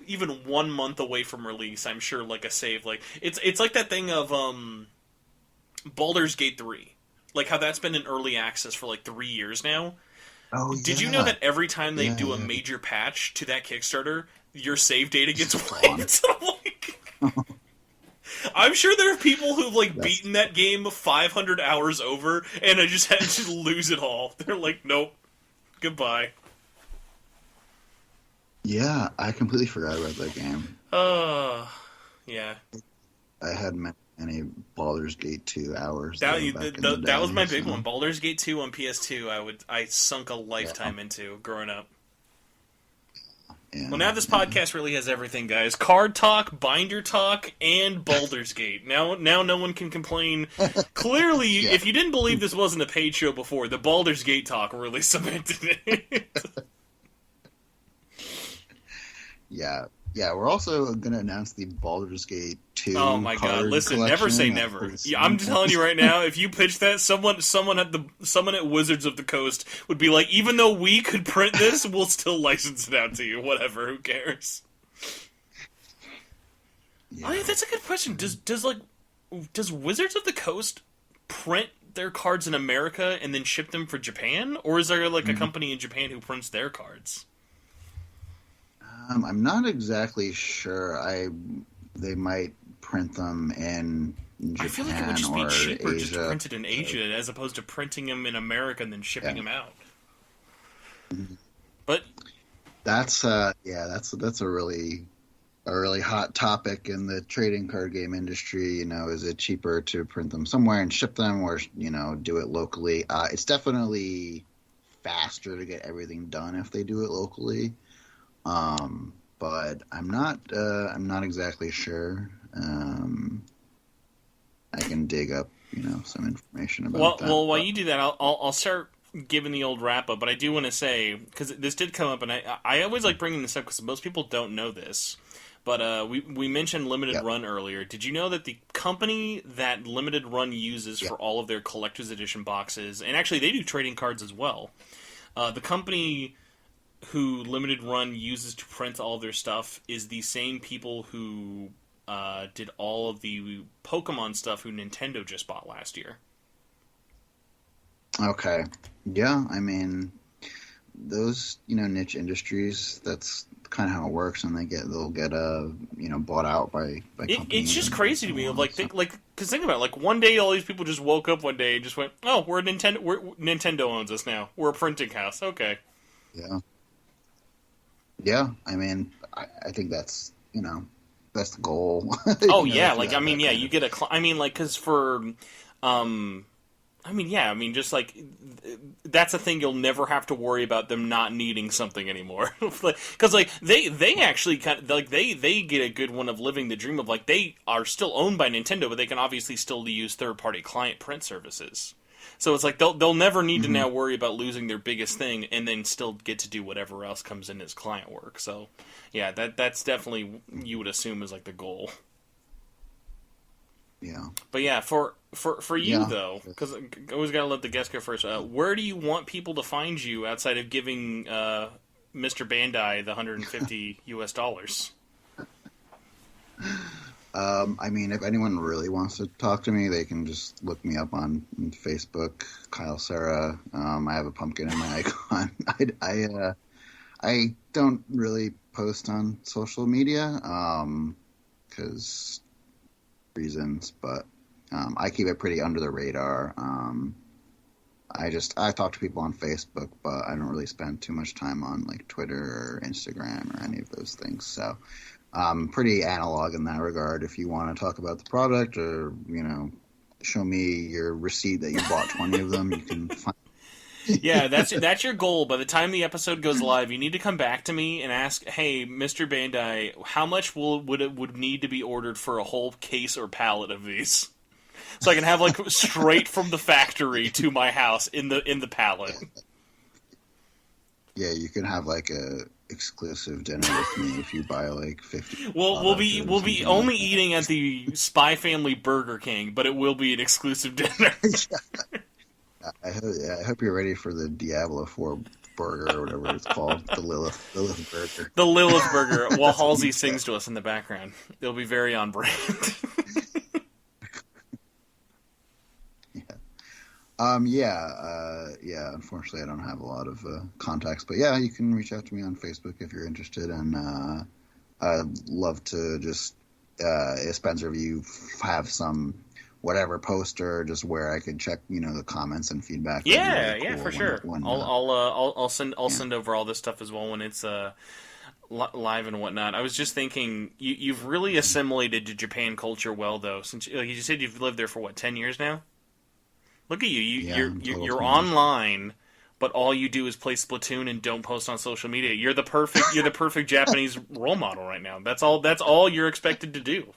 even 1 month away from release, I'm sure, like, a save, like, it's like that thing of, Baldur's Gate 3. Like, how that's been in early access for, like, 3 years now. Oh, yeah. Did you know that every time they do a major patch to that Kickstarter, your save data gets wiped? I'm sure there are people who've, like, beaten that game 500 hours over, and I just had to lose it all. They're like, nope. Goodbye. Yeah, I completely forgot about that game. Yeah. I had many any Baldur's Gate 2 hours That back in the that was day. my big So, one. Baldur's Gate 2 on PS2. I sunk a yeah, lifetime into growing up. yeah, Well, now this yeah. podcast really has everything, guys. Card talk, binder talk, and Baldur's Gate. Now no one can complain. Clearly, Yeah. if you didn't believe this wasn't a paid show before, the Baldur's Gate talk really cemented it. Yeah, yeah. We're also gonna announce the Baldur's Gate 2 Oh my god! card Listen, never say collection never. at Yeah, I'm some telling you point. right now. If you pitch that, someone at Wizards of the Coast would be like, even though we could print this, we'll still license it out to you. Whatever, who cares? Oh Yeah. yeah, that's a good question. Does Wizards of the Coast print their cards in America and then ship them for Japan, or is there like a Mhm. company in Japan who prints their cards? I'm not exactly sure. They might print them in I feel like it would Japan just be or cheaper just to Asia. print it in Asia as opposed to printing them in America and then shipping Yeah. them out. Mhm. But That's a really hot topic in the trading card game industry. Is it cheaper to print them somewhere and ship them, or do it locally? It's definitely faster to get everything done if they do it locally. But I'm not exactly sure. I can dig up, some information about that. While But you do that, I'll start giving the old wrap up. But I do want to say, because this did come up, and I always like bringing this up because most people don't know this. But we mentioned Limited Yep. Run earlier. Did you know that the company that Limited Run uses Yep. for all of their collector's edition boxes, and actually they do trading cards as well, the company who Limited Run uses to print all of their stuff is the same people who did all of the Pokemon stuff who Nintendo just bought last year. okay, yeah, I mean, those niche industries, that's kind of how it works, and they'll get bought out by It's companies just and crazy to so me. on. Like, So, because think about it. Like, one day all these people just woke up one day and just went, "Oh, Nintendo owns us now. We're a printing house." Okay. yeah, yeah. I mean, I think that's the goal. Oh If yeah. you Like, I have mean, that yeah. kind You of get I mean, like, because for, I mean, yeah. I mean, just like that's a thing you'll never have to worry about them not needing something anymore. Because like they actually kind of like they get a good one of living the dream of like they are still owned by Nintendo, but they can obviously still use third party client print services. So it's like they'll never need to Mhm. now worry about losing their biggest thing, and then still get to do whatever else comes in as client work. So yeah, that's definitely you would assume is like the goal. Yeah. But yeah, for you Yeah. though, because I always gotta let the guest go first. Where do you want people to find you outside of giving Mr. Bandai the $150 US? I mean, if anyone really wants to talk to me, they can just look me up on Facebook, Kyle Sarah. I have a pumpkin in my icon. I don't really post on social media because reasons, but I keep it pretty under the radar. I talk to people on Facebook, but I don't really spend too much time on like Twitter or Instagram or any of those things. So pretty analog in that regard. If you want to talk about the product or show me your receipt that you bought 20 of them, you can find. Yeah, that's your goal. By the time the episode goes live, you need to come back to me and ask, "Hey, Mr. Bandai, how much would need to be ordered for a whole case or pallet of these?" So I can have like straight from the factory to my house in the pallet. Yeah, you can have like a exclusive dinner with me if you buy like 50. We'll products or be something only like that. eating at the Spy Family Burger King, but it will be an exclusive dinner. I hope you're ready for the Diablo 4 burger or whatever it's called, the Lilith burger. The Lilith Burger, while Halsey sings to us in the background. It'll be very on brand. Yeah. Unfortunately, I don't have a lot of contacts, but yeah, you can reach out to me on Facebook if you're interested, and I'd love to just if Spencer, if you have some whatever poster, just where I could check, the comments and feedback. That'd be Yeah, really yeah, cool for sure. when, I'll send over all this stuff as well when it's live and whatnot. I was just thinking, you've really assimilated to Japan culture well, though. Since like you said, you've lived there for what, 10 years now? Look at you. You're online, but all you do is play Splatoon and don't post on social media. You're the perfect Japanese role model right now. That's all you're expected to do.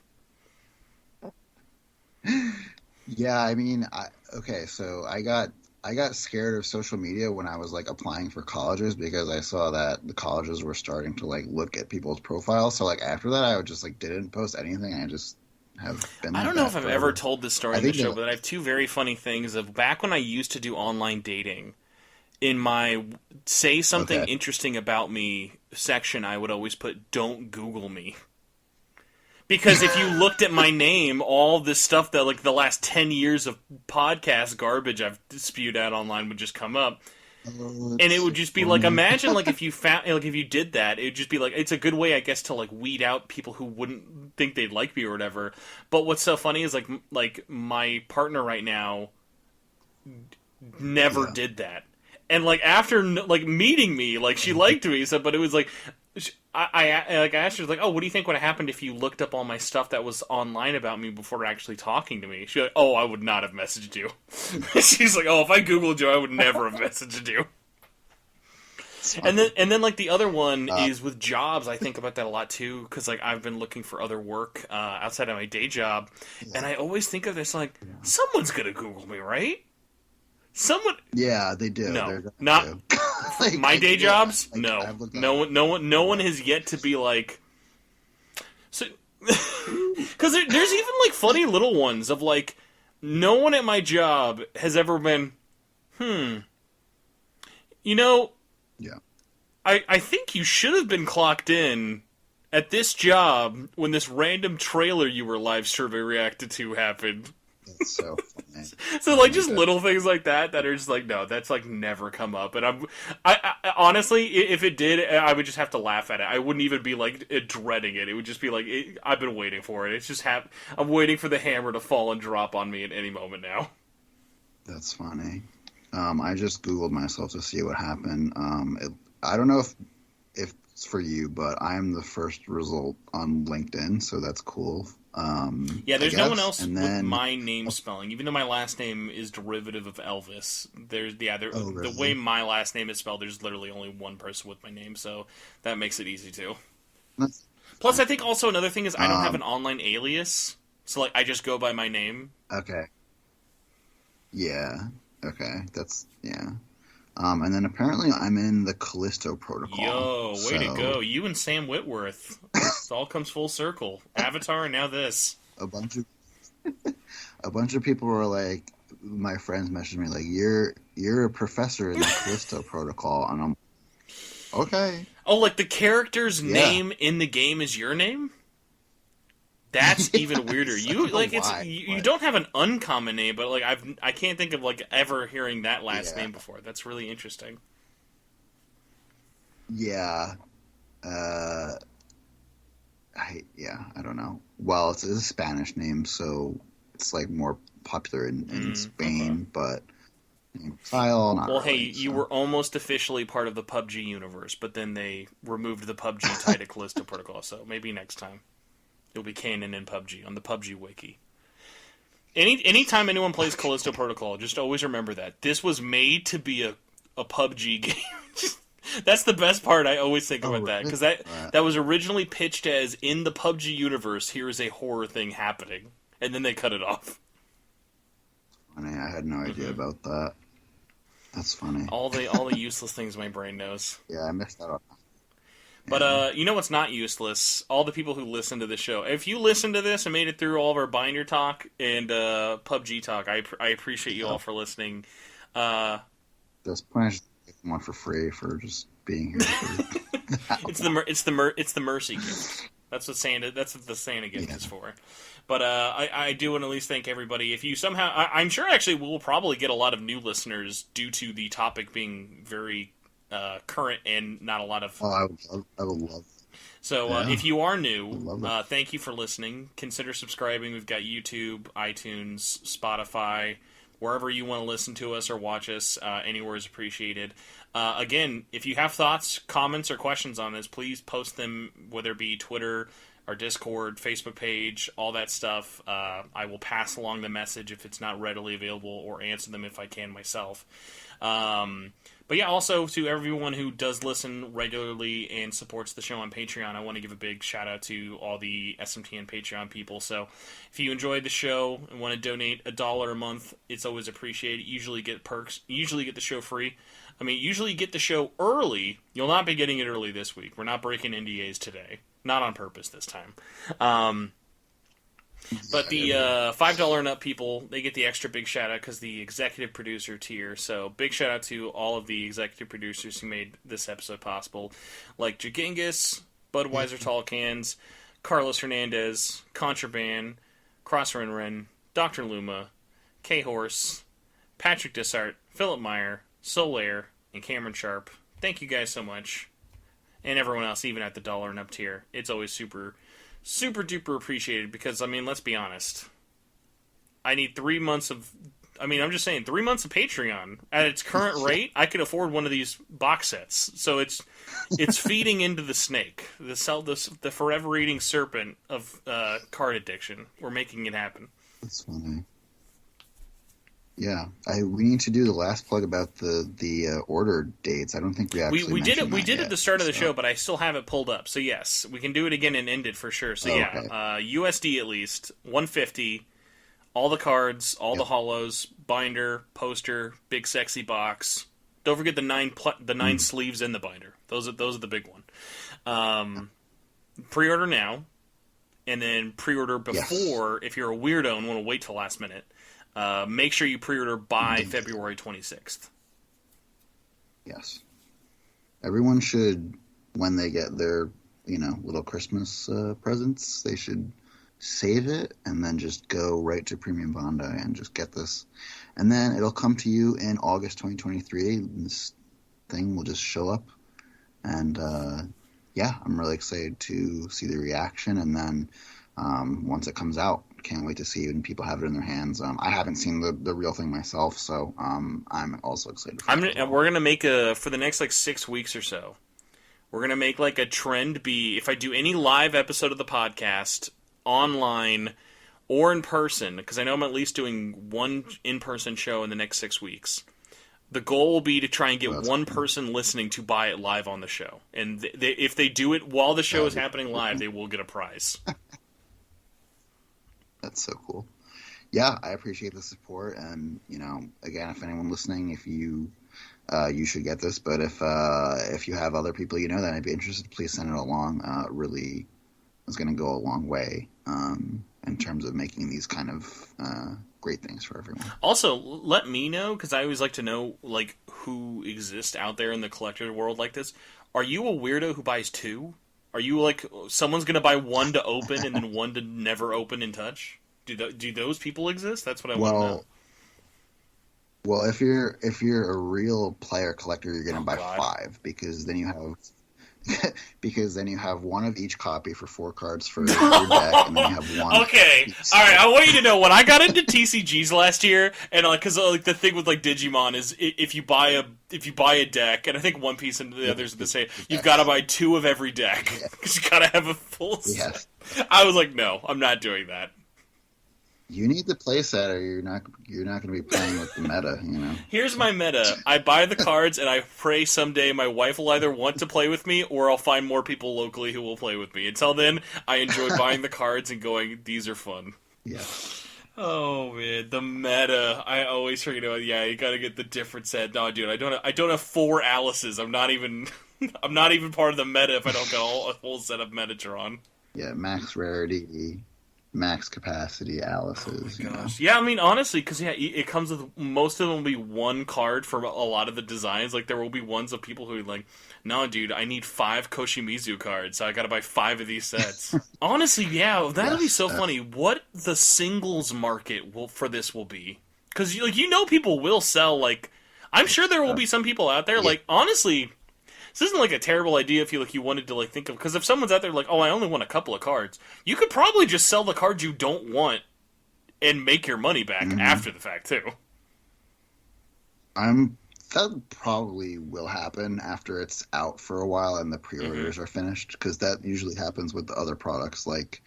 Yeah, I mean, okay, so I got scared of social media when I was like applying for colleges because I saw that the colleges were starting to like look at people's profiles. So like after that, I would just like didn't post anything. I just have been. I like don't know that if I've forever. ever told this story I on the think show, that- but I have two very funny things of back when I used to do online dating. In my say something Okay. interesting about me section, I would always put "Don't Google me." Because if you looked at my name, all this stuff that like the last 10 years of podcast garbage I've spewed out online would just come up. And it would just be like, imagine like if you found like if you did that, it would just be like it's a good way I guess to like weed out people who wouldn't think they'd like me or whatever. But what's so funny is like my partner right now never Yeah. did that. And like after like meeting me, like she liked me, so but it was like I asked her like, oh, what do you think would have happened if you looked up all my stuff that was online about me before actually talking to me? She's like, oh, I would not have messaged you. She's like, oh, if I Googled you, I would never have messaged you. And then like the other one is with jobs. I think about that a lot too because like I've been looking for other work outside of my day job, and I always think of this like someone's gonna Google me, right? Someone. Yeah, they do. No, They're gonna not do. Like, my day jobs. like, No, I've looked at- no one has yet to be like. So, because there's even like funny little ones of like, no one at my job has ever been, you know, Yeah. I think you should have been clocked in at this job when this random trailer you were live survey reacted to happened. That's so funny. So like just little things like that are just like no, that's like never come up. And I honestly, if it did, I would just have to laugh at it. I wouldn't even be like dreading it. It would just be like I've been waiting for it. It's just I'm waiting for the hammer to fall and drop on me at any moment now. That's funny. I just Googled myself to see what happened. I don't know if it's for you, but I'm the first result on LinkedIn, so that's cool. Yeah, there's I no one guess. else And with then, my name spelling, even though my last name is derivative of Elvis. Oh, really? The way my last name is spelled, there's literally only one person with my name, so that makes it easy too. That's- Plus, I think also another thing is I don't have an online alias, so like I just go by my name. Okay. Yeah. Okay. That's yeah. And then apparently I'm in the Callisto Protocol. Yo, way to so go! You and Sam Whitworth. It all comes full circle. Avatar and now this. a bunch of people were like, my friends messaged me like, "You're a professor in the Callisto Protocol," and I'm okay. Oh, like the character's Yeah. name in the game is your name? That's even weirder. I You don't know like it's why, you but- don't have an uncommon name, but like I can't think of like ever hearing that last Yeah. name before. That's really interesting. Yeah. I don't know. Well, it's a Spanish name, so it's like more popular in Spain, but style not Well, really, hey, you so. were almost officially part of the PUBG universe, but then they removed the PUBG tied to Callisto Protocol, so maybe next time it'll be canon in PUBG on the PUBG wiki. Anytime anyone plays Callisto Protocol, just always remember that this was made to be a PUBG game. That's the best part. I always think about that because that was originally pitched as in the PUBG universe. Here is a horror thing happening, and then they cut it off. Funny, I had no idea about that. That's funny. All the useless things my brain knows. Yeah, I missed that. But you know what's not useless? All the people who listen to this show. If you listen to this and made it through all of our Binder talk and PUBG talk, I appreciate you all for listening. This point, I should take one for free for just being here. It's the mercy gift. That's what the Santa gift is for. But I do want to at least thank everybody. If you somehow, I'm sure actually we'll probably get a lot of new listeners due to the topic being very current and not a lot of. Oh, I would love. So Yeah. if you are love new, it. thank you for listening. Consider subscribing. We've got YouTube, iTunes, Spotify, wherever you want to listen to us or watch us. Anywhere is appreciated. Again, if you have thoughts, comments, or questions on this, please post them, whether it be Twitter, our Discord, Facebook page, all that stuff. I will pass along the message if it's not readily available, or answer them if I can myself. But yeah, also to everyone who does listen regularly and supports the show on Patreon, I want to give a big shout out to all the SMTN Patreon people. So if you enjoyed the show and want to donate $1 a month, it's always appreciated. Usually get perks, usually get the show free. I mean, usually get the show early. You'll not be getting it early this week. We're not breaking NDAs today. Not on purpose this time. But the $5 and up people, they get the extra big shout out because the executive producer tier. So big shout out to all of the executive producers who made this episode possible, like Jagingus, Budweiser Tall Cans, Carlos Hernandez, Contraband, Crossrenren, Dr. Luma, K-Horse, Patrick Dissart, Philip Meyer, Solaire, and Cameron Sharp. Thank you guys so much. And everyone else, even at the $1 and up tier. It's always super duper appreciated because, I mean, let's be honest. I need 3 months of... I mean, I'm just saying, 3 months of Patreon. At its current rate, I could afford one of these box sets. So it's feeding into the snake. The forever-eating serpent of card addiction. We're making it happen. That's funny. Yeah, we need to do the last plug about the order dates. I don't think we actually we did it. We did yet, at the start of the show, but I still have it pulled up. So yes, we can do it again and end it for sure. So USD at least 150. All the cards, all the holos, binder, poster, big sexy box. Don't forget the nine sleeves in the binder. Those are the big one. Pre-order now, and then pre-order before if you're a weirdo and want to wait till last minute. Make sure you pre-order by February 26th. Yes. Everyone should, when they get their, little Christmas presents, they should save it and then just go right to Premium Bandai and just get this. And then it'll come to you in August 2023. And this thing will just show up. And, I'm really excited to see the reaction. And then once it comes out, can't wait to see it and people have it in their hands. I haven't seen the real thing myself, so I'm also excited for it. We're going to make for the next 6 weeks or so, we're going to make a trend be, if I do any live episode of the podcast, online or in person, because I know I'm at least doing one in-person show in the next 6 weeks, the goal will be to try and get one person listening to buy it live on the show. And if they do it while the show is happening live, they will get a prize. That's so cool. Yeah, I appreciate the support, and again, if anyone listening, if you should get this, but if you have other people that might be interested, please send it along. It really is going to go a long way in terms of making these kind of great things for everyone. Also, let me know, because I always like to know who exists out there in the collector world like this. Are you a weirdo who buys two? Are you someone's going to buy one to open and then one to never open and touch? Do those people exist? That's what I want to know. Well, if you're a real player collector, you're going to buy 5 because then you have one of each copy for 4 cards for your deck, and then you have one. Okay, all right. I want you to know when I got into TCGs last year, and because the thing with Digimon is if you buy a deck, and I think One Piece and the others are the same, you've got to buy 2 of every deck because you got to have a full set. I was like, no, I'm not doing that. You need the play set, or you're not going to be playing with the meta. Here's my meta: I buy the cards, and I pray someday my wife will either want to play with me, or I'll find more people locally who will play with me. Until then, I enjoy buying the cards and going, "These are fun." Yeah. Oh man, the meta! I always forget about. Yeah, you got to get the different set. No, dude, I don't have 4 Alices. I'm not even part of the meta if I don't get a whole set of Metatron. Yeah, max rarity. Max capacity Alice's. Oh my gosh. Yeah, I mean, honestly, because it comes with, most of them will be 1 card for a lot of the designs. There will be ones of people who are no, dude, I need 5 Koshimizu cards, so I gotta buy 5 of these sets. Honestly, yeah, that'll be so funny. What the singles market for this will be. Because, people will sell, I'm sure there will be some people out there, honestly... This isn't a terrible idea if you wanted to think of, because if someone's out there I only want a couple of cards, you could probably just sell the cards you don't want and make your money back after the fact too. That probably will happen after it's out for a while and the pre-orders are finished, because that usually happens with the other products. Like,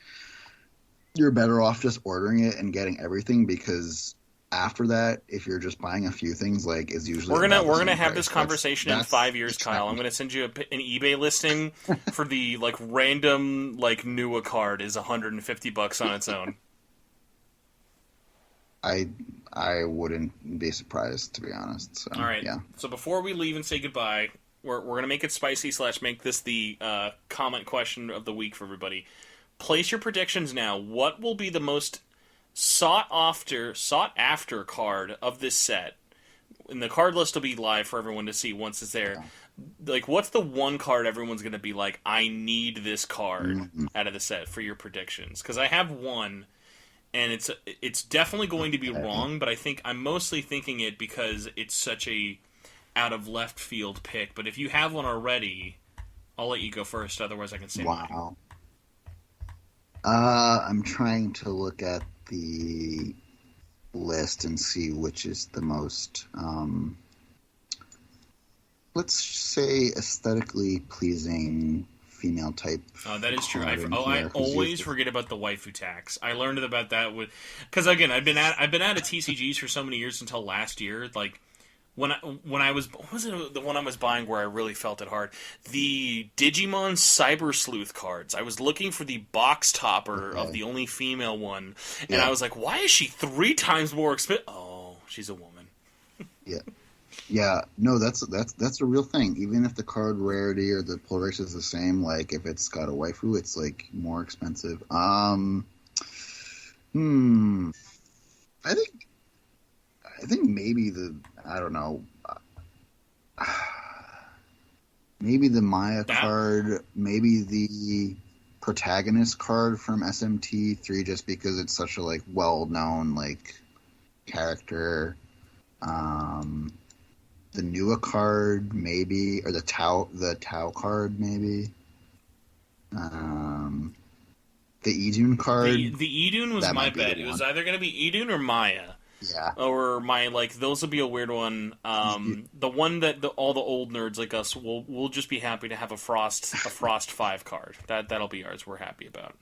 you're better off just ordering it and getting everything, because after that, if you're just buying a few things, like, is usually We're about the gonna same have price. this conversation in 5 years, Kyle. I'm gonna send you an eBay listing for the like random like Nua card is $150 on its own. I wouldn't be surprised, to be honest. So, All right. yeah. So before we leave and say goodbye, we're gonna make it spicy / make this the comment question of the week for everybody. Place your predictions now. What will be the most sought after card of this set? And the card list will be live for everyone to see once it's there. Yeah. Like, what's the one card everyone's going to be like, I need this card out of the set for your predictions? Because I have one, and it's definitely going to be wrong, but I think I'm mostly thinking it because it's such a out of left field pick. But if you have one already, I'll let you go first. Otherwise, I can say mine. Wow. I'm trying to look at the list and see which is the most, let's say, aesthetically pleasing female type. Oh, that is true. I always forget about the waifu tax. I learned about that because again, I've been out of TCGs for so many years until last year. Like when I was, what was it the one I was buying where I really felt it hard? The Digimon Cyber Sleuth cards. I was looking for the box topper of the only female one, and I was like, why is she 3 times more expensive? Oh, she's a woman. Yeah. No, that's a real thing. Even if the card rarity or the pull rate is the same, like if it's got a waifu, it's like more expensive. I think maybe I don't know. Maybe the Maya card, maybe the protagonist card from SMT3, just because it's such a like well-known like character. The Nua card, maybe, or the Tau card, maybe. The Idun card. The Idun was my bet. It was either going to be Idun or Maya. Yeah. Or those will be a weird one. The one that all the old nerds like us will just be happy to have a Frost 5 card. That'll be ours. We're happy about.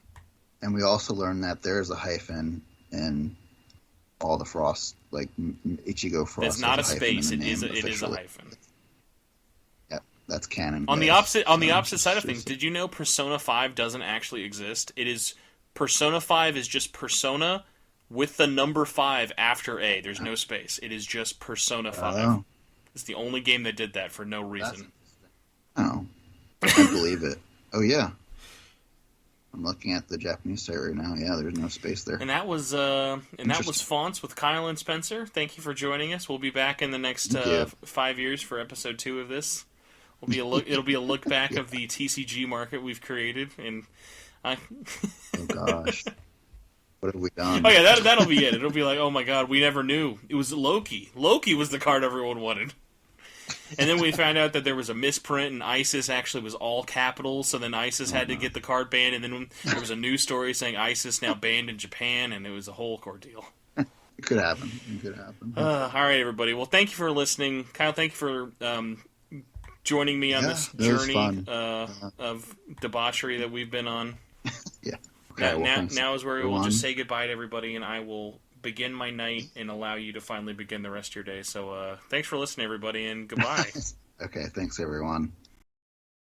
And we also learned that there is a hyphen in all the Frost, like Ichigo Frost. It's not a space. It is a hyphen. Yep, that's canon. On the opposite side of things, did you know Persona 5 doesn't actually exist? Persona 5 is just Persona with the number 5 after A. There's no space. It is just Persona 5. Oh. It's the only game that did that for no reason. I believe it. Oh, yeah. I'm looking at the Japanese site right now. Yeah, there's no space there. And that was Fonts with Kyle and Spencer. Thank you for joining us. We'll be back in the next 5 years for episode 2 of this. It'll be a look back of the TCG market we've created. And oh gosh. What have we done? Oh yeah, that'll be it. It'll be like, oh my god, we never knew. It was Loki. Loki was the card everyone wanted. And then we found out that there was a misprint, and ISIS actually was all capitals, so then ISIS had to get the card banned, and then there was a news story saying ISIS now banned in Japan, and it was a whole ordeal. It could happen. All right, everybody. Well, thank you for listening. Kyle, thank you for joining me on this journey of debauchery that we've been on. Yeah. Okay, now is where we will just say goodbye to everybody, and I will begin my night and allow you to finally begin the rest of your day. So thanks for listening, everybody, and goodbye. Okay, thanks, everyone.